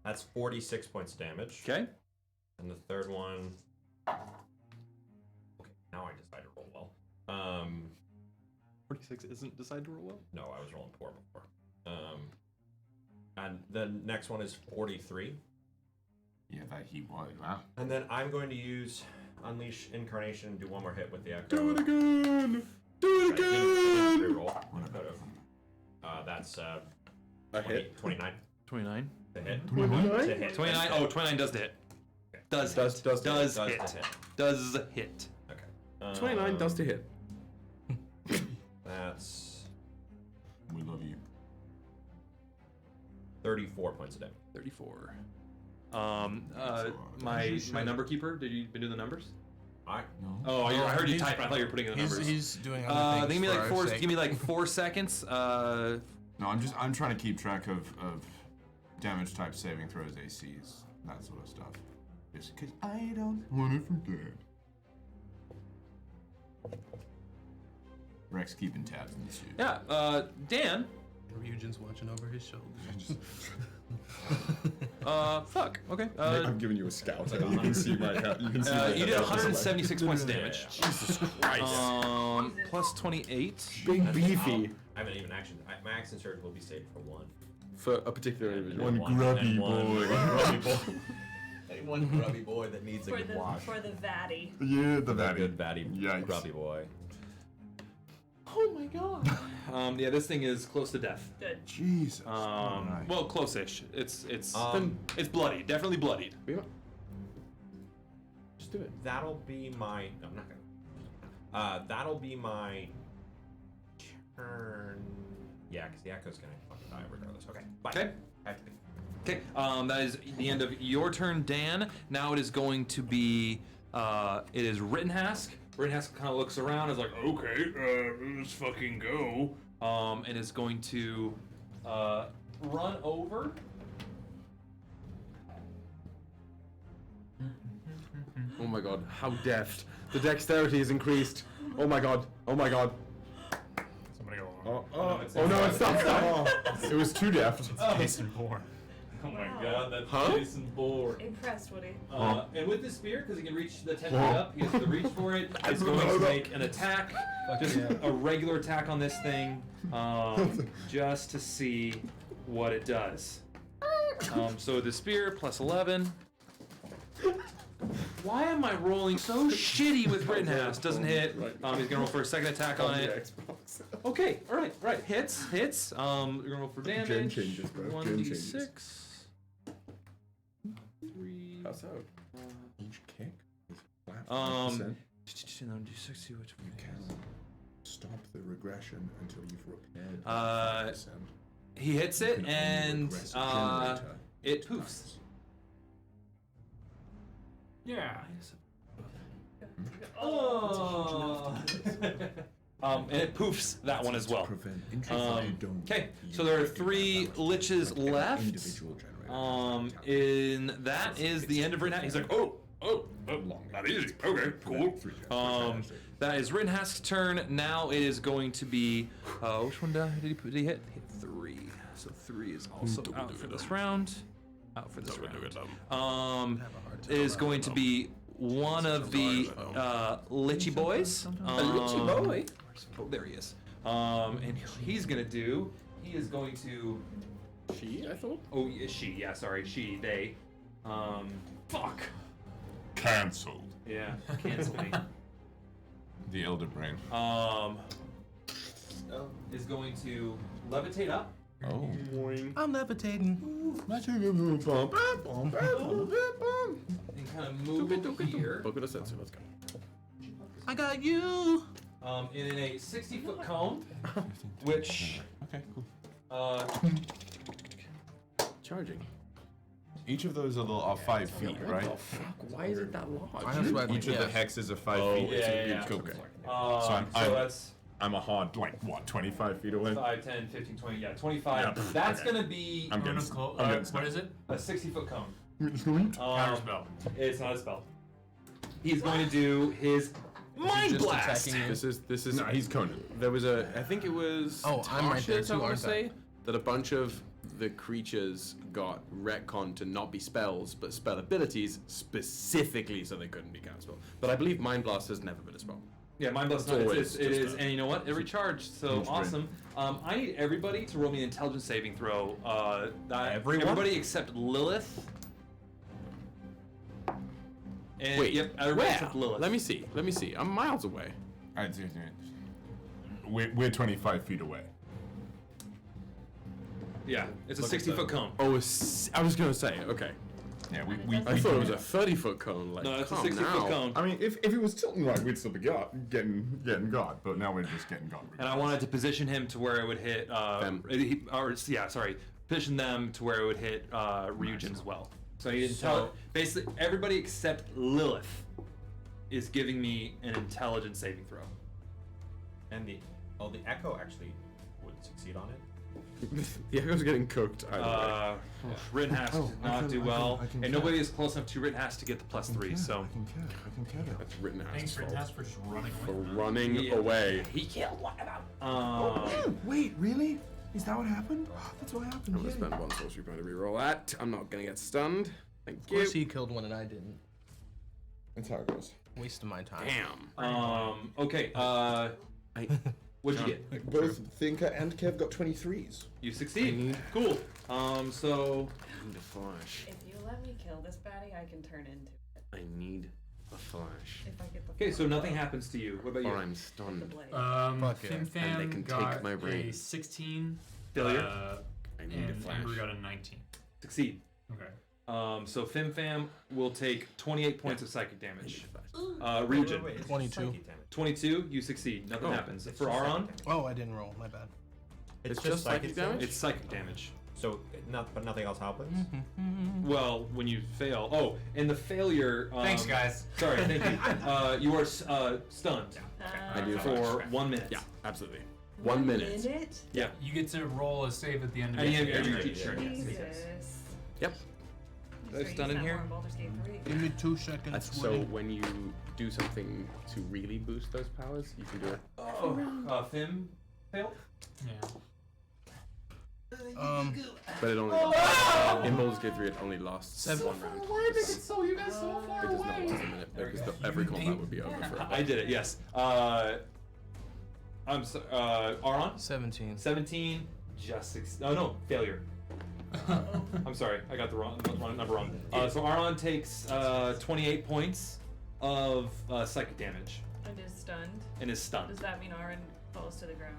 That's 46 points of damage. Okay. And the third one. Okay, now I decide to roll well. 46 isn't decide to roll well? No, I was rolling poor before. And the next one is 43. Yeah, that he was. Wow. And then I'm going to use Unleash Incarnation and do one more hit with the Echo. Do it again! Do it Didn't again! reroll. That's A 20, hit? 29 29. to hit. 29? To hit. 29. Oh, 29 does the hit. Does Does hit. to Does Does hit. to hit. Does hit. Okay. 29 does to hit. That's We love you. 34 points of damage. 34. My number keeper. Did you do the numbers? I No. Oh, I heard you type. I thought you were putting in the numbers. He's doing other things give me for like our four. sake. Give me like 4 seconds. No, I'm trying to keep track of damage type saving throws, ACs, that sort of stuff. Just because I don't want to forget. Rex keeping tabs in the suit. Yeah. Dan. Ryujin's watching over his shoulder. Fuck. Okay. I'm giving you a scout. You can see my hat. You can see my You did head. 176 points of damage. Jesus Christ. Plus 28. Big beefy. I haven't even action. My action surge will be saved for one. For a particular individual. One grubby boy. Grubby boy. One grubby boy that needs a For good the wash. for the Vatty. Yeah, the That vatty. good batty Yikes. grubby boy. Oh my god. Yeah, this thing is close to death. Good. Jesus. Christ. Well, close-ish. It's bloody. Definitely bloodied. Just do it. That'll be my. No, I'm not gonna. That'll be my turn. Yeah, because the echo's gonna fucking die regardless. Okay. Bye. Okay. Okay. That is the end of your turn, Dan. Now it is going to be. It is Rittenhask. Rittenhask kind of looks around. Is like, Okay, let's fucking go. and is going to run over. Oh my god, how deft. The dexterity is increased. Oh my god. Oh my god. Somebody go Oh no, it's stop. It was too deft. Jason Bourne. Oh my Wow. god, that's Huh? Jason Bourne. Impressed, Woody. And with this spear, because he can reach the 10 feet up, he has to reach for it. It's going to make an attack, just a regular attack on this thing, just to see what it does. So the spear plus 11. Why am I rolling so shitty with Rittenhouse? Doesn't hit. He's gonna roll for a second attack on it. Okay, all right. Hits. We're gonna roll for damage. Gen changes, bro. Gen 1d6. 3. How so? Each kick is flat 5%. 1d6. See which You can stop the regression until you've repaired 5%. He hits You it can only and regress a generator it poofs. Yeah. Oh. And it poofs that one as well. Prevent injury if you don't Okay, use so there are regular 3 damage, liches like every left. individual generator. In that is the end of Rittenhask. He's like, oh, Not easy. Okay, cool. that is Rittenhask's turn. Now it is going to be, which one did he hit? He hit 3. So 3 is also out for this round. It is going to be one of the Litchy boys. Litchy boy? Oh, there he is. And he's gonna do. He is going to. She, I thought. Oh, she. Yeah, sorry, she. They. Fuck. Cancelled. Yeah, cancel me. The Elder Brain. Is going to levitate up. Oh. I'm levitating. And kind of move over here. Let's go. I got you. In a 60-foot cone, which. Okay, cool. Charging. Each of those are 5 feet, right? Oh, fuck. Why is it that large? Each of the hexes are 5 feet. yeah. Okay. So I'm a hard, like, what, 25 feet away? 5, 10, 15, 20, yeah, 25. Yeah. That's Okay. gonna be I'm getting what is it? a 60-foot cone. Counterspell. It's not a spell. He's going to do his Mind Blast! This is. No, he's Conan. There was I think it was. Oh, I'm right there Tasha's, too, I want aren't to I? say that a bunch of the creatures got retcon to not be spells, but spell abilities specifically so they couldn't be counterspell. But I believe Mind Blast has never been a spell. Yeah, Mind Blast It's it always is, just a- and you know what? It recharged, so Huge awesome. I need everybody to roll me an intelligence saving throw. Everyone? Everybody except Lilith. And, Wait, yep, everybody where? except Lilith. Let me see. I'm miles away. We're 25 feet away. Yeah, it's a 60-foot cone. Oh, I was gonna say. Okay. Yeah, I thought it was a 30-foot cone. Like, No, it's a calm 60-foot now. cone. I mean, if it was tilting right, we'd still be getting God, but now we're just getting God. And I wanted to position him to where it would hit. Them. Position them to where it would hit Ryujin as well. So you didn't So- tell. Basically, everybody except Lilith is giving me an intelligence saving throw. And the echo actually would succeed on it. The echo's getting cooked. Rittenhouse did not do well, I can and nobody is close enough to Rittenhouse to get the +3. So I can care. That's Rittenhouse's Thanks for fault. Tess for just running For away. running away. he killed one of them. Wait, really? Is that what happened? That's what happened. I'm gonna spend one sorcery point to reroll that. I'm not gonna get stunned. Thank Of you. course he killed one and I didn't. That's how it goes. Wasting my time. Damn. Okay. What'd you get? Both Thinker and Kev got 23s. You succeed. Cool. So Need a flash. If you let me kill this baddie, I can turn into it. I need a flash. If I get the okay. So nothing happens to you. What about you? Or I'm the stunned. blade. Fuck yeah. Fim And they Fam can got take my brain. a 16. Failure. I need a And flash. Ember got a 19. Succeed. Okay. So Fim Fam will take 28 points of psychic damage. Ryujin. 22. 22, you succeed. Nothing happens. For Aron, Oh, I didn't roll. My bad. It's just psychic damage? it's psychic damage. So, but nothing else happens. Well, when you fail. Oh, and the failure. Thanks, guys. Sorry, thank you. You are stunned I need a for flash. 1 minute. Yeah, absolutely. 1 minute. Yeah. You get to roll a save at the end of And it. you have your turn. Jesus. Yep. That's done in here. Give me 2 seconds. That's so when you do something to really boost those powers, you can do it. Oh, Fim failed? Yeah. But it only in Baldur's Gate 3 it only lasts 1 round. It does not last a minute because every combat would be over for I did it, yes. I'm so, Aron? 17. 17, just 6. Oh no, failure. I'm sorry, I got the wrong number wrong. So Aron takes 28 points of psychic damage And is stunned. and is stunned. Does that mean Aron falls to the ground?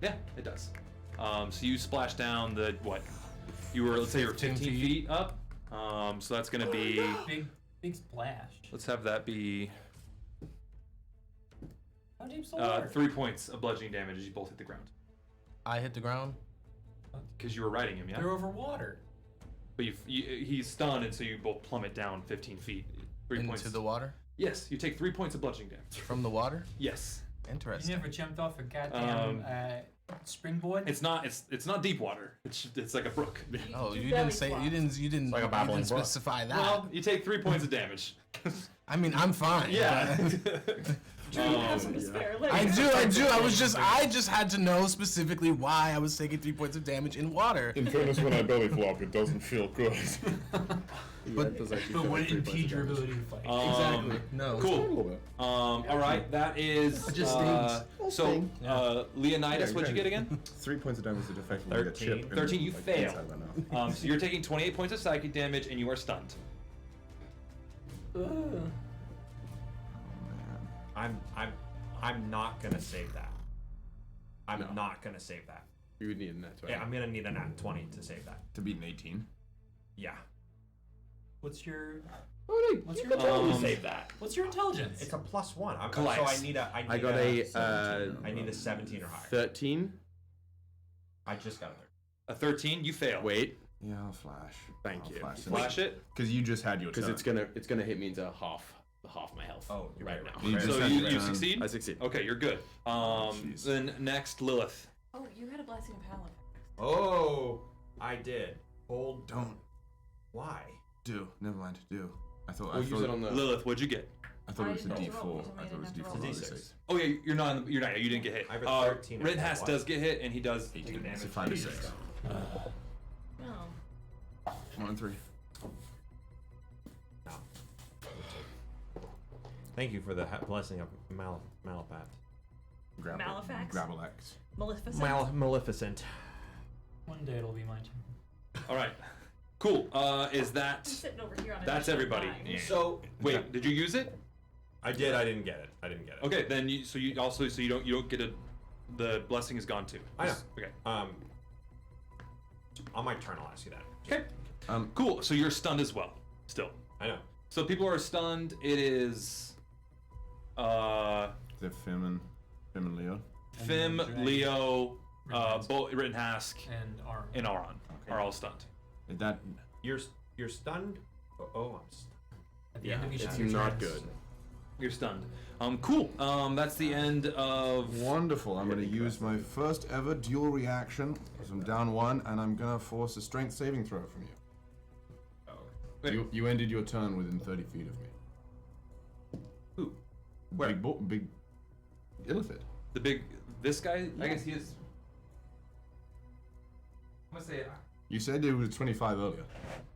Yeah, it does. So you splash down the what? You were, let's say you're 15 feet up. So that's gonna be. Big splash. Let's have that be How deep's the water? 3 points of bludgeoning damage as you both hit the ground. I hit the ground. Because you were riding him, yeah. They're over water. But he's stunned, and so you both plummet down 15 feet. 3 Into points. the water? Yes, you take 3 points of bludgeoning damage. From the water? Yes. You Interesting. never jumped off a goddamn springboard? It's not deep water. It's like a brook. Oh, you didn't say you didn't like a babbling brook. specify that. Well, you take 3 points of damage. I mean, I'm fine. Yeah. Have some to spare. I do. I just had to know specifically why I was taking 3 points of damage in water. In fairness, when I belly flop, it doesn't feel good. But would it impede your ability to fight? exactly. No. Cool. All right, that is. It just stings. So, Leonidas, what'd you get again? 3 points of damage to effectively get chip. 13, you fail. So you're taking 28 points of psychic damage and you are stunned. I'm not gonna save that. I'm not gonna save that. You would need a nat 20. Yeah, I'm gonna need a nat 20 to save that. To beat an 18. Yeah. What's your Save that. What's your intelligence? It's a +1. So Kallias. I got a 17 or higher. 13. I just got a 13. A 13, you fail. Wait, Yeah, I'll flash. Thank you. Flash it. Because you just had your turn. because it's gonna hit me into half my health. Oh, right right. now. You just So had you, your you turn. succeed? I succeed. Okay, you're good. Jeez. Then next, Lilith. Oh, you had a blessing of Halifax. Oh, I did. Hold. Don't. Why? Do. Never mind. Do. I thought. We'll use it on the. Lilith, what'd you get? I thought it was a I didn't D4. roll. You I thought it was told me I D4. didn't have to roll. D6. Oh yeah, you're not. You're not. You didn't get hit. I have a 13 Rittenhouse what? does get hit, and he does take 18 damage. It's a 5 to 6. No. 1 and 3. No. Thank you for the blessing of Malapat. Malefax? Grabble X. Maleficent. Maleficent. One day it'll be my turn. All right. Cool. Is that? I'm sitting over here on a That's dish of everybody. wine. So Wait, did you use it? I did. I didn't get it. Okay, then you. So you also. So you don't get a. The blessing is gone too. I know. Okay. On my turn, I'll ask you that. Okay. Cool. So you're stunned as well. Still. I know. So people are stunned. It is. Is it Fim and Leo? Fim, Dragon. Leo, Rittenhask. Rittenhask, And Arm. and Aron are all stunned. Is that You're stunned. Oh, I'm stunned. At the end of each It's of your not turns. good. You're stunned. Cool. That's the end of. wonderful? I'm going to use my first ever dual reaction. So I'm down 1, and I'm going to force a strength saving throw from you. Wait. You ended your turn within 30 feet of me. Who? Where? Big Illithid. The big. This guy. I guess he is. I'm gonna say. You said it was 25 earlier.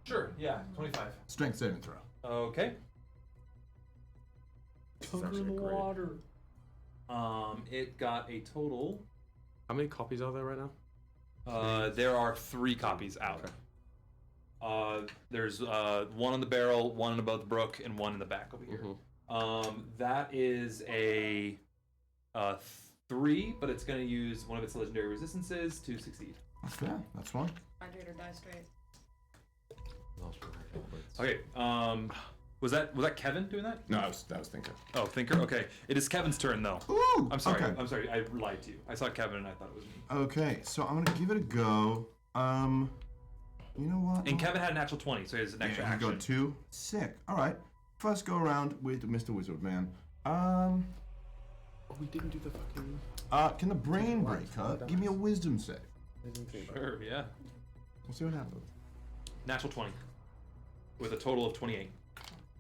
Sure. Yeah. 25. Strength saving throw. Okay. Cover in water. It got a total. How many copies are there right now? There are 3 copies out. There's one on the barrel, one above the brook, and one in the back over here. That is a 3, but it's going to use one of its legendary resistances to succeed. That's fair. That's fine. Hydrate or die straight. Okay. Was that Kevin doing that? No, that was Thinker. Oh, Thinker. Okay. It is Kevin's turn though. Ooh. I'm sorry. Okay. I'm sorry. I lied to you. I saw Kevin and I thought it was me. Okay, so I'm gonna give it a go. You know what? And Kevin had a natural 20, so he has an extra Yeah, he action. got 2. Sick. All right. First go around with Mr. Wizard Man. Oh, we didn't do the fucking. Can the Brain Breaker give me a Wisdom save? Sure. Yeah. We'll see what happens. Natural 20. With a total of 28.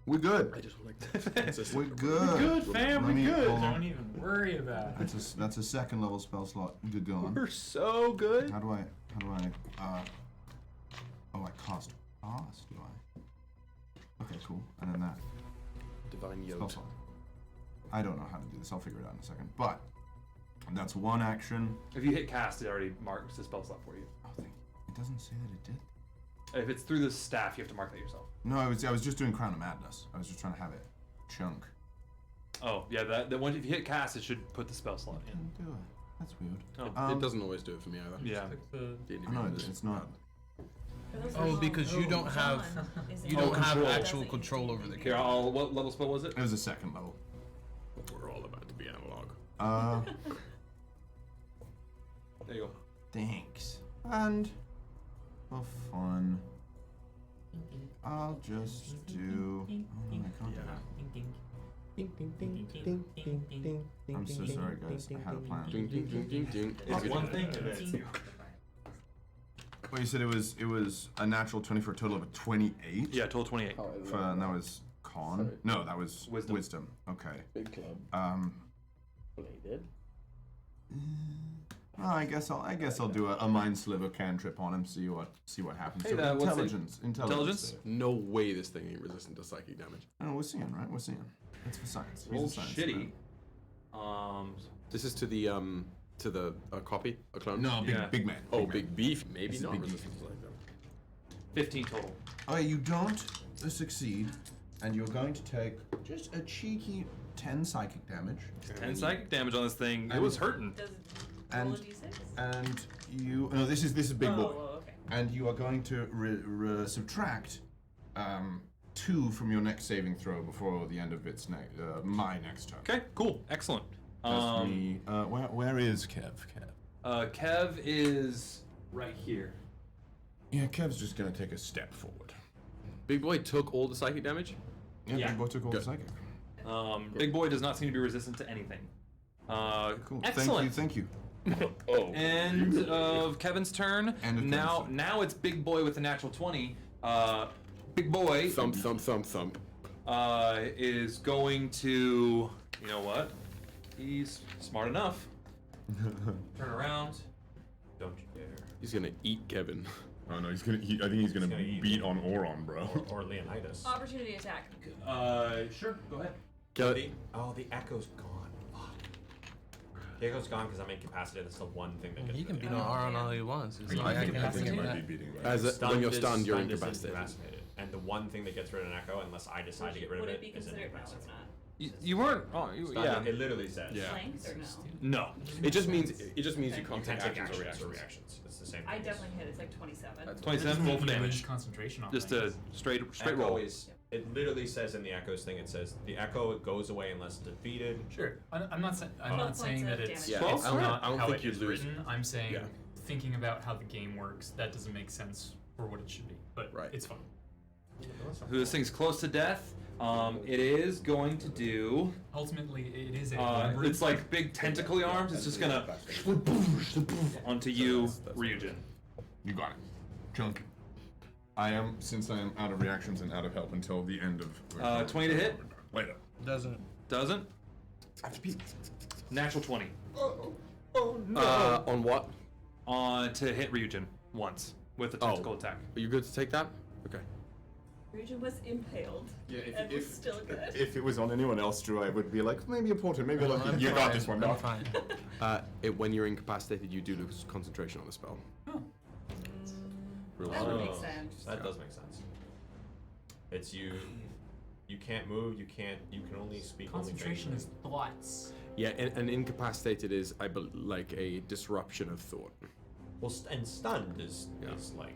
We're good. I just want like. We're good. Good, fam. Let me- We're good. hold on. Don't even worry about it. That's a second level spell slot. Good going. We're so good. How do I I cast fast, do I? Okay, cool. And then that. Divine Spell Yoke. slot. I don't know how to do this. I'll figure it out in a second. But that's one action. If you hit cast, it already marks the spell slot for you. Oh, thank you. It doesn't say that it did. If it's through the staff, you have to mark that yourself. No, I was just doing Crown of Madness. I was just trying to have it chunk. Oh, yeah, that one, if you hit cast, it should put the spell slot in. Didn't do it. That's weird. Oh. It doesn't always do it for me either. Yeah. No, it's not. Oh, because you don't have actual control over the Here, character. what level spell was it? It was a second level. We're all about to be analog. There you go. Thanks. And for fun, I'll just do. Oh, no, I can't do that. I'm so sorry, guys. I had a plan. Ding, ding, ding, ding, ding. It's one thing. Well, you said it was a natural 20 for a total of a 28. Yeah, total 28. And that was con? Sorry. No, that was Wisdom. wisdom. Okay. Big club. Bladed. Well, I guess I'll do a mind sliver cantrip on him. See what happens. Hey, So what's the- intelligence. Intelligence? No way this thing ain't resistant to psychic damage. Oh, we're seeing, right? We're seeing. It's for science. He's Roll a science shitty. man. This is to the copy, a clone. No, Yeah. big man. Oh, big beef. Maybe It's a not big resistant to psychic damage. 15 total. Okay, you don't succeed, and you're going to take just a cheeky 10 psychic damage. 10 psychic damage on this thing. It was hurting. Does it roll a And d6? and you no, this is big boy, Oh, okay. and you are going to subtract 2 from your next saving throw before the end of its my next turn. Okay, cool. Excellent. That's me. Where is Kev? Kev is right here. Yeah, Kev's just gonna take a step forward. Big boy took all the psychic damage. Yeah. Big boy took all the Good. psychic. Big boy does not seem to be resistant to anything. Cool. Excellent. Thank you. End of Kevin's turn. End of Kevin's turn. Now it's Big Boy with a natural 20. Big Boy Thump, thump, thump, thump. is going to, you know what? He's smart enough. Turn around. Don't you dare. He's gonna eat Kevin. Oh no, I think he's gonna gonna eat beat on Oron, bro. Or Leonidas. Opportunity attack. Sure. Go ahead. Kelly. The echo's gone. Fuck. The echo's gone because I'm incapacitated. That's the one thing that gets He can rid beat of it. on Aaron all he wants. It's not I like think I might incapacitated? be beating. When you're is- stunned, you're is incapacitated. And the one thing that gets rid of an echo, unless I decide to get rid of Would it, it be is an considered? No, incapacitated. it's not. You weren't. Oh, yeah. It literally says. Yeah. Flanked or no? No. It just means you You can't can't take take actions or actions reactions. It's the same thing. I definitely hit. It's like 27. 27. Roll for You lose damage. concentration on Just a things. straight Echo roll. is. It literally says in the echoes thing. It says the echo goes away unless defeated. Sure. I'm not saying. I'm 12 not saying points that of it's. damage. Yeah, it's I don't- not I don't how think it you'd is lose. written. I'm saying Yeah. thinking about how the game works. That doesn't make sense for what it should be. But Right. it's fine. This thing's close to death. It is going to do. Ultimately, it is a. It's like big tentacle arms. It's just gonna onto you, Ryujin. You got it. Chunk. Since I am out of reactions and out of help until the end of. 20 to hit. Later. Doesn't. Doesn't. Natural 20. On what? To hit Ryujin once with a tentacle attack. Are you good to take that? Okay. Region was impaled. Yeah, and was still good. if it was on anyone else, Drew, I would be like, maybe a porter, maybe a lucky. You got this one, I'm dog. fine. When you're incapacitated, you do lose concentration on the spell. Real That slow. would make sense. That does make sense. It's you. You can't move. You can't. You can only speak. Concentration only is thoughts. Yeah, and incapacitated is, I believe, like a disruption of thought. Well, and stunned is Yeah. is like.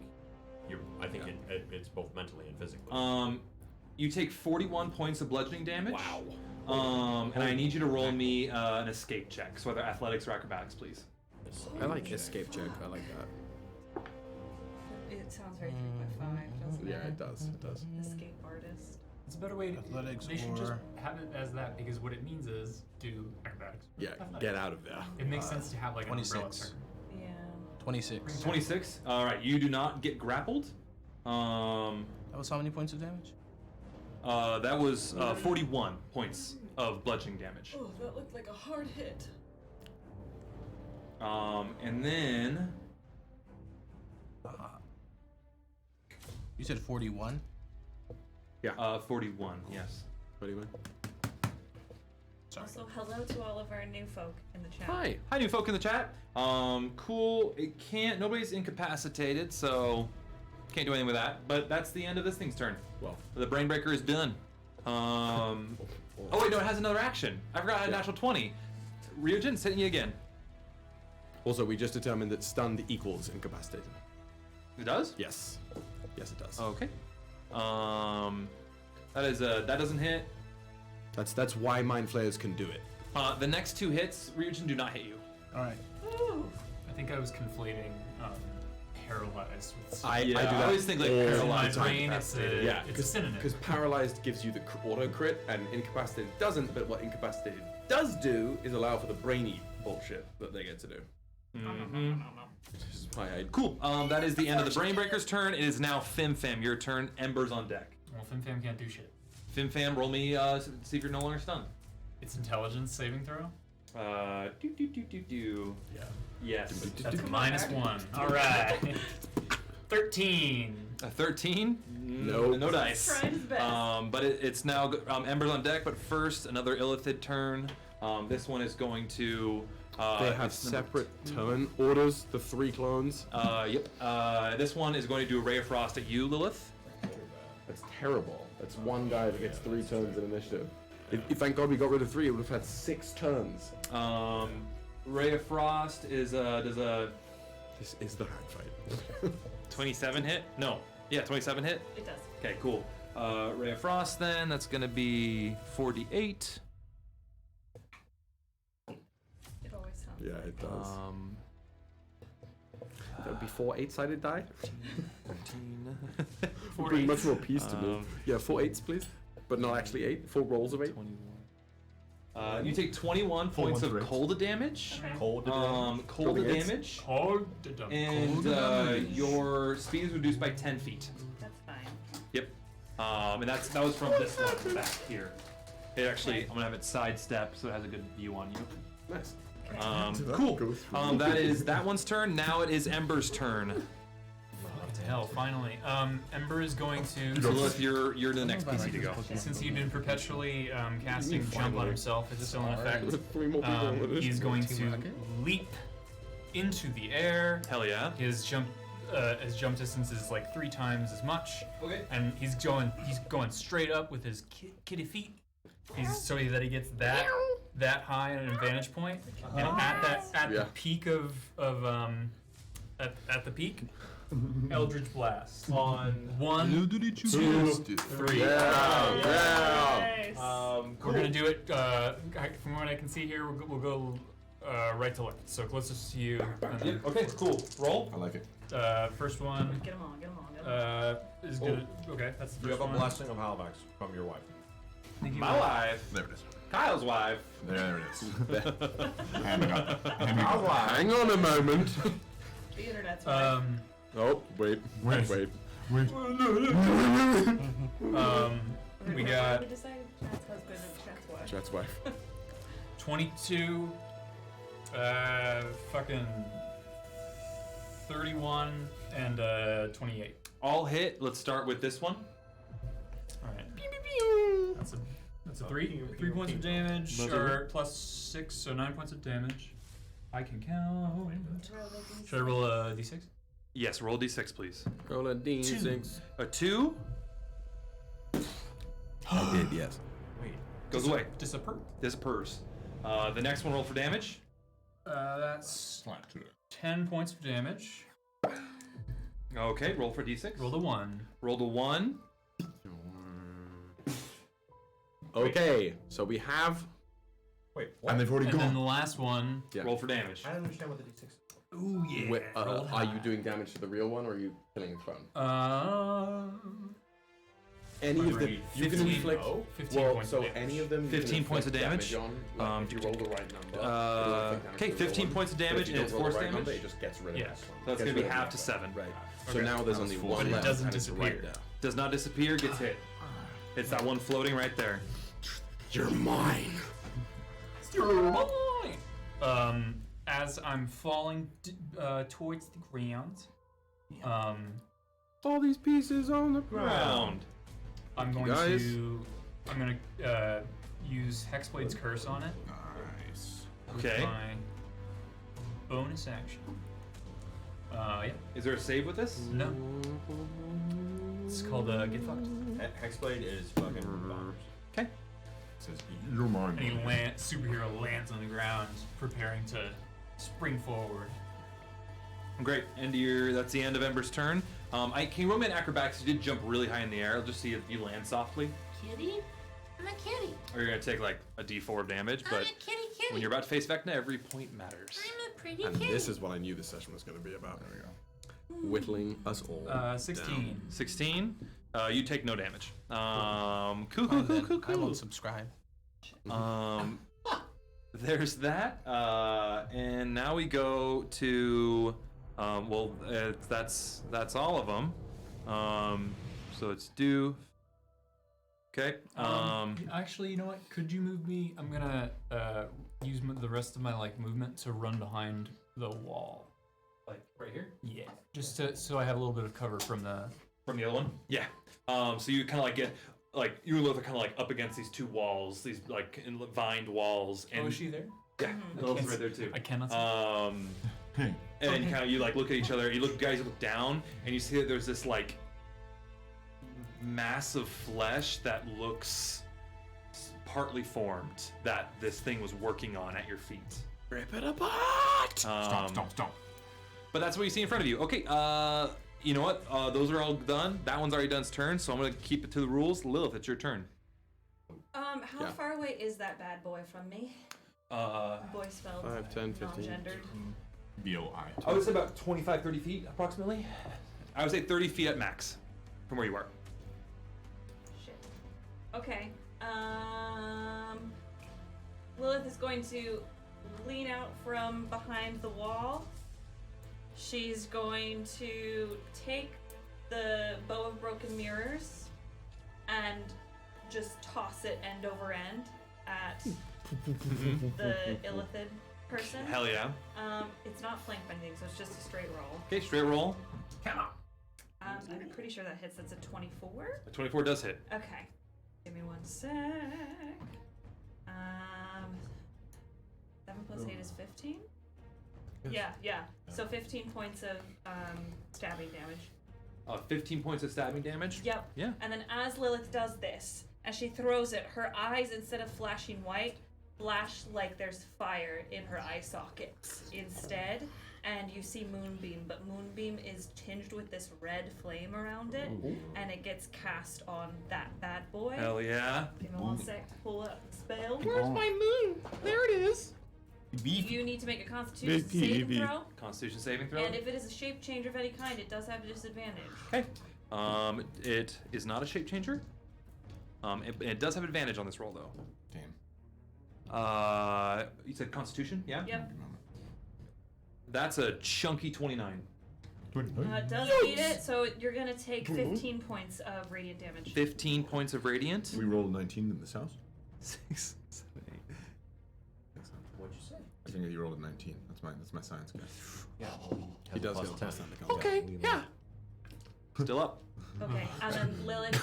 I think it's both mentally and physically. You take 41 points of bludgeoning damage. Wow. And I need you to roll me an escape check. So either athletics or acrobatics, please. I like escape check. I like that. It sounds very 3.5, doesn't it? Yeah, it does. It does. Escape artist. It's a better way. Athletics They should just or- have it as that because what it means is do acrobatics. Yeah, get out of there. It makes sense to have like an umbrella 26. term. Yeah. 26. 26. All right, you do not get grappled. That was how many points of damage? That was 41 points of bludgeoning damage. Oh, that looked like a hard hit. And then You said 41? 41. Yes. 41. Sorry. Also, hello to all of our new folk in the chat. Hi. Hi, new folk in the chat. Cool. Nobody's incapacitated, so can't do anything with that. But that's the end of this thing's turn. Well. The Brainbreaker is done. Oh wait, no, it has another action. I forgot I had a natural 20. Ryujin, it's hitting you again. Also, we just determined that stunned equals incapacitated. It does? Yes. Yes, it does. Okay. That doesn't hit. That's why Mind Flayers can do it. The next 2 hits, Ryujin, do not hit you. Alright. I think I was conflating paralyzed with. I do that. I always think like all the paralyzed. My time. brain, it's a, Yeah, it's a synonym. because paralyzed gives you the auto crit, and incapacitated doesn't. But what incapacitated does do is allow for the brainy bullshit that they get to do. Which is why I Cool. That is the end of the Brainbreaker's turn. It is now Fim Fam, your turn. Ember's on deck. Well, Fim Fam can't do shit. Fim-fam, roll me, see if you're no longer stunned. It's intelligence saving throw? Yeah. Yes. That's -1. Alright. 13. A 13? No. No dice. Trying his best. But it's now Ember's on deck. But first, another Illithid turn. This one is going to. They have it's number separate turn orders, the 3 clones. Yep. This one is going to do a Ray of Frost at you, Lilith. That's terrible. That's one guy that gets 3 turns in initiative. If thank God we got rid of 3, it would have had 6 turns. Ray of Frost is does a. This is the hard fight. 27 hit? No. Yeah, 27 hit. It does. Okay, cool. Ray of Frost then. That's gonna be 48. It always sounds. Yeah, it does. That would be 4 8-sided die. 13. Would bring much more peace to me. Yeah, 4 8s, please. But not actually 8. 4 rolls of 8. 21. You take 21 points of cold damage. Okay. Cold hits. damage. Cold And your speed is reduced by 10 feet. That's fine. Yep. And that was from this one back here. It actually, I'm gonna have it sidestep so it has a good view on you. Nice. Cool. That is that one's turn. Now it is Ember's turn. What the hell, finally. Ember is going to... So Lilith, you're the next PC to go. Since he'd been perpetually casting Jump on himself, it's still in effect. 3 more people. He's going to leap into the air. Hell yeah. His jump distance is like 3 times as much. Okay. And he's going straight up with his kitty feet. So that he gets that high at an advantage point. And at the peak at the peak, Eldritch Blast on 1, 2, 3. Nice. Cool. We're gonna do it. From what I can see here, we'll go right to left. So closest to you. Yep. Okay. Cool. Roll. I like it. First one. Get him on. Is good. Okay, that's the You first have a one. blessing of Halifax from your wife. Thank you. My wife. There it is. Kyle's wife. There it is. Hand it up. Hang on a moment. The internet's fine. Oh, wait. We got What did you say? Chat's husband and Chat's wife. Chat's wife. 22, fucking 31, and 28. All hit. Let's start with this one. All right. That's a 3 points of damage, or plus 6, so 9 points of damage. I can count. Should I roll a d6? Yes. Roll d6, please. Roll a D6. A 2 I did, yes. Wait. goes away. Disappears. The next one, roll for damage. That's 10 points of damage. Okay, roll for d6. Roll the 1. Roll the 1. Okay, so we have. Wait, what? And they've already And then gone. the last one. Yeah. Roll for damage. I don't understand what the d6 is. Ooh, yeah. Wait, are you doing damage to the real one, or are you killing the clone? Any of them. You can inflict. 15 Well, points so of damage. any of them. you can 15 points of inflict damage. on, like, if you roll the right number. it'll inflict damage Okay, to the real 15 one. points of But if damage you and don't it's roll the force right damage? number, it just gets rid of Yeah. that one. So that's Gets gonna be rid of half that to one. 7. Right. So Okay. now there's only one But it left. doesn't and it's disappear. right there. Does not disappear, gets hit. It's that one floating right there. You're mine. As I'm falling towards the ground, All these pieces on the ground. I'm going Guys. to use Hexblade's Curse on it. Nice. With Okay. my bonus action. Yeah. Is there a save with this? No. It's called Get Fucked. Hexblade is fucking bombers. Okay. Says, you're mine. And superhero lands on the ground, preparing to spring forward. Great. That's the end of Ember's turn. Can you roll me an acrobatics? You did jump really high in the air. I'll just see if you land softly. Kitty? I'm a kitty. Or you're gonna take like a d4 of damage, but I'm a kitty. when you're about to face Vecna, every point matters. I'm a pretty And kitty. this is what I knew this session was going to be about. There we go. Whittling us all. 16. 16. You take no damage. Cool. I won't subscribe. There's that. And now we go to. That's all of them. So it's do. Okay. Actually, you know what? Could you move me? I'm gonna use the rest of my movement to run behind the wall. Like right here? Yeah. Just so I have a little bit of cover from the other one. Yeah. So you kind of get you and Lilith are kind of up against these two walls, these vined walls. And is she there? Yeah, Lilith's right there too. I cannot see. And kind of you look at each other. You guys look down, and you see that there's this mass of flesh that looks partly formed that this thing was working on at your feet. Rip it apart! Stop. But that's what you see in front of you. Okay, you know what? Those are all done. That one's already done its turn, so I'm gonna keep it to the rules. Lilith, it's your turn. How far away is that bad boy from me? Boy spelled 5, 10, 15. non-gendered. B-O-I. I would say about 25, 30 feet, approximately. I would say 30 feet at max from where you are. Shit. Okay. Lilith is going to lean out from behind the wall. She's going to take the bow of broken mirrors and just toss it end over end at the Illithid person. Hell yeah. It's not flanked by anything, so it's just a straight roll. Okay, straight roll. Come on. I'm pretty sure that hits. That's a 24. A 24 does hit. Okay. Give me 1 sec. 7 plus 8 is 15? Yeah. So 15 points of stabbing damage. 15 points of stabbing damage? Yep. Yeah. And then as Lilith does this, as she throws it, her eyes, instead of flashing white, flash like there's fire in her eye sockets instead. And you see Moonbeam, but Moonbeam is tinged with this red flame around it, and it gets cast on that bad boy. Hell yeah. Give me 1 sec to pull up the spell. Where's my moon? There it is. You need to make a Constitution saving throw. Constitution saving throw. And if it is a shape change of any kind, it does have a disadvantage. Okay. It is not a shape changer. It does have advantage on this roll though. Damn. You said Constitution, yeah? Yep. That's a chunky 29. Does beat it, so you're gonna take 15 points of radiant damage. 15 points of radiant. We rolled 19 in this house. 6, 7, 8. What'd you say? I think you rolled a 19. That's my science guy. Yeah. He does get a plus 10. Okay, yeah. Still up. Okay, and then Lilith,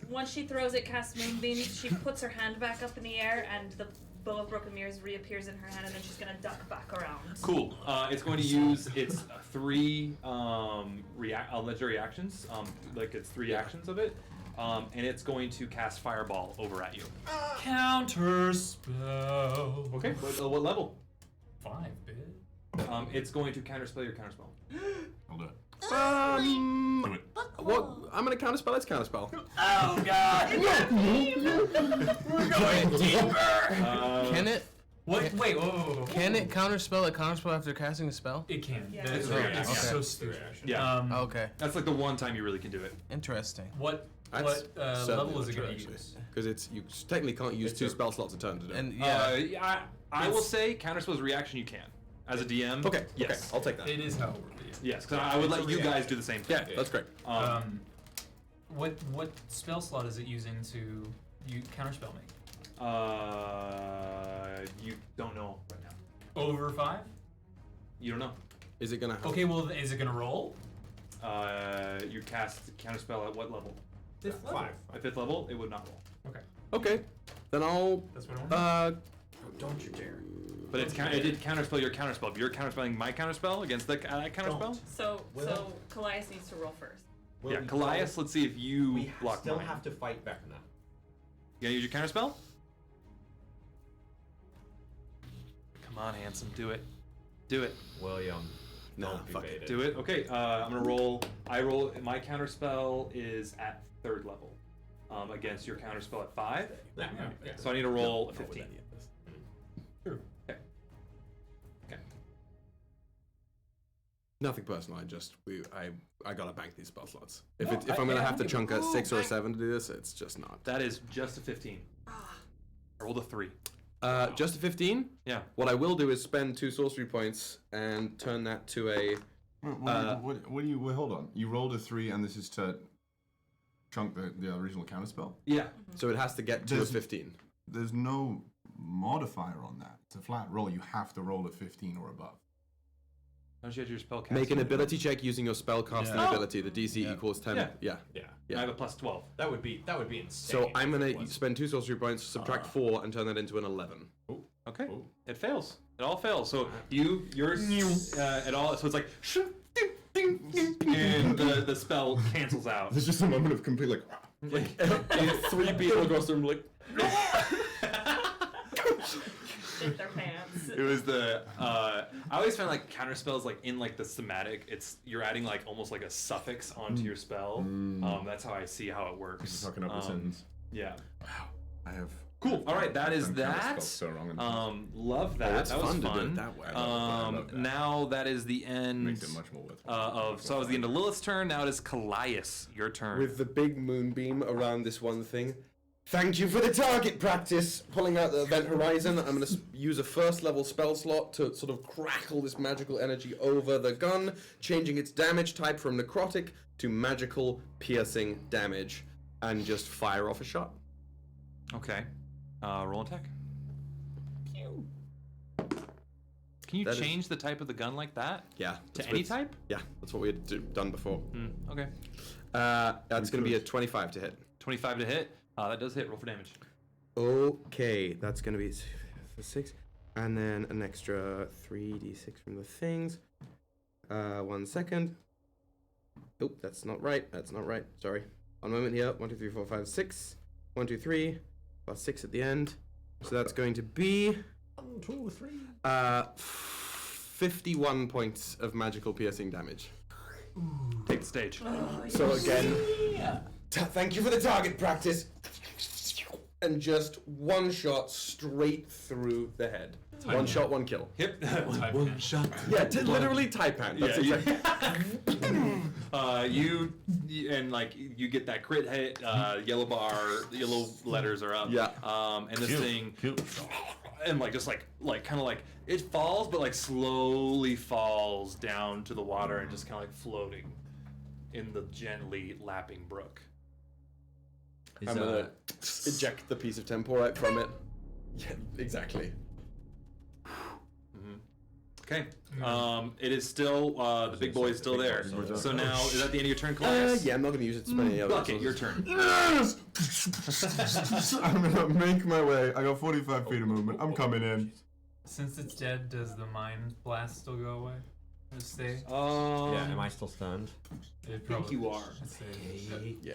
once she throws it, casts Moonbeam, she puts her hand back up in the air, and the bow of broken mirrors reappears in her hand, and then she's gonna duck back around. Cool. It's going to use its 3 legendary actions. It's 3 actions of it. And it's going to cast Fireball over at you. Counter spell. Okay. What level? 5, bitch. It's going to counterspell your counterspell. I'll do it. Do it. What? I'm gonna counterspell. Let's counterspell. Oh god! We're going deeper. Can it? What? Wait, whoa. Can it counterspell a counterspell after casting a spell? It can. Yeah. That's Okay. it's Okay. so stupid. Yeah. Okay. That's the one time you really can do it. Interesting. What That's level is it going to use? Because you technically can't use 2 spell slots a turn to do it. And I will say counterspell's reaction you can. As a DM. Okay. Yes. Okay. I'll take that. It is how it works. Yes, because I would let you guys do the same thing. Yeah, that's great. What spell slot is it using to counterspell me? You don't know right now. Over 5? You don't know. Is it gonna? Okay, well, is it gonna roll? You cast counterspell at what level? 5th level. 5. At 5th level, it would not roll. Okay. Okay. Then I'll. That's what I want. Don't you dare. But it did counterspell your counterspell. If you're counterspelling my counterspell against that counterspell. So Kallias needs to roll first. Yeah, Kallias. Let's see if you block still mine. have to fight Vecna. You gonna use your counterspell? Come on, handsome, do it. Do it. William. No, fuck it. Do it. Okay, I'm gonna roll. My counterspell is at 3rd level, against your counterspell at 5. Yeah. So I need to roll a 15. True. Okay. Okay. Nothing personal. I gotta bank these spell slots. If I'm gonna have to chunk a 6 or a 7 to do this, it's just not. That is just a 15. I rolled a 3. Just a 15. Yeah. What I will do is spend 2 sorcery points and turn that to a. What do you? Wait, hold on. You rolled a 3, and this is to chunk, the original counterspell. Yeah. So it has to get to a 15. There's no modifier on that. It's a flat roll. You have to roll a 15 or above. Don't you have your spell cast? Make an ability check using your spellcasting Yeah. ability. The DC equals 10. Yeah. Yeah. I have a plus 12. That would be insane. So I'm gonna spend 2 sorcery points, subtract 4, and turn that into an 11. Okay. It fails. It all fails. So yours, it all. So it's like, and the spell cancels out. There's just a moment of complete like. And 3 people across the room like. Shit their pants. It was the. I always find like counter spells like in like the thematic. You're adding like almost like a suffix onto your spell. That's how I see how it works. Fucking up the sentence. Yeah. Wow. I have. Cool. All right, that is I've done that. spells so wrong Love that. it's that was fun fun. to do it that way. I love that. Now that is the end. Makes it much more worthwhile. of. So that was the end of Lilith's turn. Now it is Kallias. Your turn. With the big moonbeam around this one thing. Thank you for the target practice. Pulling out the event horizon, I'm going to use a first level spell slot to sort of crackle this magical energy over the gun, changing its damage type from necrotic to magical piercing damage, and just fire off a shot. Okay. Roll attack. Can you change the type of the gun like that? Yeah. To any type? Yeah, that's what we had done before. Okay. That's going to be a 25 to hit. 25 to hit. That does hit. Roll for damage. Okay, that's going to be for 6. And then an extra 3d6 from the things. 1 second. Oh, that's not right. That's not right. Sorry. 1 moment here. 1, 2, 3, 4, 5, 6. 1, 2, 3. Plus 6 at the end. So that's going to be 1, 2, 3. 51 points of magical piercing damage. Take the stage. So again, thank you for the target practice. And just one shot straight through the head. One shot, one kill. Hip. One shot. Yeah, literally Taipan. That's exactly. You and like you get that crit hit. Yellow bar, yellow letters are up. Yeah. And this thing, and like just like kind of like it falls, but like slowly falls down to the water and just kind of like floating in the gently lapping brook. I'm gonna eject the piece of temporite from it. Yeah, exactly. Okay. It is still the big boy is still there. So now is that the end of your turn, Kallias? Yeah, I'm not gonna use it to spend any other. Bucket, your turn. Yes! I'm gonna make my way. I got 45 feet of movement. I'm coming in. Since it's dead, does the mind blast still go away? Or stay? Yeah, am I still stunned? It I think you are. Yeah.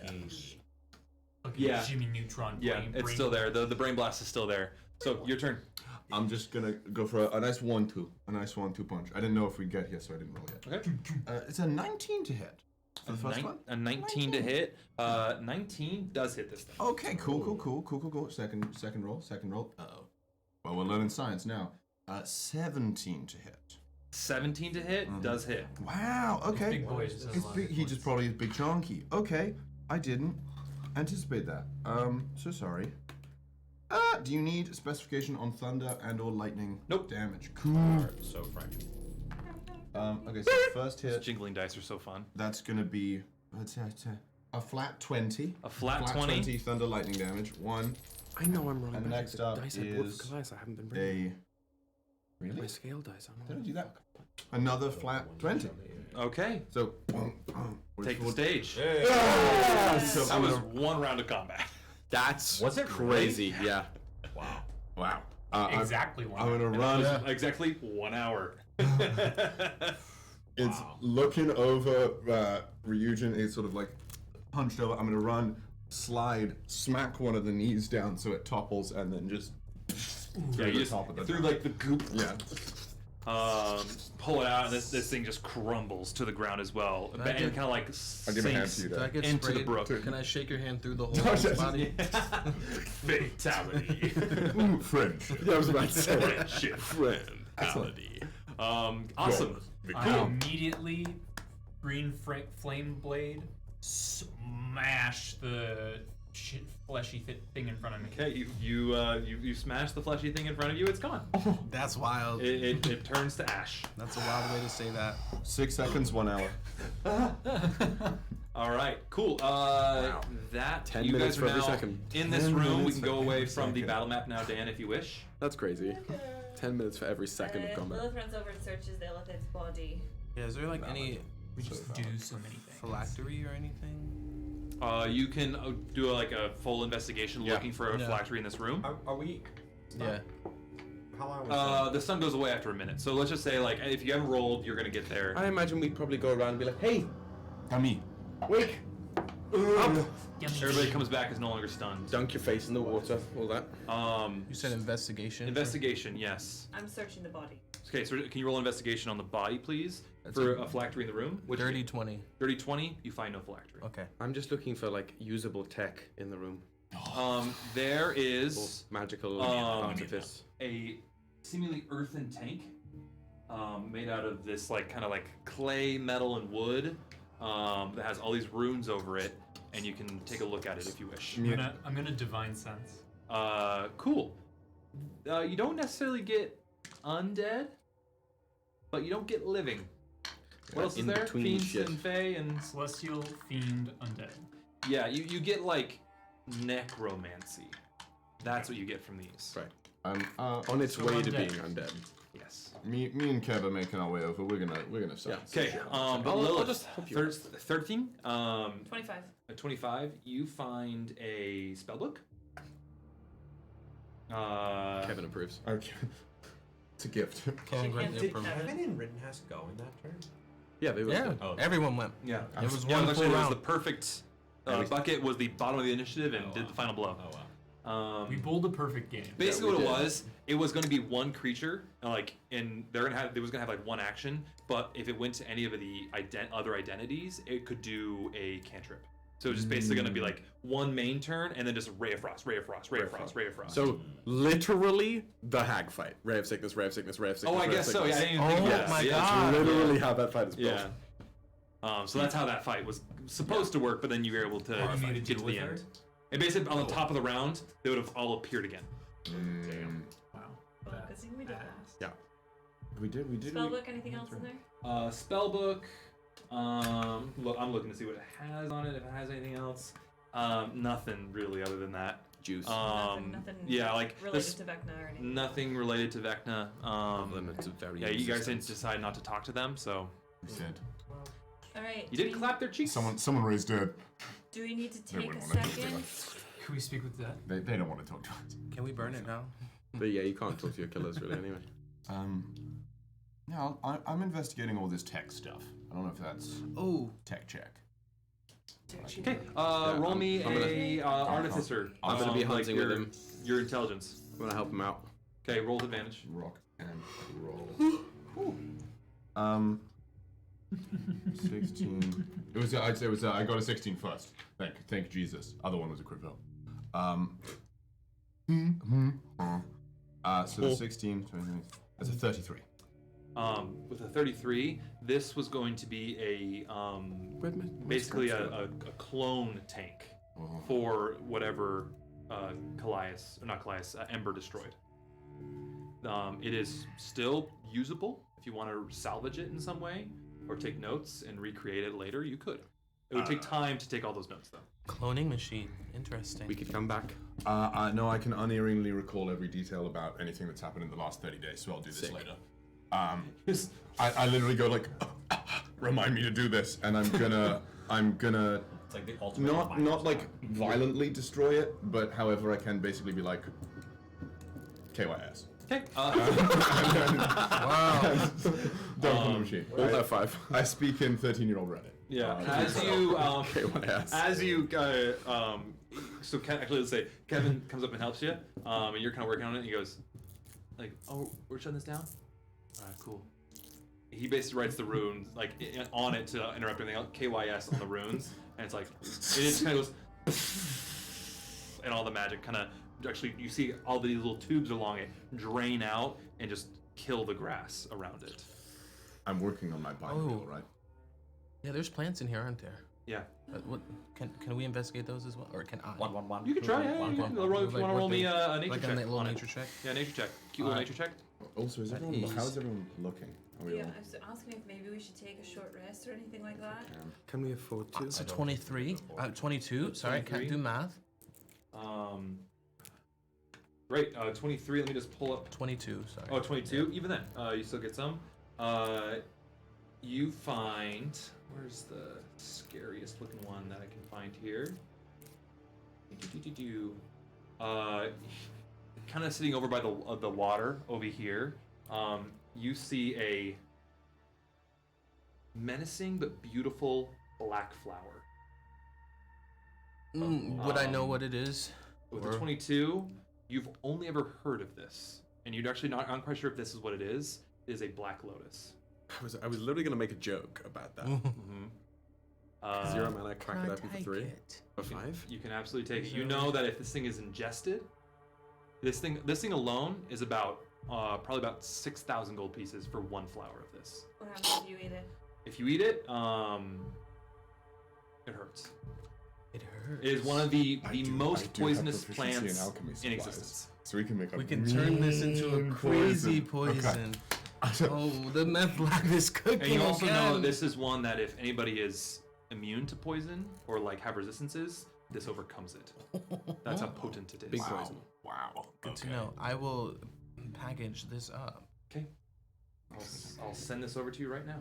Okay, Yeah. Jimmy Neutron. Yeah, it's still there. The brain blast is still there. So your turn. I'm just gonna go for a nice 1-2. A nice 1-2 punch. I didn't know if we'd get here, so I didn't roll yet. Okay. It's a 19 to hit. For the first one? A 19 to hit. 19 does hit this thing. Okay, cool. Second roll. Uh-oh. Well, we're learning science now. 17 to hit. 17 to hit does hit. Wow, okay. Big boy just has a lot of He just probably is big chunky. Okay, I didn't anticipate that. So sorry. Do you need specification on thunder and or lightning damage? Cool. So frightening. Okay, so first hit. Jingling dice are so fun. That's gonna be a flat 20. A flat 20? Thunder lightning damage. 1. I know I'm wrong. And but next the up dice I bought is for Kallias, I haven't been bringing. Really? My scale dice. I'm Did I do that? Another flat 20. Okay. So Take the stage. Yeah! So That was one round of combat. That's Was it crazy. really? Yeah. Wow. Exactly one. I'm gonna And run. that was exactly 1 hour. It's looking over Ryujin. It's sort of like hunched over. I'm gonna run, slide, smack one of the knees down so it topples, and then just Yeah, you just through like the goop. Yeah. Pull it out, and this thing just crumbles to the ground as well, and kind of like I'll give a hand to sinks you, Did I get into the sprayed? brook. Can I shake your hand through the whole yes. body? Fatality. Ooh, French. Yeah, I was about to say. Friendship. Friendality. Awesome. I immediately green flame blade smash the fleshy thing in front of me. Okay, you smash the fleshy thing in front of you. It's gone. That's wild. It turns to ash. That's a wild way to say that. 6 seconds, 1 hour. All right, cool. that, 10 you minutes guys for are every now second. in this 10 room. We minutes can for go away every from the second. battle map now, Dan, if you wish. That's crazy. 10 minutes for every second of combat. Lilith runs over and searches Lilith's body. Yeah, is there like any We just do so many things. phylactery or anything? You can do a full investigation looking for a phylactery in this room. Are we? Yeah. How long was The sun goes away after a minute. So let's just say, if you haven't rolled, you're gonna get there. I imagine we'd probably go around and be like, hey, Tommy, wake! Everybody comes back is no longer stunned. Dunk your face in the water, all that. You said investigation. Investigation, yes. I'm searching the body. Okay, so can you roll investigation on the body, please, for a phylactery in the room? Dirty 20. Dirty 20, you find no phylactery. Okay. I'm just looking for usable tech in the room. There is magical artifice. a seemingly earthen tank made out of this clay, metal, and wood that has all these runes over it, and you can take a look at it if you wish. I'm gonna divine sense. Cool. You don't necessarily get undead, but you don't get living. What else is there? Fiends and Fae and Celestial, Fiend, Undead. Yeah, you get necromancy. That's what you get from these. Right. On its way to being undead. Yes. Me and Kev are making our way over. We're gonna start. Okay. But I'll Lilith, just help you. 13. 25. At 25, you find a spellbook. Kevin approves. Okay. It's a gift. Kevin Did Kevin and Rittenhouse go in that turn? Yeah, they were. Yeah, everyone went. Yeah. It was Yeah, one actually, full it was round. the perfect bucket was the bottom of the initiative and did the final blow. Oh wow. We bowled a perfect game. Basically, we what did. it was going to be one creature, and they was going to have one action. But if it went to any of the other identities, it could do a cantrip. So it's just basically going to be one main turn, and then just Ray of Frost, Ray of Frost, Ray of Frost, Ray of Frost. So literally the hag fight. Ray of sickness, Ray of sickness, Ray of sickness. Oh, I Ray of guess so. Yeah, I sickness. didn't even think about that. my Yeah, God. That's literally how that fight is built. Yeah. So that's how that fight was supposed to work, but then you were able to You made a get to deal the with her? end. And basically, on the top of the round, they would have all appeared again. Damn. Wow. Good thing we did that. Yeah. We did. Spellbook, anything else in there? Spellbook. Look, I'm looking to see what it has on it. If it has anything else, nothing really other than that. Juice. Nothing yeah, related this- to Vecna or anything. Nothing related to Vecna. It's a very Yeah, you guys didn't resistance. decide not to talk to them, so We did. All right. you did clap their cheeks. Someone raised it. Do we need to They take a wouldn't want to talk to second? us. Can we speak with that? They don't want to talk to us. Can we burn it now? But yeah, you can't talk to your killers really anyway. Yeah, I'm investigating all this tech stuff. I don't know if that's Oh, tech check. Okay. Roll me I'm a artificer. I'm gonna be hunting with your, him. Your intelligence. I'm gonna help him out. Okay, roll with advantage. Rock and roll. 16. I'd say it was. I got a 16 first. Thank Jesus. Other one was a crit fail. So the 16. That's a 33. With a 33, this was going to be a basically a clone tank for whatever Ember destroyed. It is still usable. If you want to salvage it in some way or take notes and recreate it later, you could. It would take time to take all those notes, though. cloning machine. Interesting. We could come back. No, I can unerringly recall every detail about anything that's happened in the last 30 days, so I'll do this Sick. later. I literally go remind me to do this, and I'm gonna It's like the ultimate. not violently destroy it, but however I can basically be like KYS. Okay. Wow. Don't on the machine. Alt F5. I speak in 13-year-old Reddit. Yeah. As you so actually, let's say Kevin comes up and helps you, and you're kind of working on it. And he goes, "Oh, we're shutting this down. All right, cool." He basically writes the runes on it to interrupt everything else. KYS on the runes, and it just kind of goes, and all the magic kind of actually you see all these little tubes along it drain out and just kill the grass around it. I'm working on my biome, right? Yeah, there's plants in here, aren't there? Yeah. What can we investigate those as well, or can I? 111. You can try. Yeah, you can roll if you want to roll me a nature like check. a little on it. nature check. Yeah, nature check. Cute little nature check. Also, how's everyone looking? Are we Yeah, all? I was asking if maybe we should take a short rest or anything like that. Can we afford to? So 23, 22. Sorry, I can't 23. do math. Right, 23. Let me just pull up. 22. Sorry. Oh, 22. Even then, you still get some. You find, where's the scariest looking one that I can find here? Kind of sitting over by the water over here. You see a menacing but beautiful black flower. Would I know what it is? With the 22, you've only ever heard of this, and you're actually not. I'm quite sure if this is what it is. It is a black lotus. I was literally gonna make a joke about that. 0 mana, crack it open for 3 or 5. You can absolutely take it. You know that if this thing is ingested, this thing alone is about probably about 6,000 gold pieces for one flower of this. What happens if you eat it? If you eat it, it hurts. It hurts. It is one of the I most do have poisonous proficiency in plants alchemy in supplies, existence. So we can make We can turn this into a crazy poison. Oh, the meth lab is cooking. And you also know again. this is one that if anybody is immune to poison or like have resistances, this overcomes it. That's how potent it is. Big poison. Wow. Good to know. I will package this up. Okay. I'll send this over to you right now.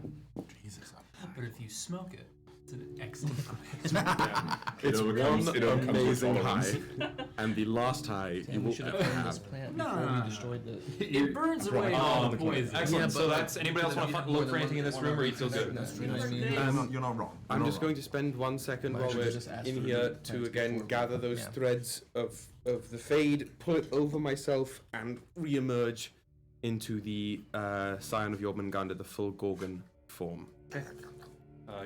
Jesus. But if you smoke it, it's an excellent It's overcomes- one it overcomes amazing the high, tolerance. and the last high you will ever have. before we destroyed the. It burns away all the poison. Excellent. Yeah, so but that's anybody else want to look for anything in this room, or you feel good? You're not wrong. I'm just going to spend 1 second Might while should we're just ask in for here the to text again before- gather those Yeah. threads of the fade, pull it over myself, and re-emerge into the Scion of Jormungandr, the full Gorgon form. Okay.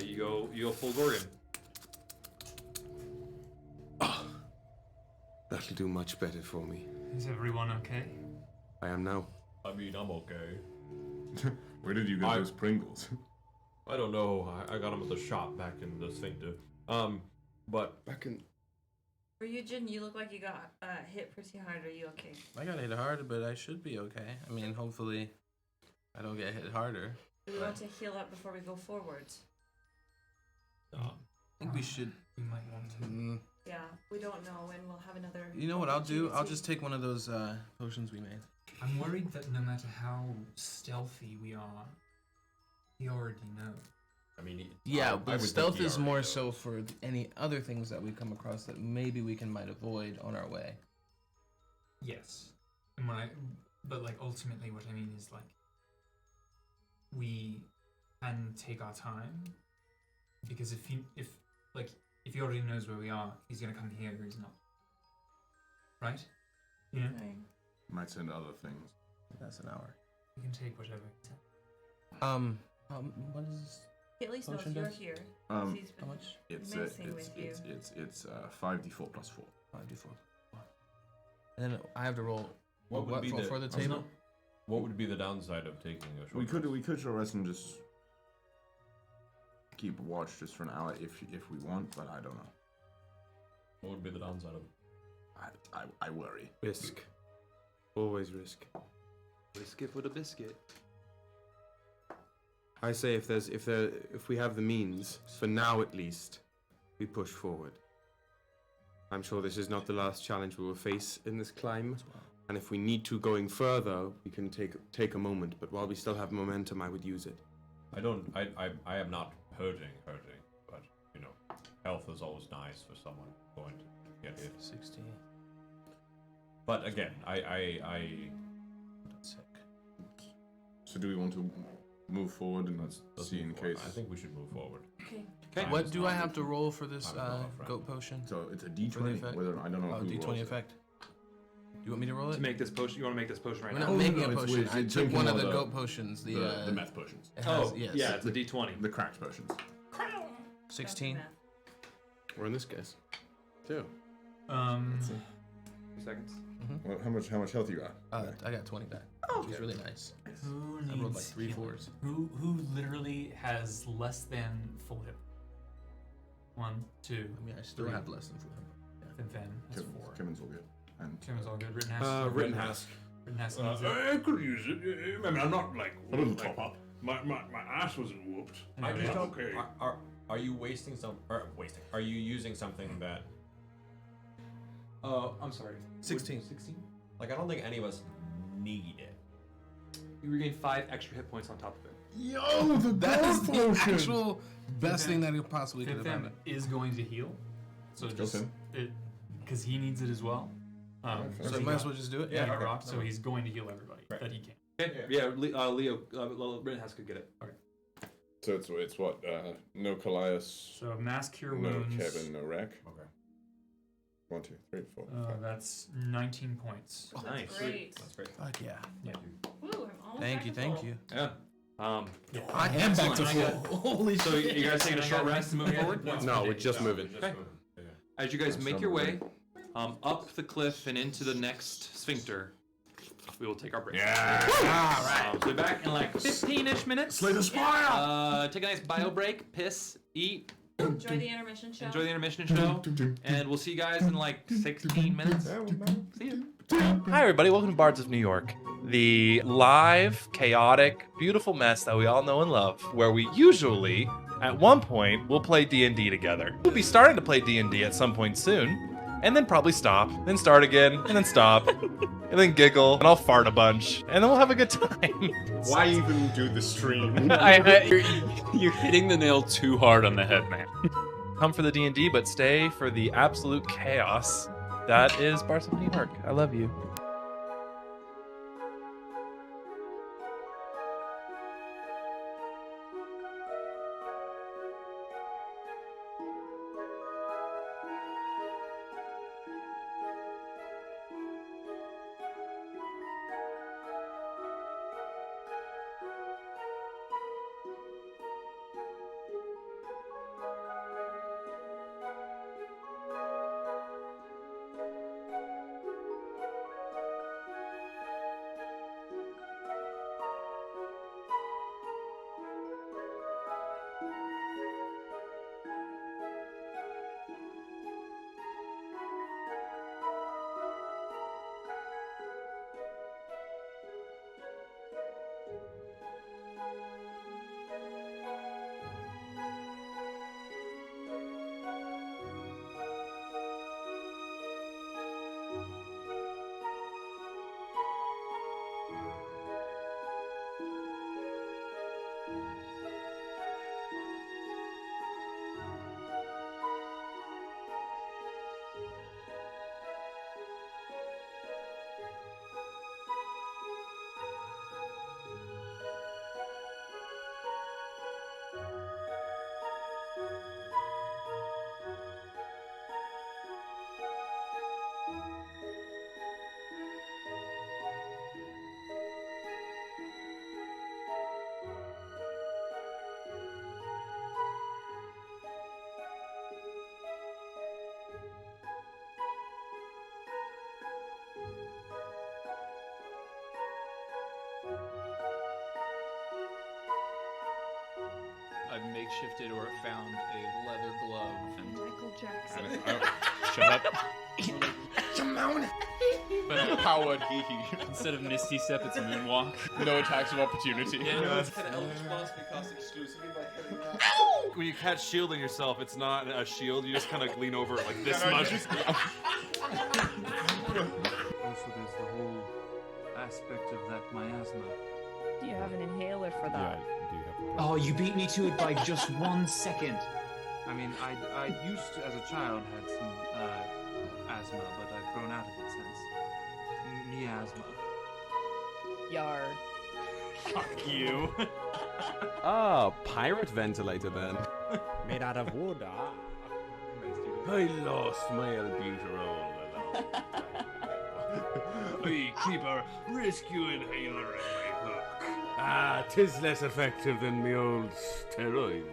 You go full Gorgon. That'll do much better for me. Is everyone okay? I am now. I mean, I'm okay. Where did you get those Pringles? I don't know. I got them at the shop back in the Sphincter. But Back in. Ryujin, you look like you got hit pretty hard. Are you okay? I got hit hard, but I should be okay. I mean, hopefully, I don't get hit harder. Do we want to heal up before we go forward? I think we should. We might want to. Yeah, we don't know when we'll have another. You know what I'll do? I'll opportunity. just take one of those potions we made. I'm worried that no matter how stealthy we are, he already knows. I mean, Yeah, I but would stealth think he is already more knows. so for any other things that we come across that maybe we might avoid on our way. Yes, and but like ultimately, what I mean is like we can take our time because if he already knows where we are, he's gonna come here or he's not. Right? Yeah. Right. Might send other things. That's an hour. We can take whatever. What is? He at least knows Potion you're does? here. Um, He's been How much? It's messing with you. it's 5d4 plus 4. 5d4. And then I have to roll. What would be the for the table? What would be the downside of taking a short We could short rest and just keep watch just for an hour if we want, but I don't know. What would be the downside of it? I worry. Risk. Always risk. Risk it for the biscuit. I say if we have the means, for now at least, we push forward. I'm sure this is not the last challenge we will face in this climb, and if we need to going further, we can take a moment. But while we still have momentum, I would use it. I am not hurting, but you know, health is always nice for someone going to get hit. 16. But again, I Sick. So do we want to move forward and let's see in move forward. case? I think we should move forward. Okay. Okay. Time What is do not- I have to roll for this time is not our friend. goat potion? So it's a For the d20. effect? Whether I don't know Oh, who D20 rolls it. effect. Do you want me to roll it? To make this potion, you want to make this potion right We're now? not making a it's potion. weird. I It's took taking one of one the of the- goat potions. The The meth potions. it has, Oh, yes. yeah, it's a D20. The cracked potions. 16. Or in this case, 2. 2 seconds. Well, how much health you got? I got 20 back, which was really nice. Who I rolled like needs 3 healing? 4s. Who literally has less than full hit? 1, 2. I mean, I still have less than 4. Then that's 4. Kevin's all good. And Kevin's all good. Rittenhouse. Rittenhouse. Rittenhouse I could use it. I mean, I'm not like a little top up. My ass wasn't whooped. I just don't. Okay. Are you wasting some? Or wasting? Are you using something that? I'm sorry. 16. 16? Like I don't think any of us need it. You regain 5 extra hit points on top of it. Yo, That is the actual best thing that you possibly could have Fifth done. is going to heal. So Kills just him. because he needs it as well. So you might as well just do it. Yeah, Yeah, he okay. rocked, so he's going to heal everybody that he can. Okay. Yeah. Leo. Rittenhouse could get it. Okay. So it's what? No Kallias. So mass cure No wounds. Kevin. No Rack. Okay. 1, 2, 3, 4, 5. That's 19 points. Oh, that's great. That's great. Fuck yeah. Yeah. Woo, I'm almost Thank back you, to thank full. you. Yeah. I am back to Excellent. full. Holy So shit. you guys taking a short rest to move forward? No, we're just moving. Okay. As you guys make your way up the cliff and into the next sphincter, we will take our break. Yeah. So we'll be back in like 15-ish minutes. Slay the spire! Take a nice bio break, piss, eat, Enjoy the intermission show. enjoy the intermission show, and we'll see you guys in like 16 minutes. See you. Hi, everybody. Welcome to Bards of New York, the live, chaotic, beautiful mess that we all know and love, where we usually, at one point, will play D&D together. We'll be starting to play D&D at some point soon, and then probably stop, then start again, and then stop, and then giggle, and I'll fart a bunch, and then we'll have a good time. Why even do the stream? You're hitting the nail too hard on the head, man. Come for the D&D, but stay for the absolute chaos that is Bards of New York. I love you. I've makeshifted or found a leather glove. And Michael Jackson. shut up. Simone! But powered instead of Misty Step, it's Moonwalk. No attacks of opportunity. Yeah, no, it's kind of Eldritch Blast because exclusively by hitting that. When you catch shielding yourself, it's not a shield. You just kind of lean over it like this much. Also, there's the whole aspect of that miasma. Do you have an inhaler for that? do you have Oh, you beat me to it by just 1 second. I mean, I used to, as a child, had some asthma, but I've grown out of it since. Miasma. Yar. Fuck you. Ah, pirate ventilator then. Made out of wood, I lost my albuterol along. I keep a rescue inhaler in my hook. Ah, 'tis less effective than me old steroid.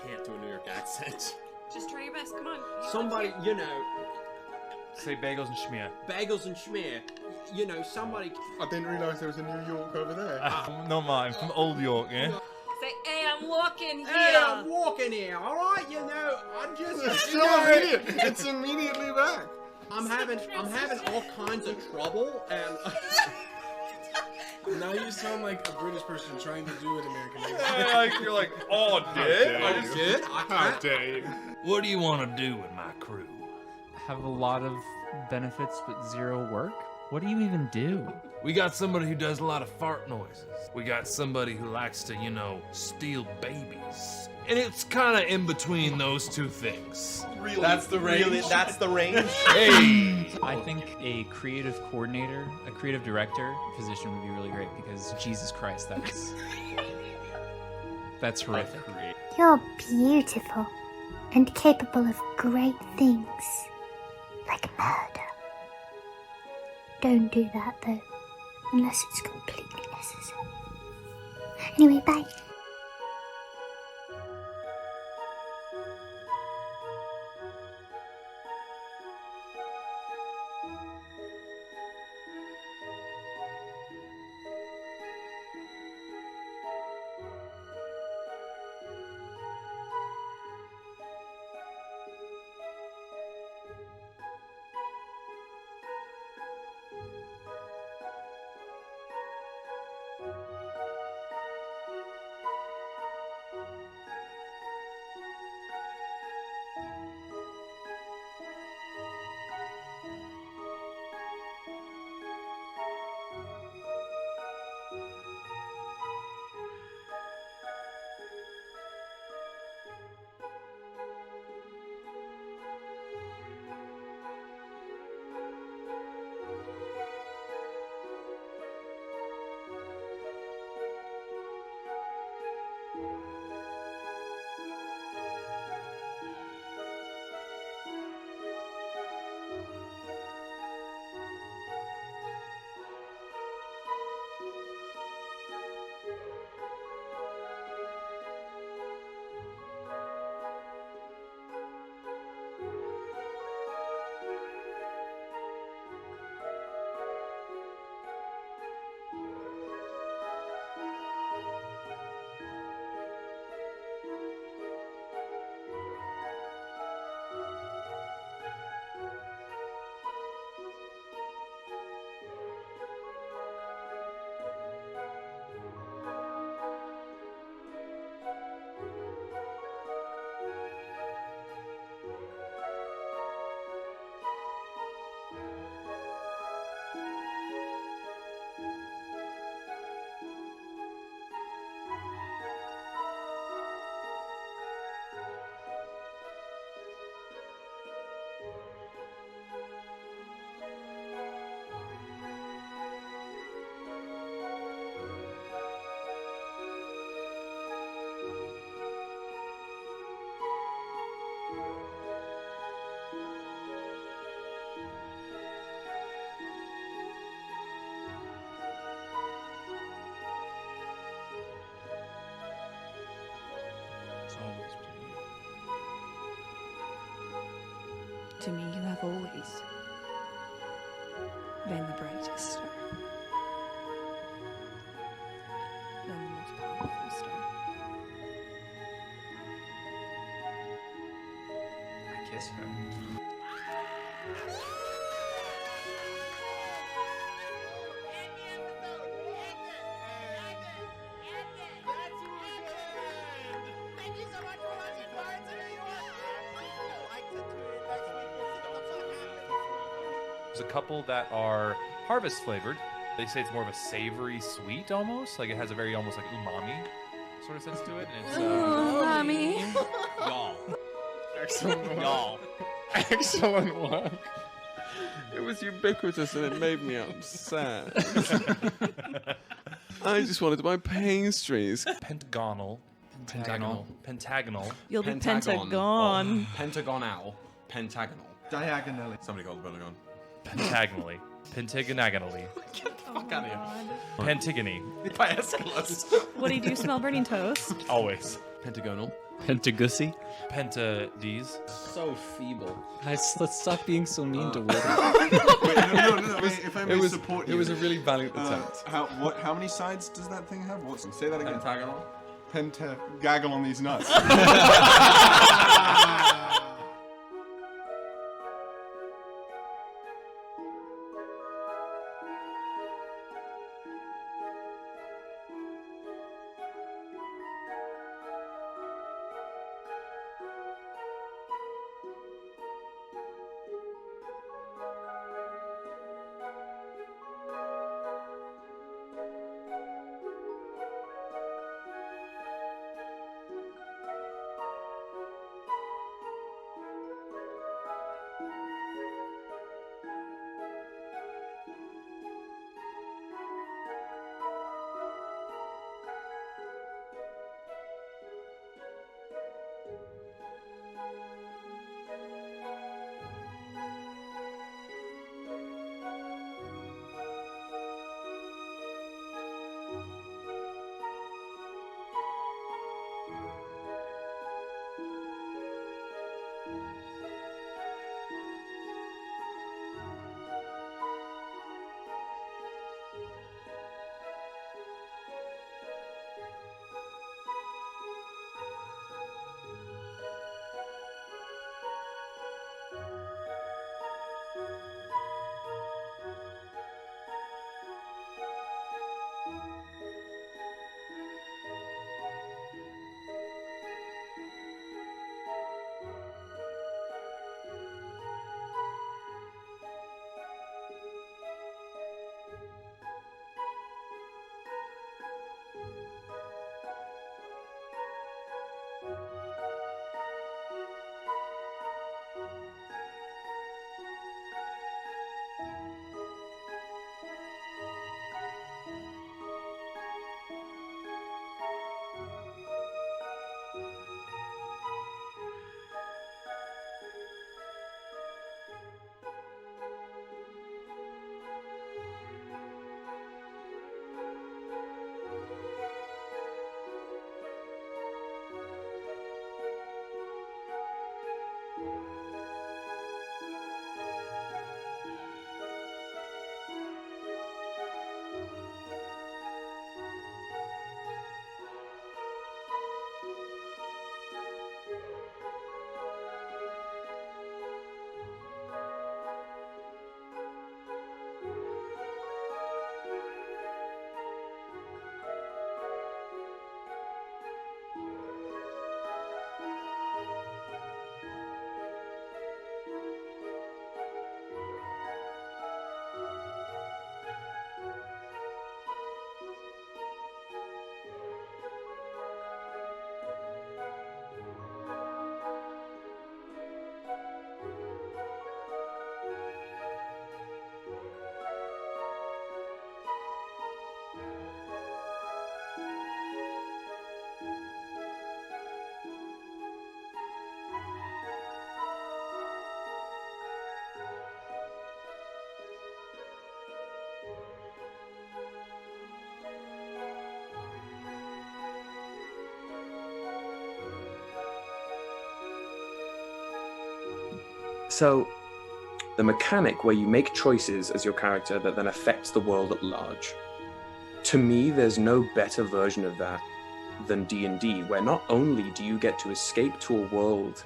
can't do a New York accent. Just try your best. Come on. Somebody, you know, Say bagels and schmear. bagels and schmear. You know, somebody. I didn't realise there was a New York over there. No mind, from Old York, yeah? Say, hey, I'm walking here. Hey, I'm walking here. All right, you know, I'm just. It's you so know, immediate. It's immediately back. I'm having all kinds of trouble, and Now you sound like a British person trying to do an American accent. Yeah, like, you're like, oh, did? I did. How dare you? What do you want to do with my crew? Have a lot of benefits but zero work? What do you even do? We got somebody who does a lot of fart noises. We got somebody who likes to, you know, steal babies. And it's kind of in between those two things. Really, that's the range. Really, that's the range. Hey! I think a creative coordinator, a creative director position would be really great because Jesus Christ, that's horrific. You're beautiful and capable of great things, like murder. Don't do that though, unless it's completely necessary. Anyway, bye. To me, you have always been the brightest star. Been the most powerful star. I kiss her. There's a couple that are harvest flavored. They say it's more of a savory sweet almost. Like it has a very almost like umami sort of sense to it. And it's Umami. y'all. Excellent work. Y'all. Excellent work. It was ubiquitous and it made me upset. I just wanted to buy pastries. Pentagonal. Pentagonal. You'll be Pentagon. Pentagon. Pentagonal. Pentagonal. Diagonally. Somebody called the Pentagon. Pentagonally. Pentagonally. Fuck out of here. Pentigony. By Aeschylus. What do you do? Smell burning toast? Always. Pentagonal. Pentagussi? Penta-D's. So feeble. Guys, let's stop being so mean to Woody. Wait, no, if I may support you. It was a really valiant attempt. How many sides does that thing have? Say that again. Pentagonal. Gaggle on these nuts. So, the mechanic where you make choices as your character that then affects the world at large. To me, there's no better version of that than D&D, where not only do you get to escape to a world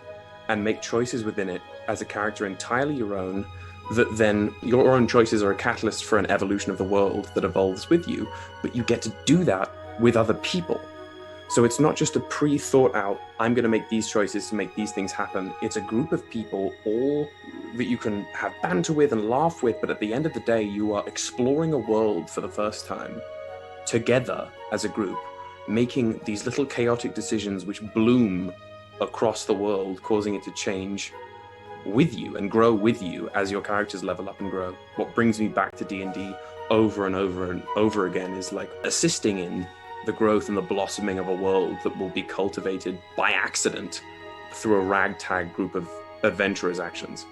and make choices within it as a character entirely your own, that then your own choices are a catalyst for an evolution of the world that evolves with you, but you get to do that with other people. So it's not just a pre-thought out, I'm going to make these choices to make these things happen. It's a group of people, all that you can have banter with and laugh with, but at the end of the day, you are exploring a world for the first time, together as a group, making these little chaotic decisions which bloom across the world, causing it to change with you and grow with you as your characters level up and grow. What brings me back to D&D over and over and over again is like assisting in the growth and the blossoming of a world that will be cultivated by accident through a ragtag group of adventurers' actions.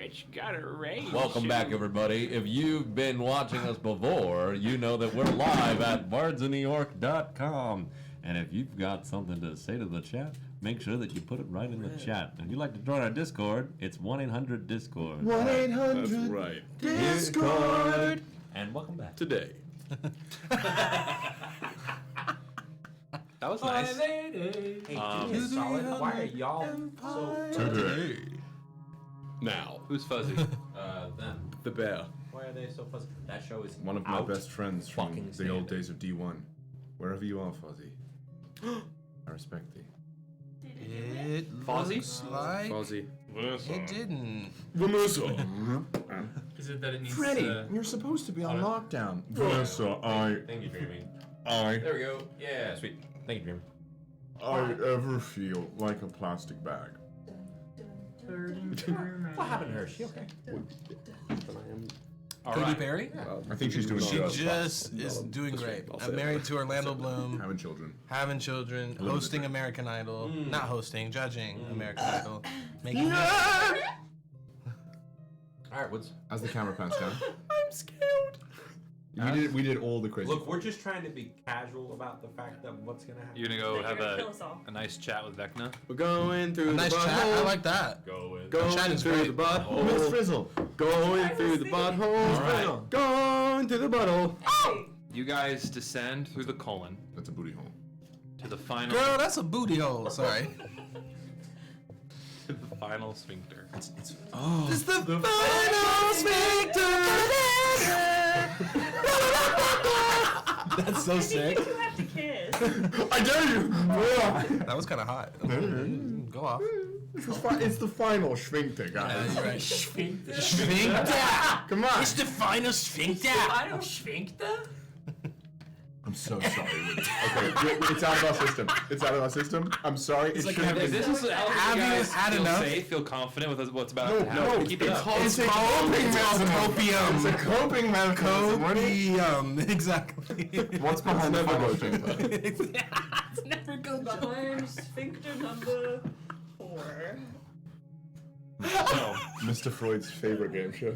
It's got a range. Welcome back, everybody. If you've been watching us before, you know that we're live at bardsofnewyork.com. And if you've got something to say to the chat, make sure that you put it right in the chat. And if you'd like to join our Discord, it's 1-800-DISCORD. 1-800 That's right. Discord. And welcome back. Today. That was nice. Hey, dude, solid. Why are y'all so Today. Now. Who's fuzzy? Them. The bear. Why are they so fuzzy? That show is One of my out. best friends from Fucking the old standard. days of D1. Wherever you are, Fuzzy. I respect thee. It Fozzie? looks like Fuzzy. it didn't. Vanessa. Is it that it needs Freddy, to... you're supposed to be on on lockdown. Vanessa, Thank you, Dreamy. I There we go. Yeah, sweet. Thank you, Dreamy. ever feel like a plastic bag. What happened to her? Is she okay? Katy Perry? I think she's doing She good. just is doing great. I'm married to Orlando Bloom. Having children. Having children, bit hosting great. American Idol, not hosting, judging American Idol, making Alright, what's... As the camera pans down. I'm scared. We did all the crazy. Look, we're just trying to be casual about the fact that what's gonna happen. You're gonna go That have you're gonna kill us all. a nice chat with Vecna? We're going through a nice the chat. butthole. I like that. Going Going through the butthole. Miss Frizzle. Going through the butthole. Alright. Going through the butthole. You guys descend through the colon That's a booty hole. to the final Girl, that's a booty hole. Sorry. to the final sphincter. It's the final sphincter. That's so sick. You have to kiss. I dare you! That was kind of hot. Go off. It's the final sphincter, guys. You're right. Sphincter. Sphincter. Come on. It's the final sphincter. Final sphincter? I'm so sorry. Okay, it's out of our system. It's out of our system. I'm sorry. It like shouldn't If be. this is how Have you you guys had feel enough? safe, feel confident with what's about to No, happen, keep it it's up. It's a coping mechanism. Copium. It's a coping mechanism. What do you- Copium. Exactly. What's behind the final sphincter? It's never good. Behind sphincter number 4. So, Mr. Freud's favorite game show.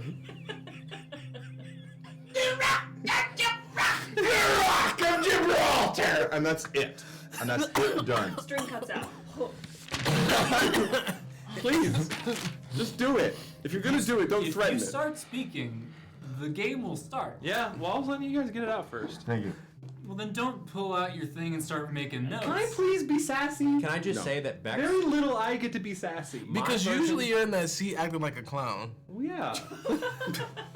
Rock of Gibraltar! And that's it. And that's it done. String cuts out. Please, just do it. If you're gonna do it, don't If threaten you it. start speaking, the game will start. Yeah, well, I was letting you guys get it out first. Thank you. Well, then don't pull out your thing and start making notes. Can I please be sassy? Can I just say that Bex... Very little I get to be sassy. Because version- usually you're in that seat acting like a clown. Well, yeah.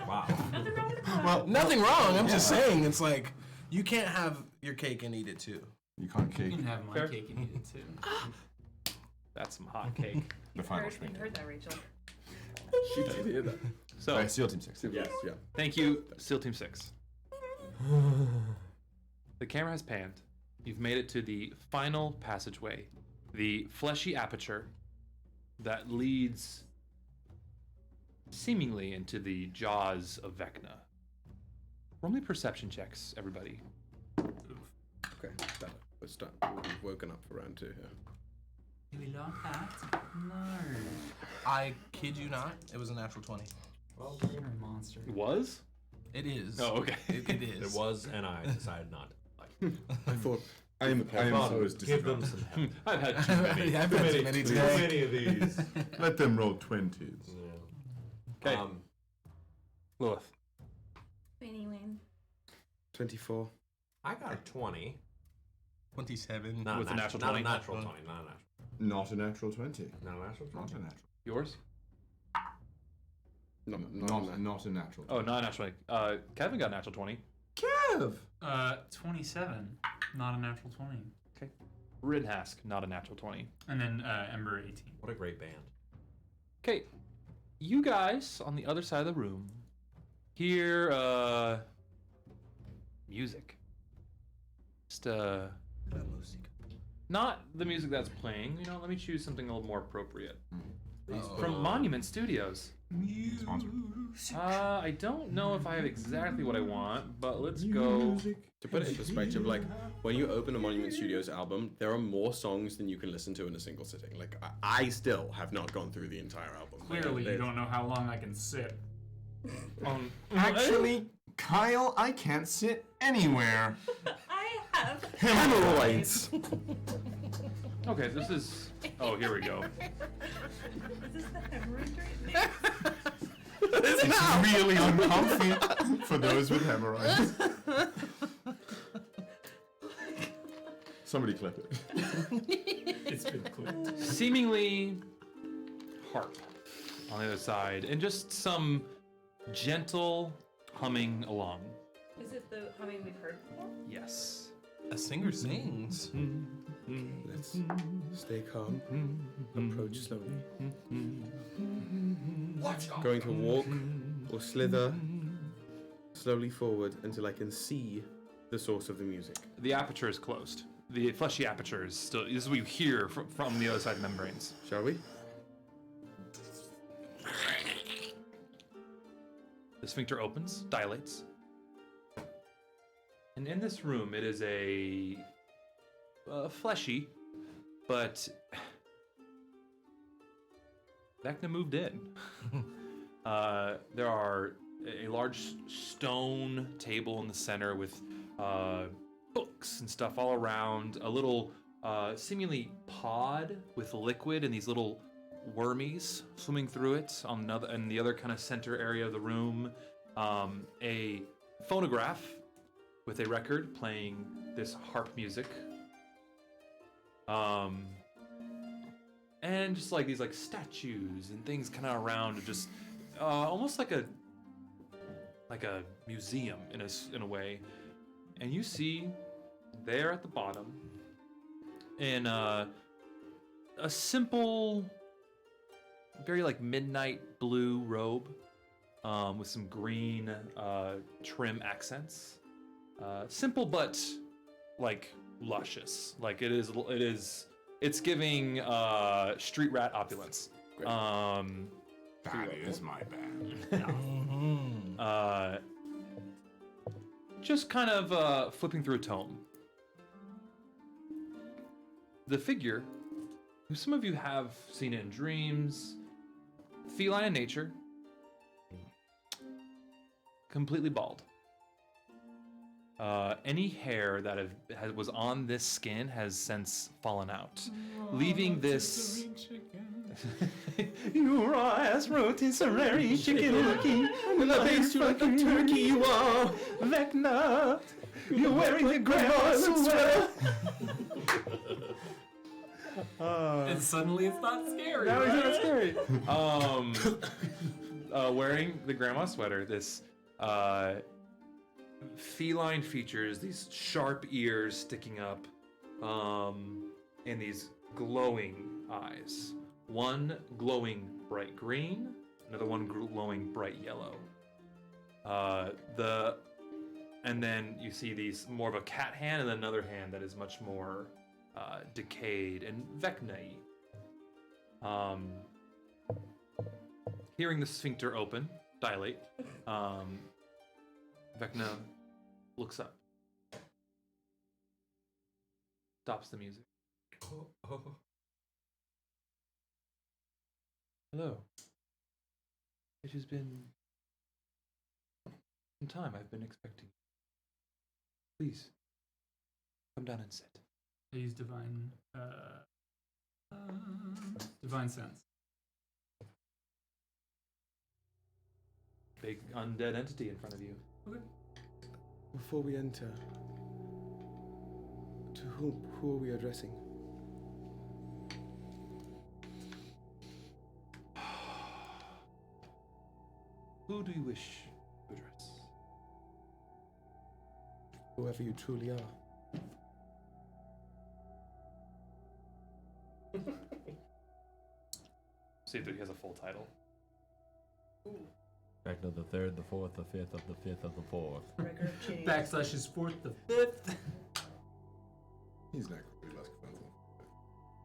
Wow. Nothing wrong with the clown. Well, nothing wrong. I'm just saying, it's like you can't have your cake and eat it too. You can't You cake can have my Fair. cake and eat it too. That's some hot cake. the final You sphincter. heard that, Rachel. She did hear that. So, Alright, SEAL Team 6. Yes, yeah. thank you, SEAL Team 6. The camera has panned. You've made it to the final passageway, the fleshy aperture that leads seemingly into the jaws of Vecna. Roll me perception checks, everybody. Okay, let's start. We've woken up for round 2 here. Do we not that? No. I kid you not, it was a natural 20. Well, You're a monster. It was? It is. Oh, okay. It is. it was, and I decided not to. I thought. I am so Give them some help. I've had too many. I've had too many Too today. many of these. Let them roll 20s. Okay. Um, Lilith. Anyway. 24. I got a 20. 27. Not With a natural not 20? a natural 20. Not a natural. Not a natural 20. Not a natural 20. Not a natural. Yours? No, Not a natural. Oh, not a natural 20. Kevin got a natural 20. Kev! 27. Not a natural 20. Okay. Rittenhask, not a natural 20. And then Ember 18. What a great band. Okay. You guys on the other side of the room hear music. Just not the music that's playing. You know, let me choose something a little more appropriate. From Monument Studios. Sponsor. I don't know if I have exactly what I want, but let's go. To put it in perspective, like when you open a Monument Studios album, there are more songs than you can listen to in a single sitting. Like I still have not gone through the entire album. Clearly, you don't know how long I can sit. Actually, Kyle, I can't sit anywhere. I have Hemorrhoids. Okay, this is. Oh, here we go. Is this the hemorrhoid right It's really uncomfy for those with hemorrhoids. Somebody clip it. It's been clipped. Seemingly harp on the other side, and just some gentle humming along. Is it the humming we've heard before? Yes. A singer sings. Let's stay calm. Approach slowly. Going to walk or slither slowly forward until I can see the source of the music. The aperture is closed. The fleshy aperture is still. This is what you hear from the other side of the membranes. Shall we? The sphincter opens, dilates. And in this room, it is a fleshy, but Vecna moved in. There are a large stone table in the center with books and stuff all around. A little seemingly pod with liquid and these little wormies swimming through it on the other kind of center area of the room. A phonograph with a record playing this harp music. And just like these like statues and things kind of around, just almost like a museum in a way. And you see there at the bottom in a simple, very like midnight blue robe with some green trim accents. Simple but like luscious. Like it's giving street rat opulence. That is my bad. Just kind of flipping through a tome. The figure, who some of you have seen in dreams, feline in nature, completely bald. Any hair that was on this skin has since fallen out, leaving this. Your eyes rotisserie chicken looking, and the face like a turkey you are. Vecna, you're wearing the grandma's sweater. And suddenly it's not scary. Now right? it's not scary. Wearing the grandma sweater, this feline features, these sharp ears sticking up, and these glowing eyes. One glowing bright green, another one glowing bright yellow. And then you see these more of a cat hand and another hand that is much more decayed and Vecna-y. Hearing the sphincter open, dilate, Vecna looks up. Stops the music. Hello. It has been some time I've been expecting you. Please, come down and sit. I use divine sense. Big undead entity in front of you. Okay. Before we enter, to who are we addressing? Who do you wish to address? Whoever you truly are. See if he has a full title. Vecna the third, the fourth, the fifth of the fifth of the fourth. Backslash is fourth, the fifth. He's not really less expensive.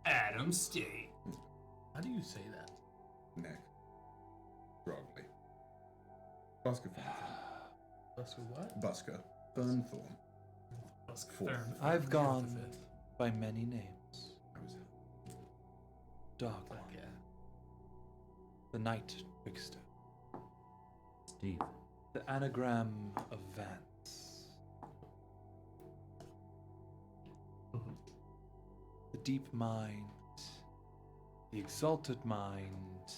Adam State. How do you say that? Neck. Grog. Busker. Busker what? Busker. Burnthorn. Busker. I've gone by many names. Dark One. The Night Trickster. Steve. The Anagram of Vance. The Deep Mind. The Exalted Mind.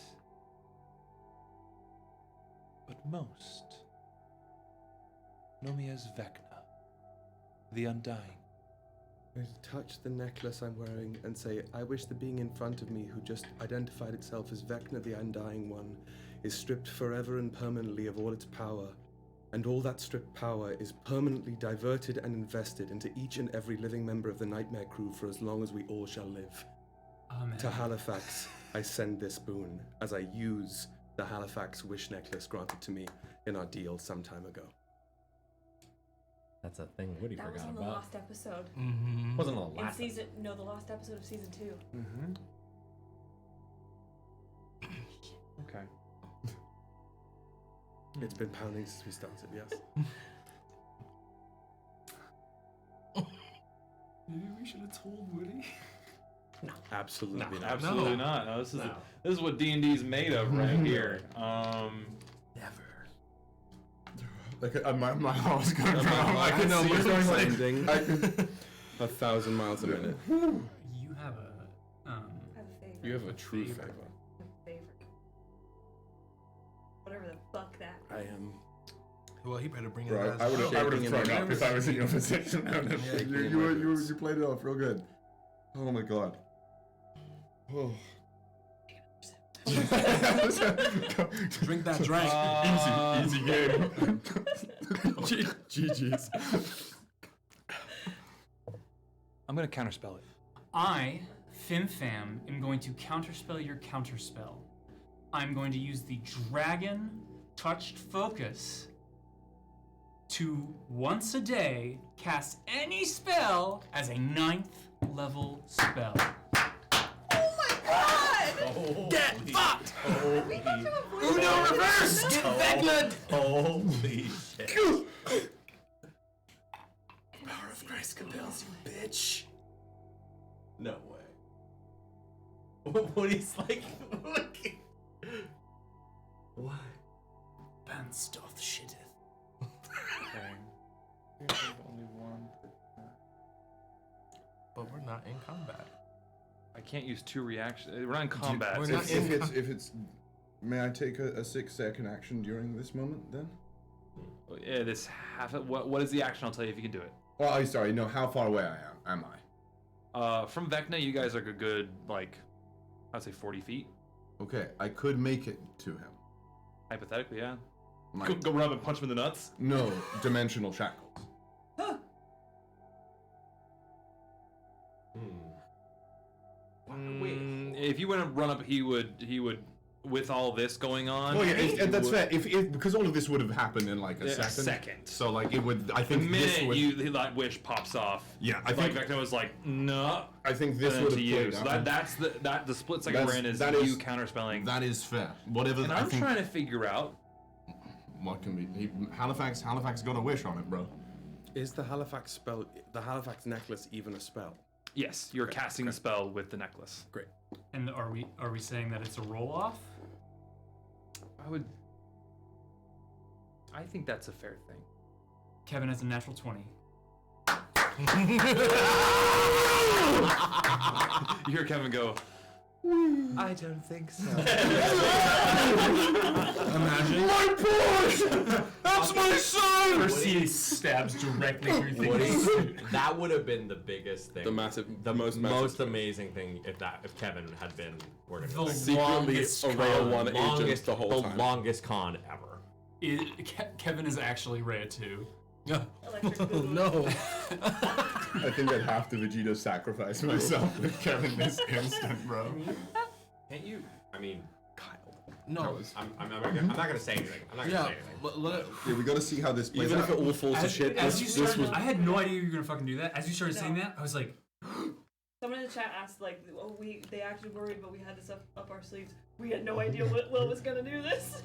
But most know me as Vecna, the Undying. I'm going to touch the necklace I'm wearing and say, I wish the being in front of me who just identified itself as Vecna the Undying One is stripped forever and permanently of all its power, and all that stripped power is permanently diverted and invested into each and every living member of the Nightmare Krew for as long as we all shall live. Amen. To Halifax, I send this boon as I use the Halifax wish necklace granted to me in our deal some time ago. That's a thing Woody That was forgot on the about. last episode. Mm-hmm. Wasn't on the In last. season, no, the last episode of season 2. Mm-hmm. Okay. It's been pounding since we started, yes. Maybe we should have told Woody. No, absolutely not. Absolutely not. No, this is what D&D's made of right here. Never. Like my heart's going wrong. I can can almost going like sending I can 1,000 miles a minute. You have a I have a favorite. You have a true favor. Favorite. Whatever the fuck that. I am. Well, he better bring it. Right, as I would have shaking in the thrown up nerves. if I was in your position. You played it off real good. Oh my god. Oh. Drink that drink. Easy game. GG's. I'm going to counterspell it. I, Fimfam, am going to counterspell your counterspell. I'm going to use the Dragon Touched Focus to, once a day, cast any spell as a 9th level spell. Get fucked! We got to avoid Uno that. reverse! Get Vecna! Holy shit. Power of Christ compels you, bitch. No way. Woody's like, looking. Why? Pants doth shitteth. Okay. Only one. But we're not in combat. I can't use 2 reactions. We're not in combat. We're so not If it's, may I take a 6-second action during this moment then? Yeah, this half. What is the action? I'll tell you if you can do it. Well, I'm sorry. No, how far away am I? From Vecna, you guys are a good I'd say 40 feet. Okay, I could make it to him. Hypothetically, yeah. Like- Go run up and punch him in the nuts. No, dimensional shackles. If you went to run up, he would, with all this going on. Well, yeah, he that's would- fair. If because all of this would have happened in like a Yeah, second. So like it would. I The think this minute would. that wish pops off. Yeah, I like think- Vecna was like, no. I think this and would then have to you. played So out. that's the split second we're in is that you counterspelling. That is fair. Whatever. And I I'm think, trying to figure out. What can be Halifax got a wish on it, bro. Is the Halifax necklace even a spell? Yes, you're casting the spell with the necklace. Great. And are we saying that it's a roll off? I think that's a fair thing. Kevin has a natural 20. You hear Kevin go, I don't think so. Imagine. My boy! That's my son! Percy stabs directly through Woody, things. that would have been the biggest thing. The most amazing thing if Kevin had been working. The with us. longest a Rail con. 1 agent longest, the whole time. longest con ever. Kevin is actually Rhea 2. Oh, no. I think I'd have to Vegeta sacrifice myself with Kevin this instant, bro. Can't you? I mean, No. I'm not gonna say anything. I'm not gonna say anything. But let Yeah, we gotta see how this plays Even out. if it all falls to shit, As this you was. started, I had no idea you were gonna fucking do that. As you started saying that, I was like, Someone in the chat asked, they actually worried, but we had this up our sleeves. We had no idea what Will was gonna do this.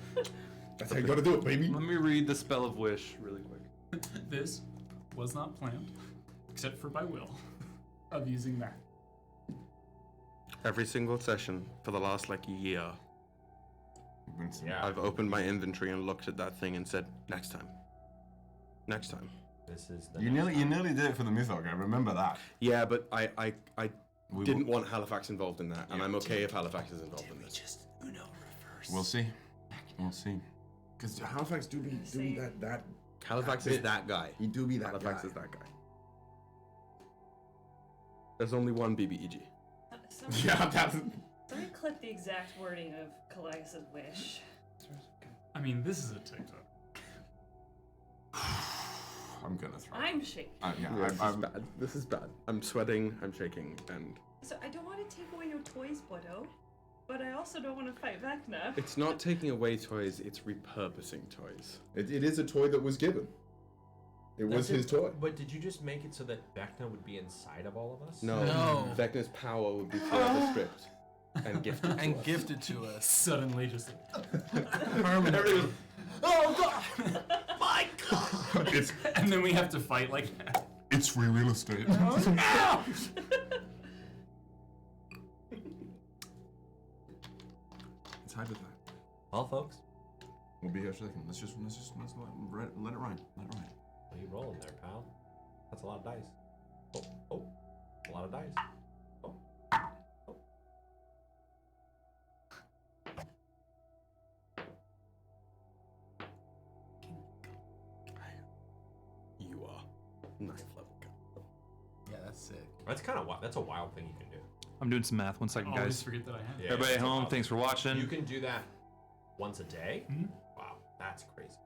That's how you gotta do it, baby. Let me read the spell of wish really quick. This was not planned, except for by Will, of using that. Every single session for the last year, I've opened my inventory and looked at that thing and said, next time. Next time. This is the You nearly did it for the Mythog. I remember that. Yeah, but I didn't want Halifax involved in that, and I'm okay if Halifax is involved in this. We'll see. We'll see. Because Halifax do be that. Halifax is that guy. He do be that Halifax guy. is that guy. There's only one BBEG. Yeah, that's. Somebody clip the exact wording of Kallias' wish. I mean, this is a TikTok. I'm gonna throw. I'm shaking. This is bad. This is bad. I'm sweating. I'm shaking, and So I don't want to take away your toys, Bodo, but I also don't want to fight Vecna. it's not taking away toys. It's repurposing toys. It is a toy that was given. It was his toy. But did you just make it so that Vecna would be inside of all of us? No. Vecna's power would be forever stripped and gifted. Gifted to us. Suddenly, just Permanently. oh god, my god! And then we have to fight like that. It's free real estate. Let's hide with that. Well, folks. We'll be here a second. Let's let it ride. Let it ride. What are you rolling there, pal? That's a lot of dice. Oh, a lot of dice. Oh. You are 9th level. Yeah, that's sick. That's kind of that's a wild thing you can do. I'm doing some math. 1 second, I always guys. forget that I have. Yeah, Everybody at it's home, wild. thanks for watching. You can do that once a day. Mm-hmm. Wow, that's crazy.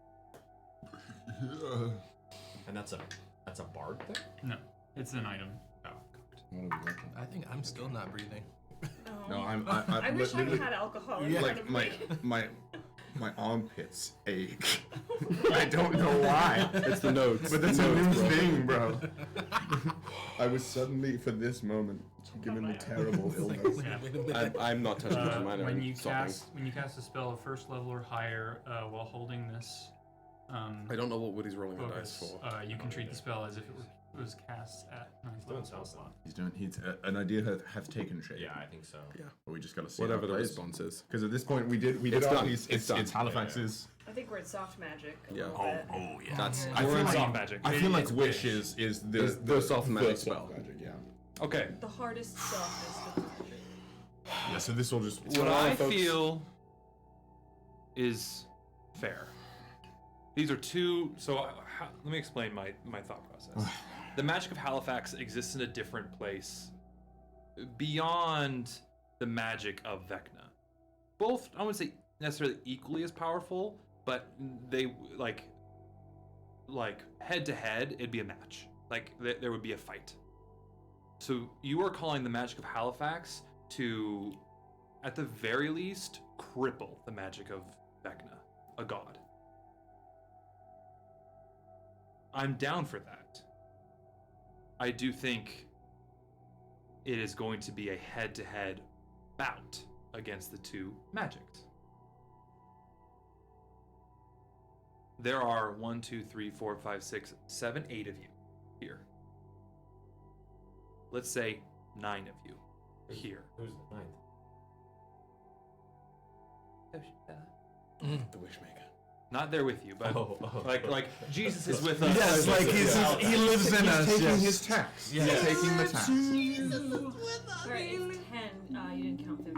And that's a bard thing? No, it's an item. Oh, I think I'm still not breathing. No, I wish I had alcohol in front of me. my armpits ache. I don't know why. It's the notes. But that's a new thing, bro. I was suddenly, for this moment, given the terrible illness. I'm not touching mine. When I'm you stopping. cast a spell of first level or higher while holding this. I don't know what Woody's rolling the dice focus, for. you can treat the spell as if it was cast at 9th level spell slot. He's an idea have taken shape. Yeah, I think so. Yeah. But we just gotta see Whatever how it the plays. response is. Because at this point we did It's our done. piece. It's done. It's Halifax's. I think we're at soft magic. Yeah. Oh yeah. That's. I feel like soft magic. I feel like wish is the soft magic spell. Magic, yeah. Okay. The hardest softness of magic. Yeah. So this will just. What I feel is fair. These are two. So let me explain my thought process. The magic of Halifax exists in a different place, beyond the magic of Vecna. Both, I wouldn't say necessarily equally as powerful, but they like head to head, it'd be a match. Like there would be a fight. So you are calling the magic of Halifax to, at the very least, cripple the magic of Vecna, a god. I'm down for that. I do think it is going to be a head-to-head bout against the two magics. There are 1, 2, 3, 4, 5, 6, 7, 8 of you here. Let's say 9 of you here. Who's the 9th? The Wishmaker. Not there with you, but like Jesus is with us. Yes, like he lives in us. Taking yes. his tax. Yes. He's taking the tax. Alright, it's 10. You didn't count them.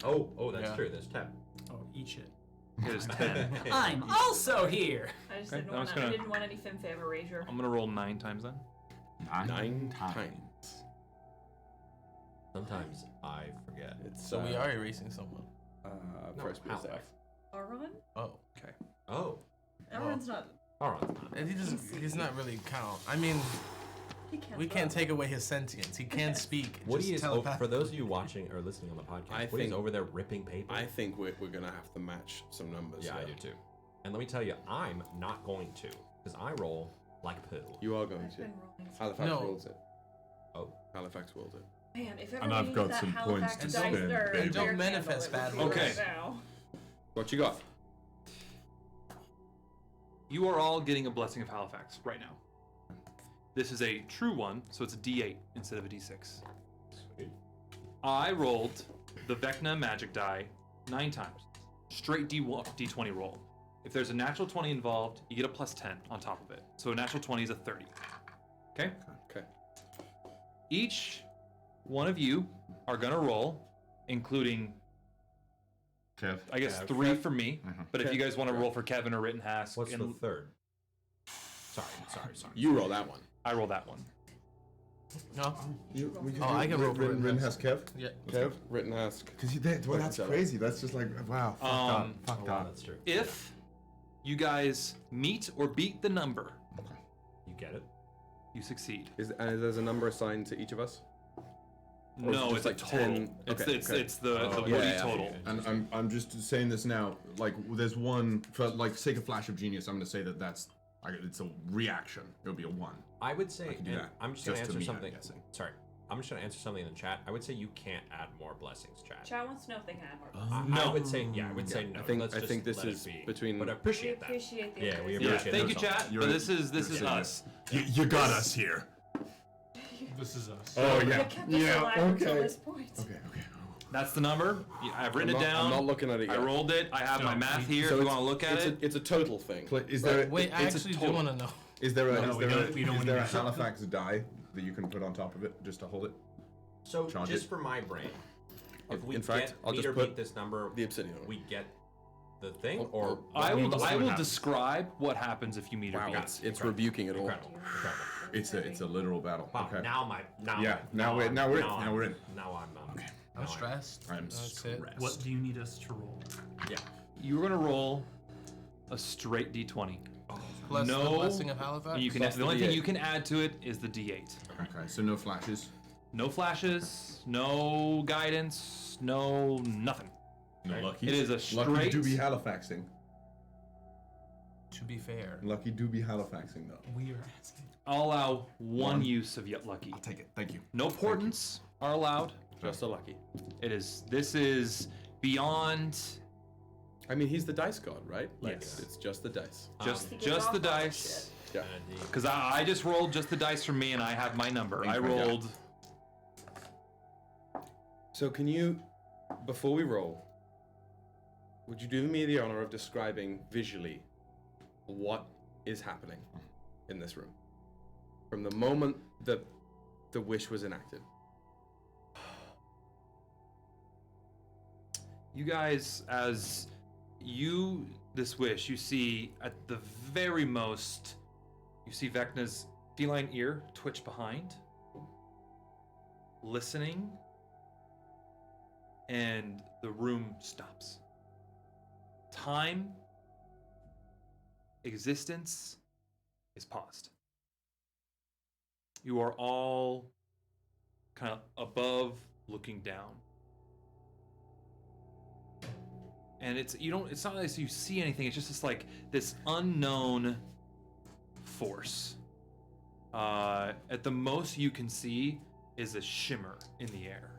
Oh, that's Yeah. true. There's 10. Oh, eat shit. It is 10. I'm also here. I just Okay, didn't I want was I gonna- didn't want any FemFav erasure. I'm gonna roll 9 times then. 9 times. Sometimes I forget. So we are erasing someone. No, First Halifax. death. Auron? Oh. Okay. Oh. Auron's not. Alright. And he's not really count. I mean, He can't. we can't take away his sentience. He can speak. Woody just is telepath- for those of you watching or listening on the podcast. Woody's over there ripping paper. I think we're gonna have to match some numbers. Yeah, I here. do too. And let me tell you, I'm not going to, because I roll like poo. You are going to. been rolling. Halifax No. rolls it. Oh. Halifax rolls it. Man, if ever And we I've need got that some Halifax points to dice spend, or baby. Don't bear manifest candle, it bad would be words. right now. What you got? You are all getting a Blessing of Halifax right now. This is a true one, so it's a D8 instead of a D6. Sweet. I rolled the Vecna magic die 9 times. Straight D20 roll. If there's a natural 20 involved, you get a plus 10 on top of it. So a natural 20 is a 30. Okay? Okay. Each one of you are gonna roll, including Kev. I guess Kev. 3 for me. Mhm. But if you guys want to roll for Kevin or Rittenhask, What's and the third? Sorry. You roll that one. I roll that one. No. I can roll. Rin has Kev. Yeah. Kev, Rittenhask. Because that's crazy. That's just like wow. Fuck that. That's true. If you guys meet or beat the number, You get it. you succeed. And there's a number assigned to each of us? Or is it No, just it's like a total. 10? It's Okay, okay. it's the Oh, woody yeah, total. And I'm just saying this now. Like, there's one for like sake of flash of genius. I'm gonna say that's it's a reaction. It'll be a 1. I would say, can do and that, I'm just gonna just to answer me, I'm something. guessing. Sorry, I'm just gonna answer something in the chat. I would say you can't add more blessings, chat. Chat wants to know if they can add more. I would say, I would say no. I think Let's just this let it is be. between. But I appreciate that. Appreciate the Yeah, we others. appreciate. Thank you, those all. chat. But this is us. You got us here. This is us. Oh We yeah. have kept this alive until this point. Okay. That's the number. I've written I'm it not- down. I'm not looking at it I yet. rolled it. I have my math here. So if you it's- want to look at it. It's a total thing. Is there? Wait, I it's a actually do total. want to know. Is there a? No, is we there don't- a, we don't is want there to a do something. Halifax die that you can put on top of it just to hold it? So Charge just it. for my brain, if we In fact, get I'll meet just or put beat this number, the obsidian. we get the thing, or I will what happens? describe what happens if you meet or Wow, beat. it's rebuking it all. Incredible. It's a literal battle. Wow. Okay. Now Yeah, now we're in. Now we're in. Now I'm. I'm stressed. I'm That's it. stressed. What do you need us to roll? Yeah. You're gonna roll a straight D20. Plus the no, blessing of Halifax. you can. Plus The the only thing D8. you can add to it is the D8. Okay, so no flashes. No flashes, no guidance, no nothing. No lucky. It is a Lucky straight. doobie Halifaxing. To be fair, Lucky doobie Halifaxing though. we are asking. I'll allow one use of yet lucky. I'll take it. Thank you. No portents are allowed. Just a lucky. This is beyond I mean, he's the dice god, right? Like, Yes. It's just the dice. just He gets just off the on that dice. Yeah. Because I just rolled just the dice for me and I have my number. I Okay, yeah. rolled. So can you, before we roll, would you do me the honor of describing visually what is happening in this room from the moment that the wish was enacted? You guys, as this wish, you see at the very most, you see Vecna's feline ear twitch behind, listening, and the room stops. Time, existence is paused. You are all kind of above, looking down. And it's not as you see anything, it's just this unknown force. At the most you can see is a shimmer in the air.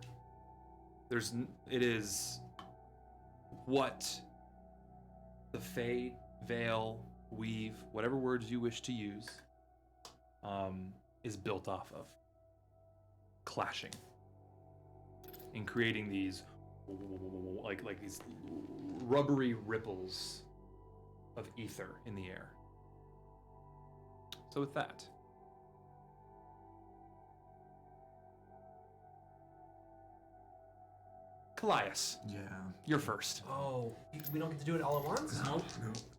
It is what the Fae, veil, weave, whatever words you wish to use, is built off of. Clashing. And creating these like these rubbery ripples of ether in the air. So with that, Kallias, Yeah. you're first. Oh, we don't get to do it all at once? No.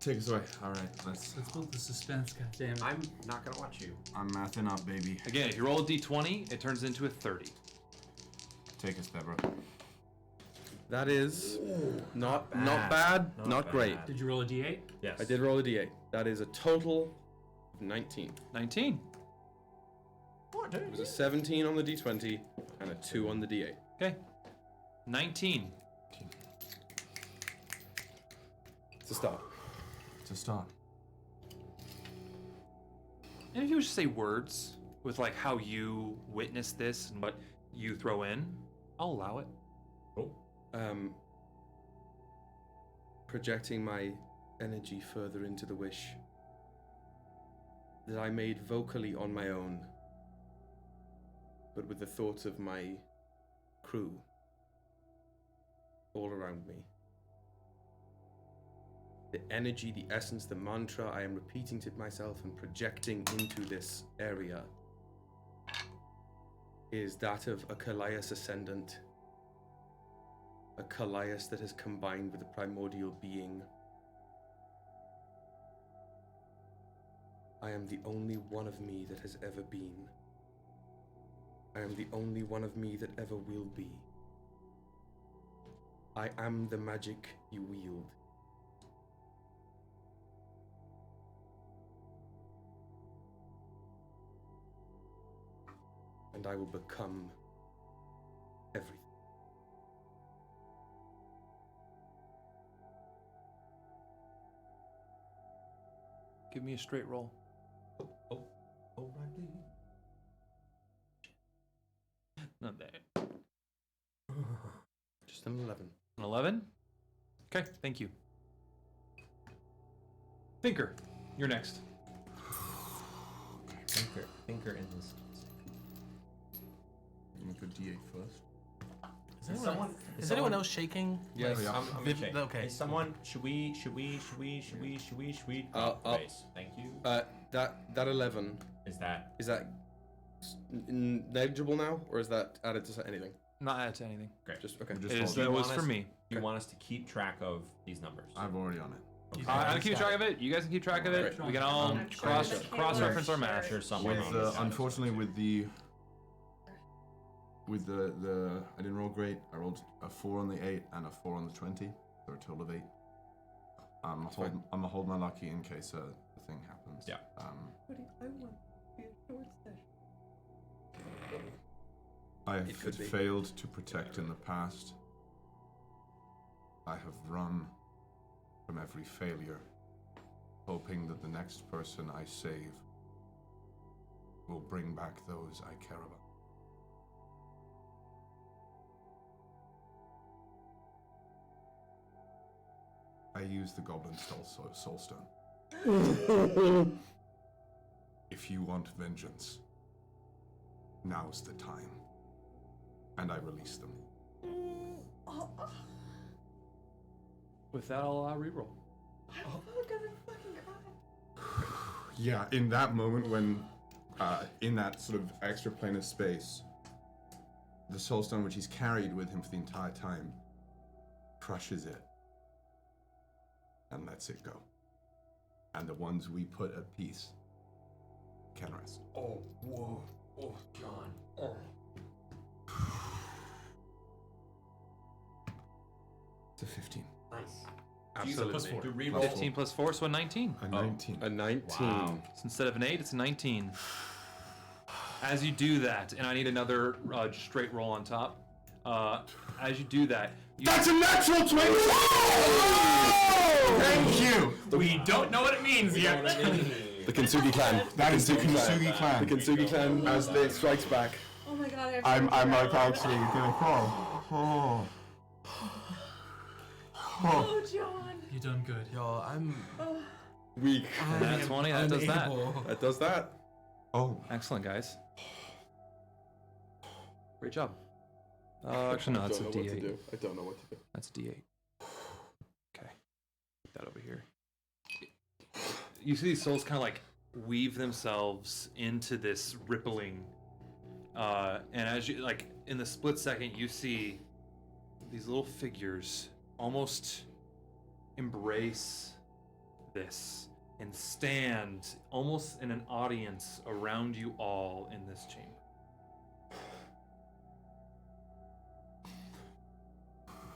Take us away. All right. Let's build the suspense, goddammit. I'm not gonna watch you. I'm mathing up, baby. Again, if you roll a d20, it turns into a 30. Take us, Deborah. That is not bad. bad, not great. Did you roll a d8? Yes. I did roll a d8. That is a total of 19. 19. It was a 17 on the d20 and a 2 on the d8. Okay. 19. It's a start. It's a start. And if you would just say words with like how you witnessed this and what you throw in, I'll allow it. Cool. Projecting my energy further into the wish, that I made vocally on my own, but with the thoughts of my crew all around me. The energy, the essence, the mantra I am repeating to myself and projecting into this area is that of a Kallias ascendant, a Kallias that has combined with the primordial being. I am the only one of me that has ever been. I am the only one of me that ever will be. I am the magic you wield. And I will become everything. Give me a straight roll. Alrighty. Not bad. Just an 11. An 11? Okay, thank you. Thinker, you're next. Thinker in this. I'm gonna go D8 first. Is anyone else shaking? Yes. Yeah. I'm shaking. Okay. Is someone? Should we? Base. Thank you. That 11. Is that negligible now, or is that added to anything? Not added to anything. great? Just okay. That was for me. You want us to keep track of these numbers? I'm already on it. I can keep track of it. You guys can keep track of it. We can all cross-reference our math. Sure, someone. Unfortunately, with the I didn't roll great. I rolled a 4 on the 8 and a 4 on the 20, so a total of 8. I'm gonna hold my lucky in case the thing happens. Yeah. I want to be a short session. I have It could be. failed to protect in the past. I have run from every failure, hoping that the next person I save will bring back those I care about. I use the Goblin Soulstone. If you want vengeance, now's the time. And I release them. With that, I'll reroll. I'm gonna fucking cry. Yeah, in that moment when, in that sort of extra plane of space, the Soulstone, which he's carried with him for the entire time, crushes it and lets it go. And the ones we put at peace can rest. Oh, whoa. Oh, John. Oh. It's a 15. Nice. Absolutely. 15 plus 4, so a 19. A 19. A 19. Wow. So instead of an 8, it's a 19. As you do that, and I need another straight roll on top. As you do that, That's a natural 20! Thank you! We don't know what it means yet. The Kintsugi clan. That is the Kintsugi clan. The Kintsugi clan as they strikes back. Oh my god, I'm like actually gonna crawl. Oh. Oh, John. You done good. Yo, I'm Weak. That's 20, that does that. That does that. Oh. Excellent, guys. Great job. Actually, no, that's a I don't know what to D8. do. I don't know what to do. That's a D8. Okay. Put that over here. You see these souls kind of like weave themselves into this rippling. And as you, like, in the split second, you see these little figures almost embrace this and stand almost in an audience around you all in this chamber.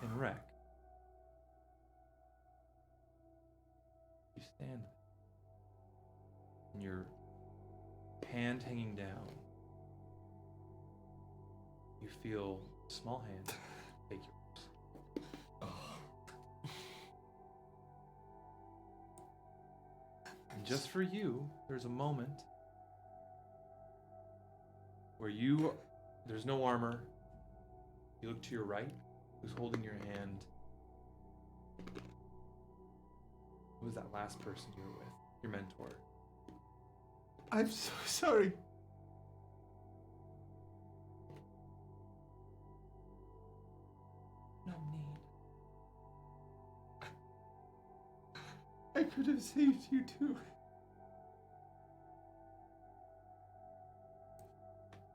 And Wreck, you stand and your hand hanging down. You feel a small hand take yours. And just for you, there's a moment where there's no armor. You look to your right. Who's holding your hand? Who was that last person you were with? Your mentor. I'm so sorry. No need. I could have saved you too.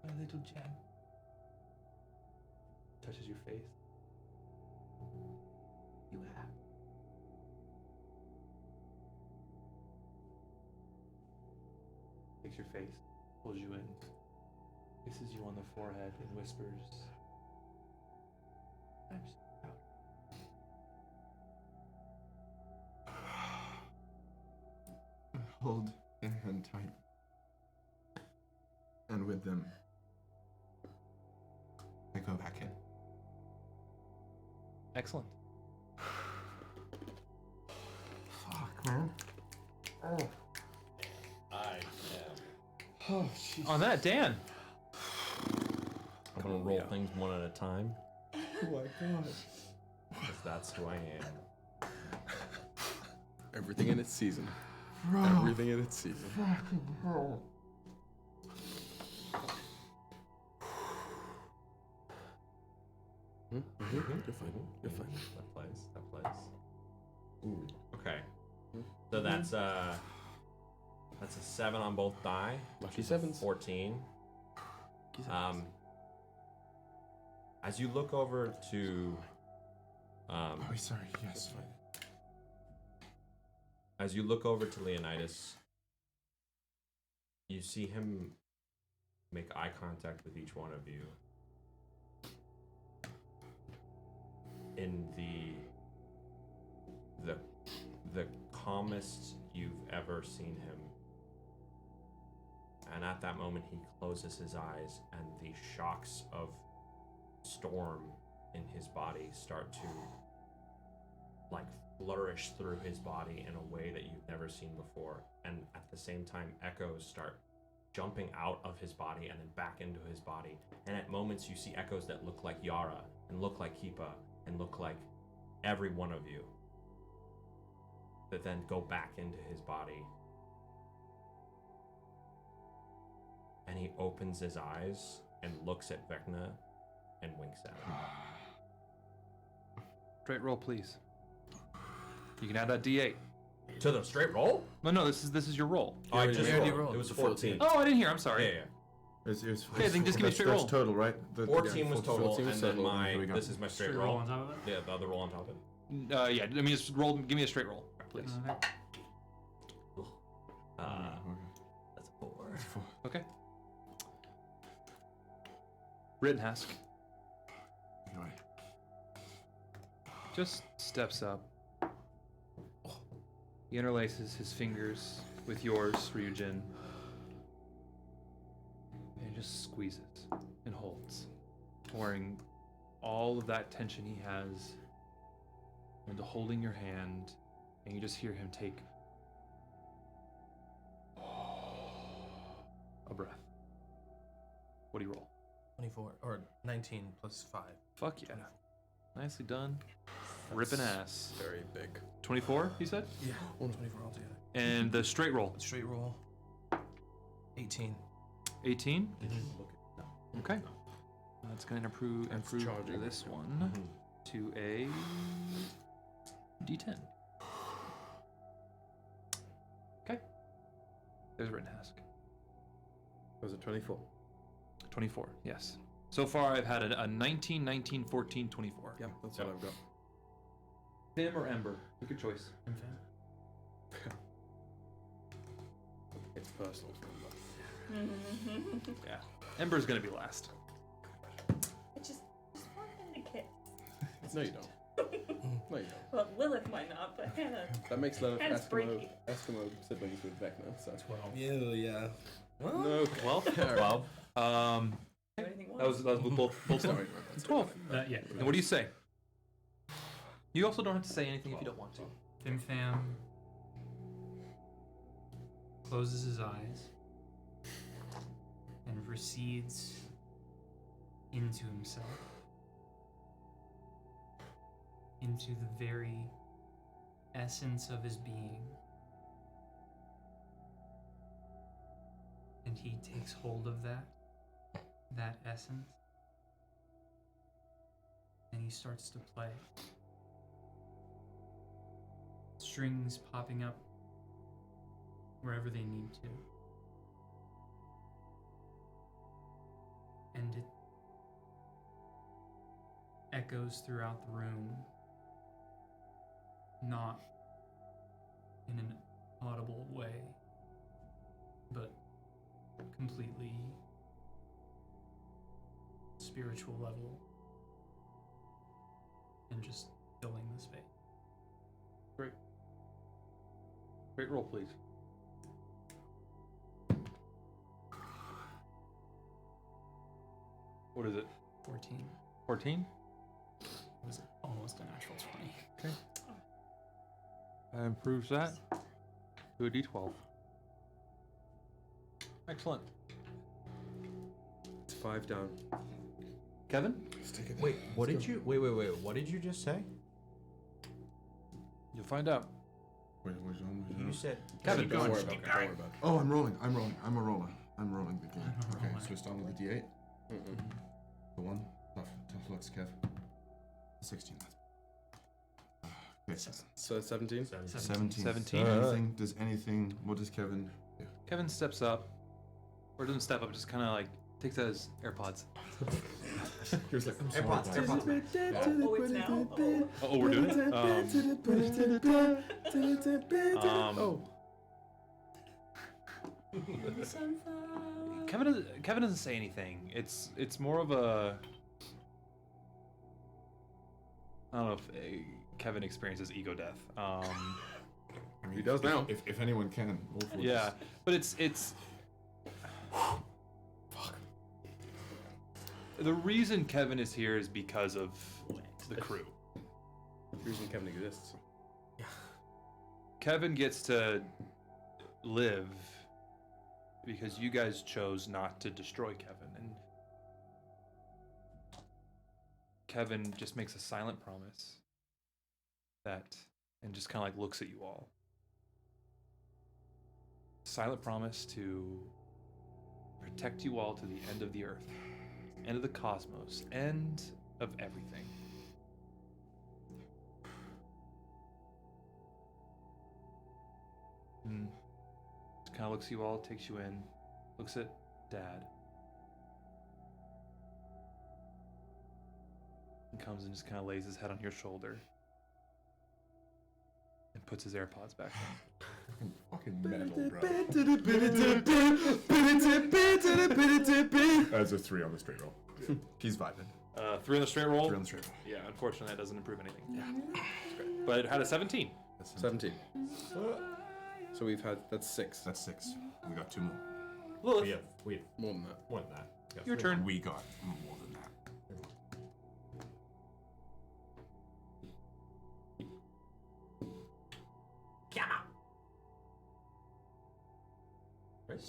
My little gem. Touches your face. You have. Takes your face, pulls you in, kisses you on the forehead, and whispers, I'm so proud. Hold their hand tight. And with them, I go back in. Excellent. Fuck, man. Oh. I Oh, jeez. On that, Dan. I'm gonna roll things one at a time. Oh my god. Because that's who I am. Everything in its season. Bro. Everything in its season. Fucking hell. You're fine. You're fine. That plays. That plays. Ooh. Okay. So that's a 7 on both die. Lucky sevens. 14. As you look over to Oh, sorry. Yes. as you look over to Leonidas, you see him make eye contact with each one of you. In the calmest you've ever seen him. And at that moment he closes his eyes and the shocks of storm in his body start to like flourish through his body in a way that you've never seen before. And at the same time echoes start jumping out of his body and then back into his body. And at moments you see echoes that look like Yara and look like Keepa and look like every one of you that then go back into his body. And he opens his eyes and looks at Vecna and winks at him. Straight roll, please. You can add that D8. To the straight roll? No, this is your roll. Oh, I just rolled. It was 14. Oh, I didn't hear. I'm sorry. Yeah. Okay, then just give me a straight roll. That's total, right? 14 was total, 14 was and then total. Here we go. this is my straight roll. On top of it? Yeah, the other roll on top of it. Yeah, I mean, just roll. Give me a straight roll, please. That's a 4. Okay. Rittenhask just steps up. He interlaces his fingers with yours, Ryujin, and just squeezes and holds, pouring all of that tension he has into holding your hand, and you just hear him take a breath. What do you roll? 24 or 19 plus 5. Fuck yeah. Nicely done. Ripping ass. Very big. 24, you said? Yeah, 124 altogether. And the straight roll? Straight roll. 18. 18? Mm-hmm. Okay. That's going to improve this one to a D10. Okay. There's Rittenhask. Was it 24? 24, yes. So far I've had a 19, 19, 14, 24. Yep, that's what I've got. Tim or Ember? Pick your choice. It's personal for Ember. Yeah. Ember's going to be last. I just want them to kiss. No, you don't. No, you don't. Well, Lilith might not, but Hannah. That makes Lilith Hannah's Eskimo freaky. siblings with Vecna, so 12. Yeah. No, 12? 12. That was with both Sorry, 12. Yeah. And what do you say? You also don't have to say anything if you don't want to. Fim Fam closes his eyes and recedes into himself, into the very essence of his being. And he takes hold of that essence, and he starts to play. Strings popping up wherever they need to. And it echoes throughout the room, not in an audible way, but completely spiritual level, and just filling the space. Great. Great roll, please. What is it? 14. 14? It was almost a natural 20. Okay. That improves that to a d12. Excellent. It's 5 down. Kevin? Wait, what did you? Wait. What did you just say? You'll find out. Wait, You said Kevin, Don't go worry on. about it. Don't worry about it. Oh, I'm rolling. I'm a roller. I'm rolling the game. Okay, so start with the D8. The 1. Tough looks, Kev. 16. Okay. So 17? 17. Does anything? What does Kevin do? Kevin steps up, or doesn't step up, just kind of like takes out his AirPods. He was like, AirPods. Oh, it's now. Oh, we're doing it? Kevin doesn't say anything. It's more of a, I don't know if Kevin experiences ego death. I mean, he does now. If anyone can. Yeah, but it's Fuck. The reason Kevin is here is because of the crew. The reason Kevin exists. Kevin gets to live because you guys chose not to destroy Kevin, and Kevin just makes a silent promise that, and just kind of like looks at you all. Silent promise to protect you all to the end of the earth, end of the cosmos, end of everything. Just kind of looks at you all, takes you in, looks at Dad, and comes and just kind of lays his head on your shoulder and puts his AirPods back in. Fucking metal, bro. That's a 3 on the straight roll. He's vibing. 3 on the straight roll? 3 on the straight roll. Yeah, unfortunately that doesn't improve anything. Yeah. But it had a 17. 17. So we've had, that's 6. That's 6. We got 2 more. Lilith. We have more than that. More than that. Your turn. We got more than that.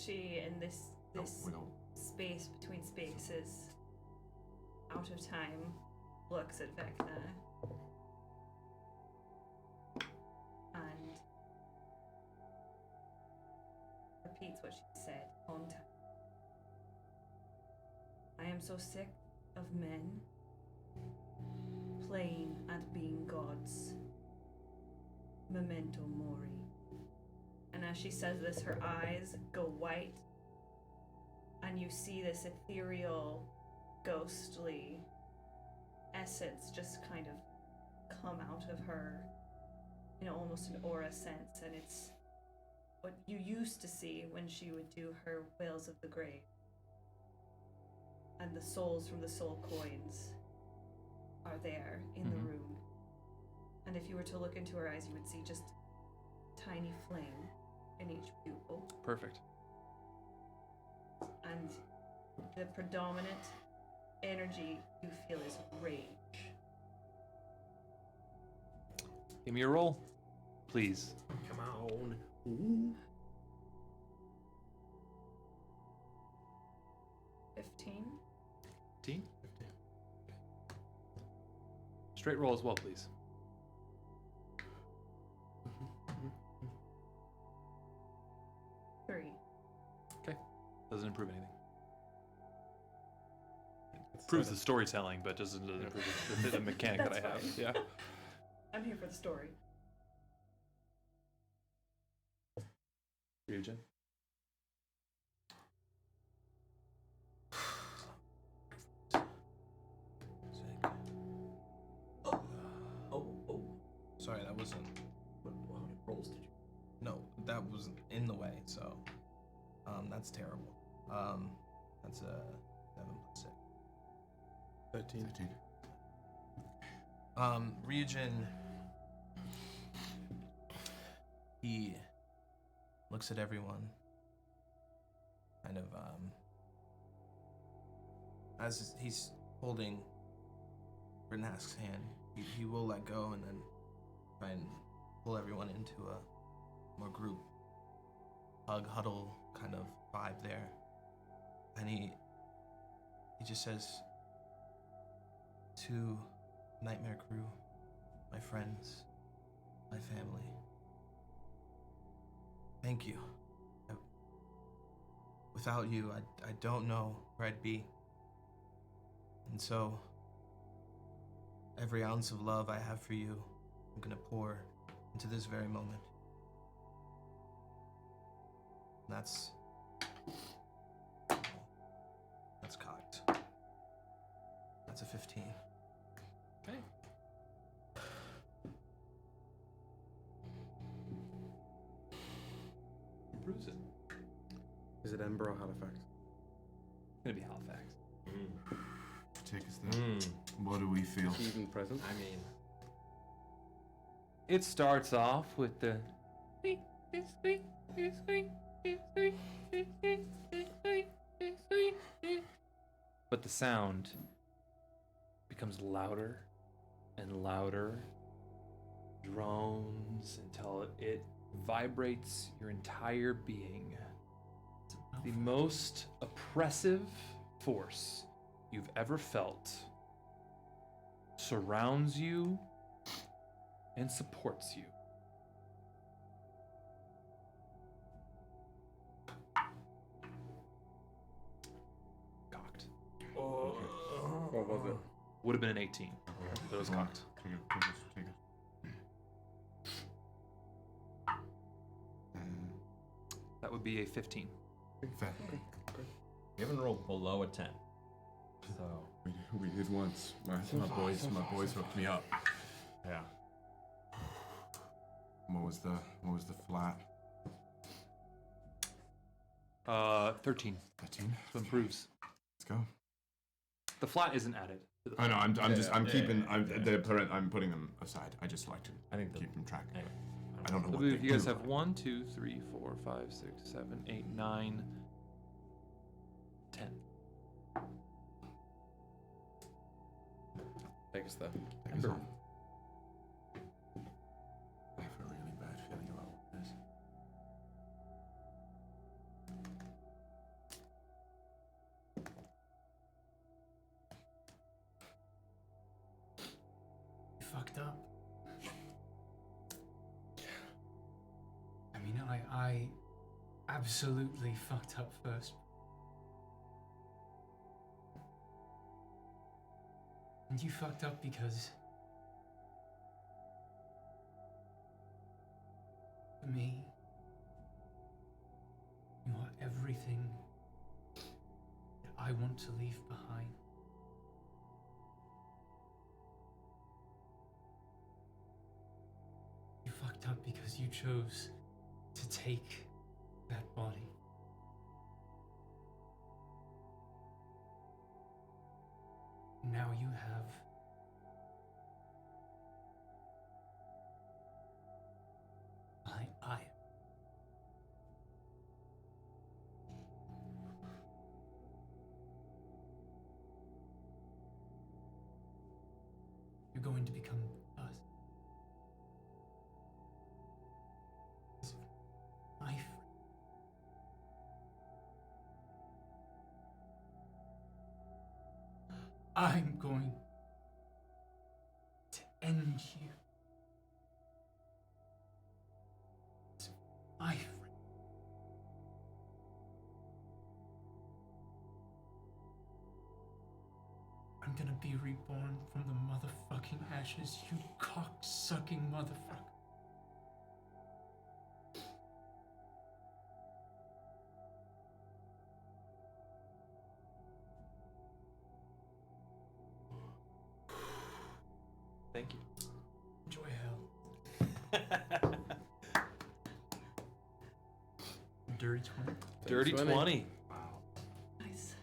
She, in this space between spaces, out of time, looks at Vecna and repeats what she said on time. I am so sick of men playing at being gods. Memento mori. And as she says this, her eyes go white, and you see this ethereal, ghostly essence just kind of come out of her in almost an aura sense, and it's what you used to see when she would do her Wails of the Grave. And the souls from the soul coins are there in the room. And if you were to look into her eyes, you would see just tiny flame in each pupil. Perfect. And the predominant energy you feel is rage. Give me a roll, please. Come on. Ooh. 15. 15? Straight roll as well, please. Three. Okay. Doesn't improve anything. Improves the storytelling, but doesn't improve the mechanic that I have. That's Yeah. I'm here for the story. Ryujin. Sorry, that wasn't. How many rolls did you? No, that was in the way. So, that's terrible. That's a 7 plus 6. 13. Ryujin. He looks at everyone. Kind of as he's holding Rittenhask's hand, he will let go and then try and pull everyone into a more group hug, huddle kind of vibe there. And he just says, to Nightmare Krew, my friends, my family, thank you. Without you, I don't know where I'd be. And so, every ounce of love I have for you, I'm gonna pour into this very moment. That's cocked. That's a 15. Okay. Improves it. Is it Ember or Halifax? Gonna be Halifax. Take us there. What do we feel? Even present? I mean, It starts off with the. But the sound becomes louder and louder, drones until it vibrates your entire being. The most oppressive force you've ever felt surrounds you and supports you. Cocked. What was it? Would have been an 18, but it was cocked. Take it. That would be a 15. Fair. we haven't rolled below a 10. So We did once. My boys hooked me up. yeah. What was the flat? 13. 13. So improves. Let's go. The flat isn't added. To the I know. I'm keeping. Yeah. I'm putting them aside. I just like to. I think keep them track. Yeah. I don't know I what believe they you guys do. have 1, 2, 3, 4, 5, 6, 7, 8, 9, 10. Take us there. Take us home. I have a really bad feeling about this. You fucked up. I mean, I absolutely fucked up first. And you fucked up because for me, you are everything that I want to leave behind. You fucked up because you chose to take that body. Now you have my eye. You're going to become us. My friend. I'm going to end you. My friend. I'm gonna be reborn from the motherfucking ashes, you cock-sucking motherfucker. Thank you. Enjoy hell. Dirty 20. Dirty 20. Nice.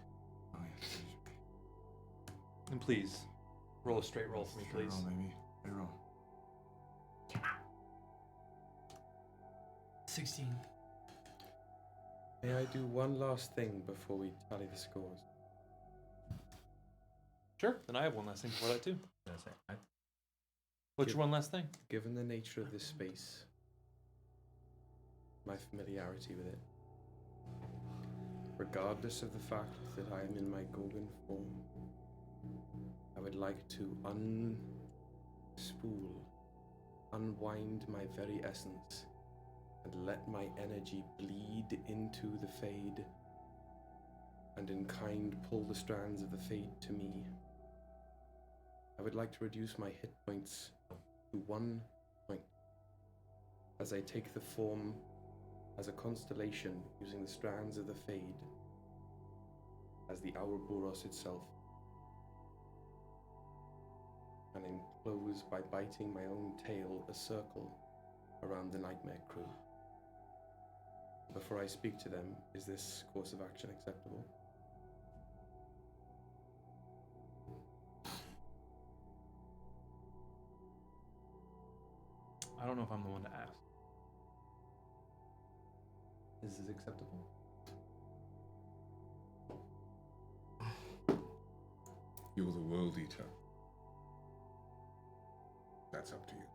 And please, roll a straight roll for me, please. Roll, baby. Straight roll. 16. May I do one last thing before we tally the scores? Sure. Then I have one last thing before that too. What's your one last thing? Given the nature of this space, my familiarity with it, regardless of the fact that I am in my Gorgon form, I would like to unwind my very essence, and let my energy bleed into the Fade, and in kind pull the strands of the Fade to me. I would like to reduce my hit points to 1 point as I take the form as a constellation using the strands of the Fade as the Ouroboros itself, and enclose by biting my own tail a circle around the Nightmare Krew. Before I speak to them, is this course of action acceptable? I don't know if I'm the one to ask. Is this acceptable? You're the World Eater. That's up to you.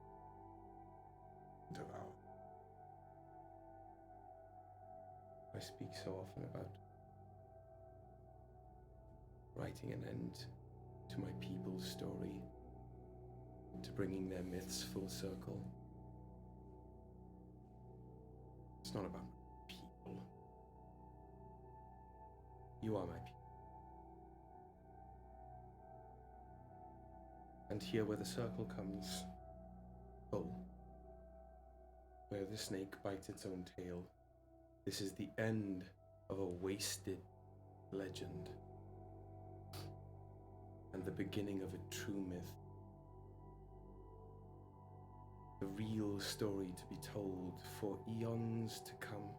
Devour. I speak so often about writing an end to my people's story, to bringing their myths full circle. It's not about people. You are my people. And here where the circle comes full, where the snake bites its own tail, this is the end of a wasted legend, and the beginning of a true myth. The real story to be told for eons to come.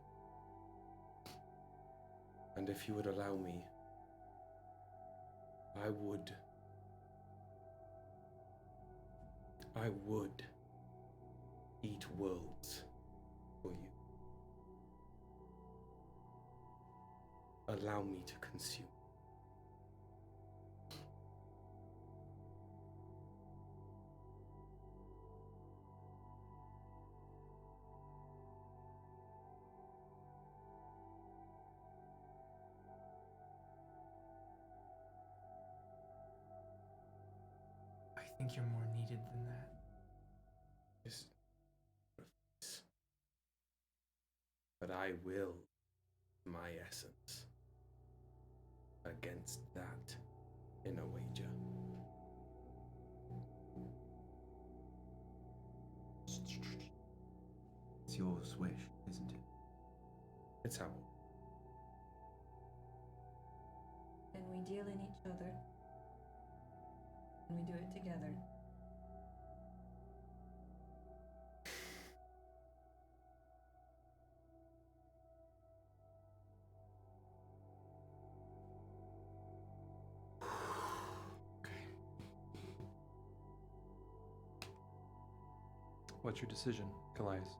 And if you would allow me, I would eat worlds for you. Allow me to consume. I think you're more needed than that. Yes. But I will my essence against that in a wager. It's your wish, isn't it? It's how. And we deal in each other. And we do it together. What's your decision, Kallias?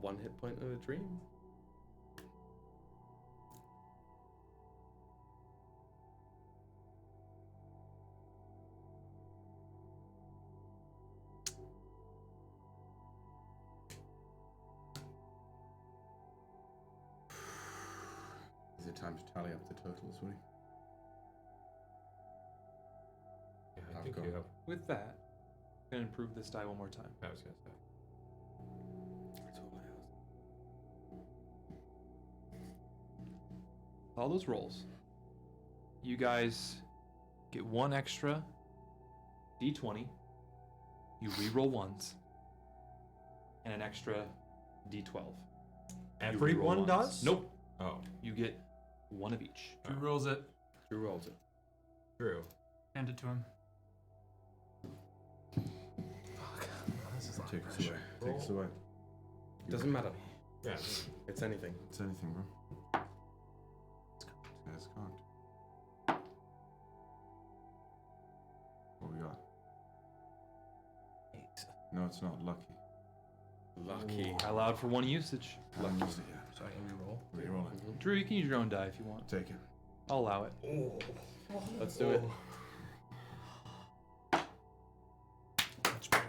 One hit point of a dream. Is it time to tally up the totals, Woody? Thank you. With that, I'm gonna improve this die one more time. I was gonna say. All those rolls, you guys get one extra d20. You re-roll ones, and an extra d12. You Everyone re-roll does? ones. Nope. Oh. You get one of each. Drew rolls it. Drew rolls it. Drew. Hand it to him. Take us away. Take us away. Doesn't matter. Yeah. It's anything. It's anything, bro. It's cocked. What we got? 8. No, it's not. Lucky. Lucky. I allowed for one usage. I haven't used it yet. So I can re-roll. Reroll it. Drew, you can use your own die if you want. Take it. I'll allow it. Let's do it. Much better.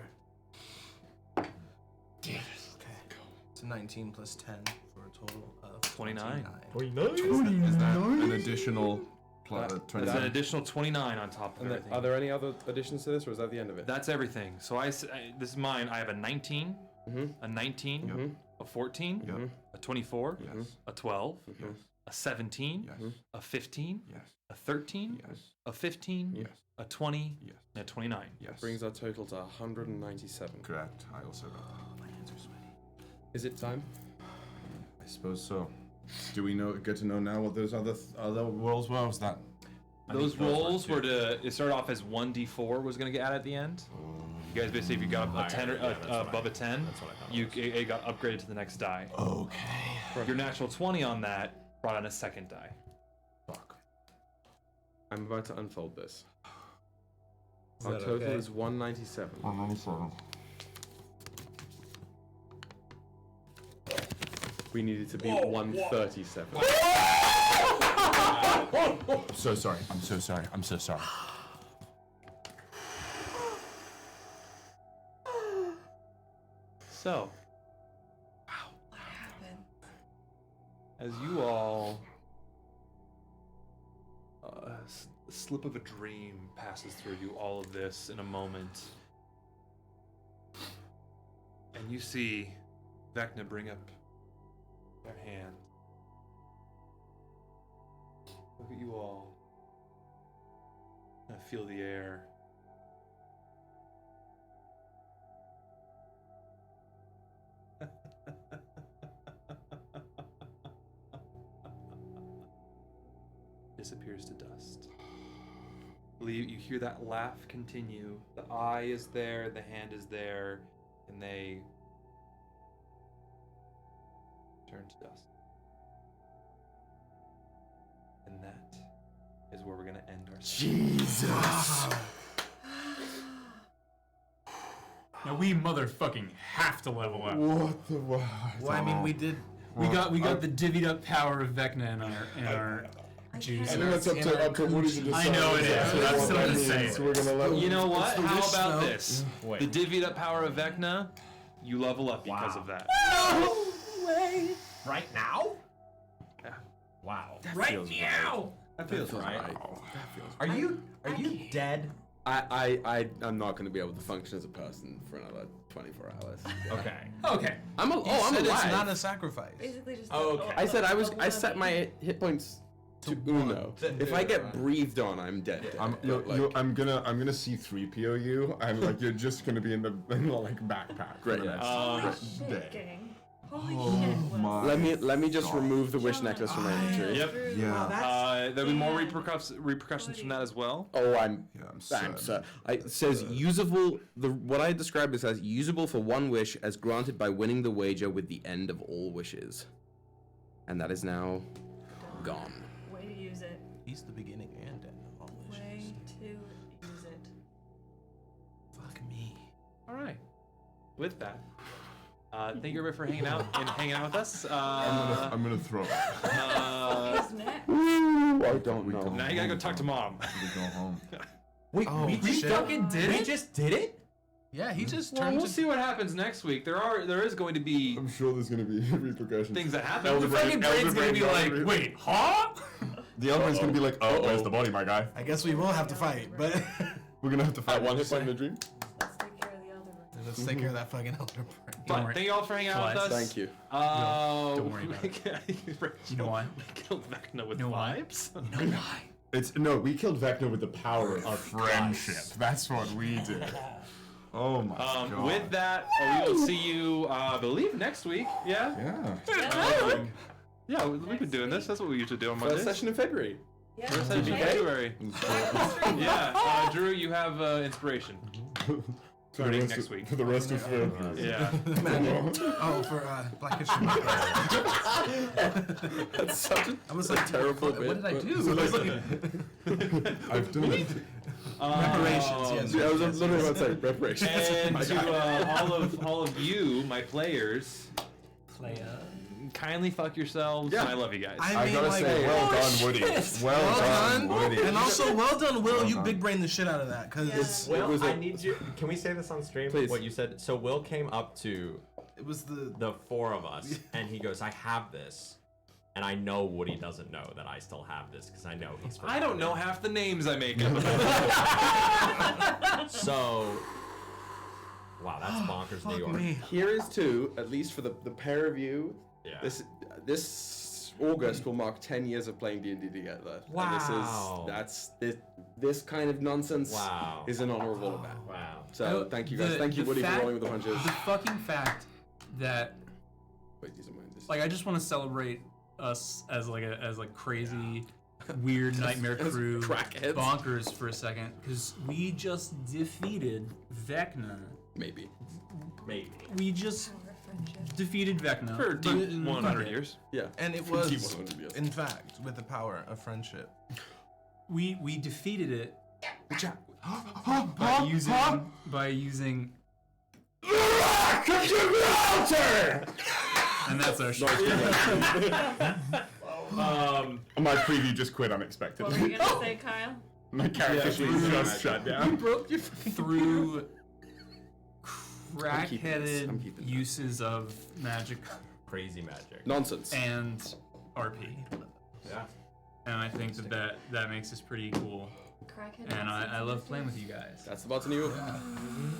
Damn it. Okay. It's a 19 plus 10 for a total of 29. 29? Is that an additional plus 29? That's an additional 29 on top of And everything. are there any other additions to this, or is that the end of it? That's everything. So this is mine. I have a 19, a 19, a 14, a 24, a 12, a 17, a 15, a 13, a 15, a 20, and a 29. That brings our total to 197. Correct. I also got that. My hands are sweaty. Is it time? I suppose so. Do we get to know now what those other rolls were? Was that? Those rolls were it started off as 1d4 was going to get added at the end. You guys basically, if you got a 10 or above a 10, it got upgraded to the next die. Okay. Your natural 20 on that brought on a second die. Fuck. I'm about to unfold this. Is Our that total okay? is 197. 197. We needed to be 137. I'm so sorry. I'm so sorry. I'm so sorry. So, What happened? as you all, a slip of a dream passes through you, all of this in a moment. And you see Vecna bring up their hand. Look at you all. I feel the air. Disappears to dust. You hear that laugh continue. The eye is there, the hand is there, and they turn to dust. And that is where we're gonna end our Jesus! Now we motherfucking have to level up. What the? Well, I mean, we did. We got the divvied up power of Vecna in our juice. I think that's up to Woody to decide. I know it is. But I'm still gonna say So we're gonna let You know what? It's the How wish about snow. this? The divvied up power of Vecna, you level up because of that. Right now? Yeah. Wow. Right now! That feels right. That feels Are you dead? I'm not going to be able to function as a person for another 24 hours. Okay. Okay. I'm You alive. said it's not a sacrifice. Basically just. Okay. I said I set my hit points to Uno. If I get breathed on, I'm dead. I'm gonna C3PO you. I'm like you're just gonna be in the like backpack. Great. For the next day. Shaking. Holy Oh shit. my. Let me just God. remove the wish necklace from my inventory. Yep. Yeah. There'll be more repercussions from that as well. Oh, I'm sad. sad. It says usable. What I described is as usable for one wish, as granted by winning the wager with the end of all wishes, and that is now gone. Way to use it. He's the beginning and end of all wishes. Way to use it. Fuck me. All right. With that, thank you everybody for hanging out with us. I'm gonna throw. Isn't it? I don't know. Now you gotta go talk to mom. We go home. Wait, we shit. fucking did it? We just did it? Yeah, he just Well, turned we'll to. see what happens next week. There is going to be I'm sure there's gonna be repercussions. things that happen. Elder The fucking brain's gonna be like, Elder wait, huh? The Elderman's gonna be like, oh, where's the body, my guy? I guess we will have to fight, but. We're gonna have to fight one hit point in the dream. Let's take care of that fucking elder brain. But thank you all for hanging out with us. Thank you. Don't worry about it. You know why? We killed Vecna with vibes. No why? We killed Vecna with the power of friendship. That's what we did. Oh my god. With that, we will see you, I believe, next week. Yeah? Yeah. Yeah, we've been doing this. That's what we usually do on Mondays. First session in February. Yeah. First session in February. Yeah. Drew, you have inspiration. Starting next week. For the rest of February. Yeah. For Black History Month. That's such a I was like, terrible what bit. did I do? I've done it. Reparations, yes. Yeah, I was literally about to say reparations. And to all of you, my players, kindly fuck yourselves. Yeah. I love you guys. I gotta say, well done, Woody. Well done, Woody. And also, well done, Will. You big brained the shit out of that. Because Will, I need you. Can we say this on stream? Please. What you said. So Will came up to it was the four of us, and he goes, "I have this." And I know Woody doesn't know that I still have this because I know he's. I don't know half the names I make up. So, wow, that's bonkers, New York. Here is to, at least for the pair of you. Yeah. This August will mark 10 years of playing D&D together. Wow. And this kind of nonsense is an honorable event. Wow. So thank you guys. Thank you, Woody, for rolling with the punches. The fucking fact that I just want to celebrate us as crazy, weird Nightmare Krew crackheads. bonkers for a second, because we just defeated Vecna. Maybe. We just defeated Vecna. For 100 years. Yeah. And it was, in fact, with the power of friendship. We defeated it by using and that's our show. My preview just quit unexpectedly. What were you gonna say, Kyle? My character sheet just shut down. You broke your through crack-headed uses of magic, crazy magic, nonsense, and RP. Yeah. And I think that makes this pretty cool. And I love playing with you guys. That's the Bards of New York.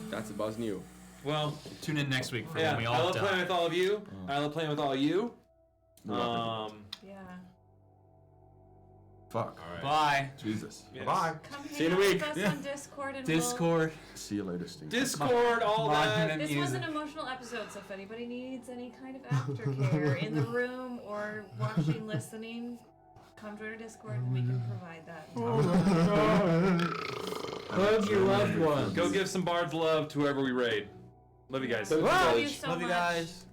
That's the Bards of New York. Well, tune in next week for when we all I love die. playing with all of you. I love playing with all of you. Yeah. Fuck. All right. Bye. Jesus. Yes. Bye. Come See you in a hang week. out with us on Discord and Discord. See you later, Steve. Discord, all that. This was an emotional episode, so if anybody needs any kind of aftercare in the room or watching, listening, come join our Discord and we can provide that. Hug your loved ones. Go give some Bards love to whoever we raid. Love you guys. Love you so Love you much. guys.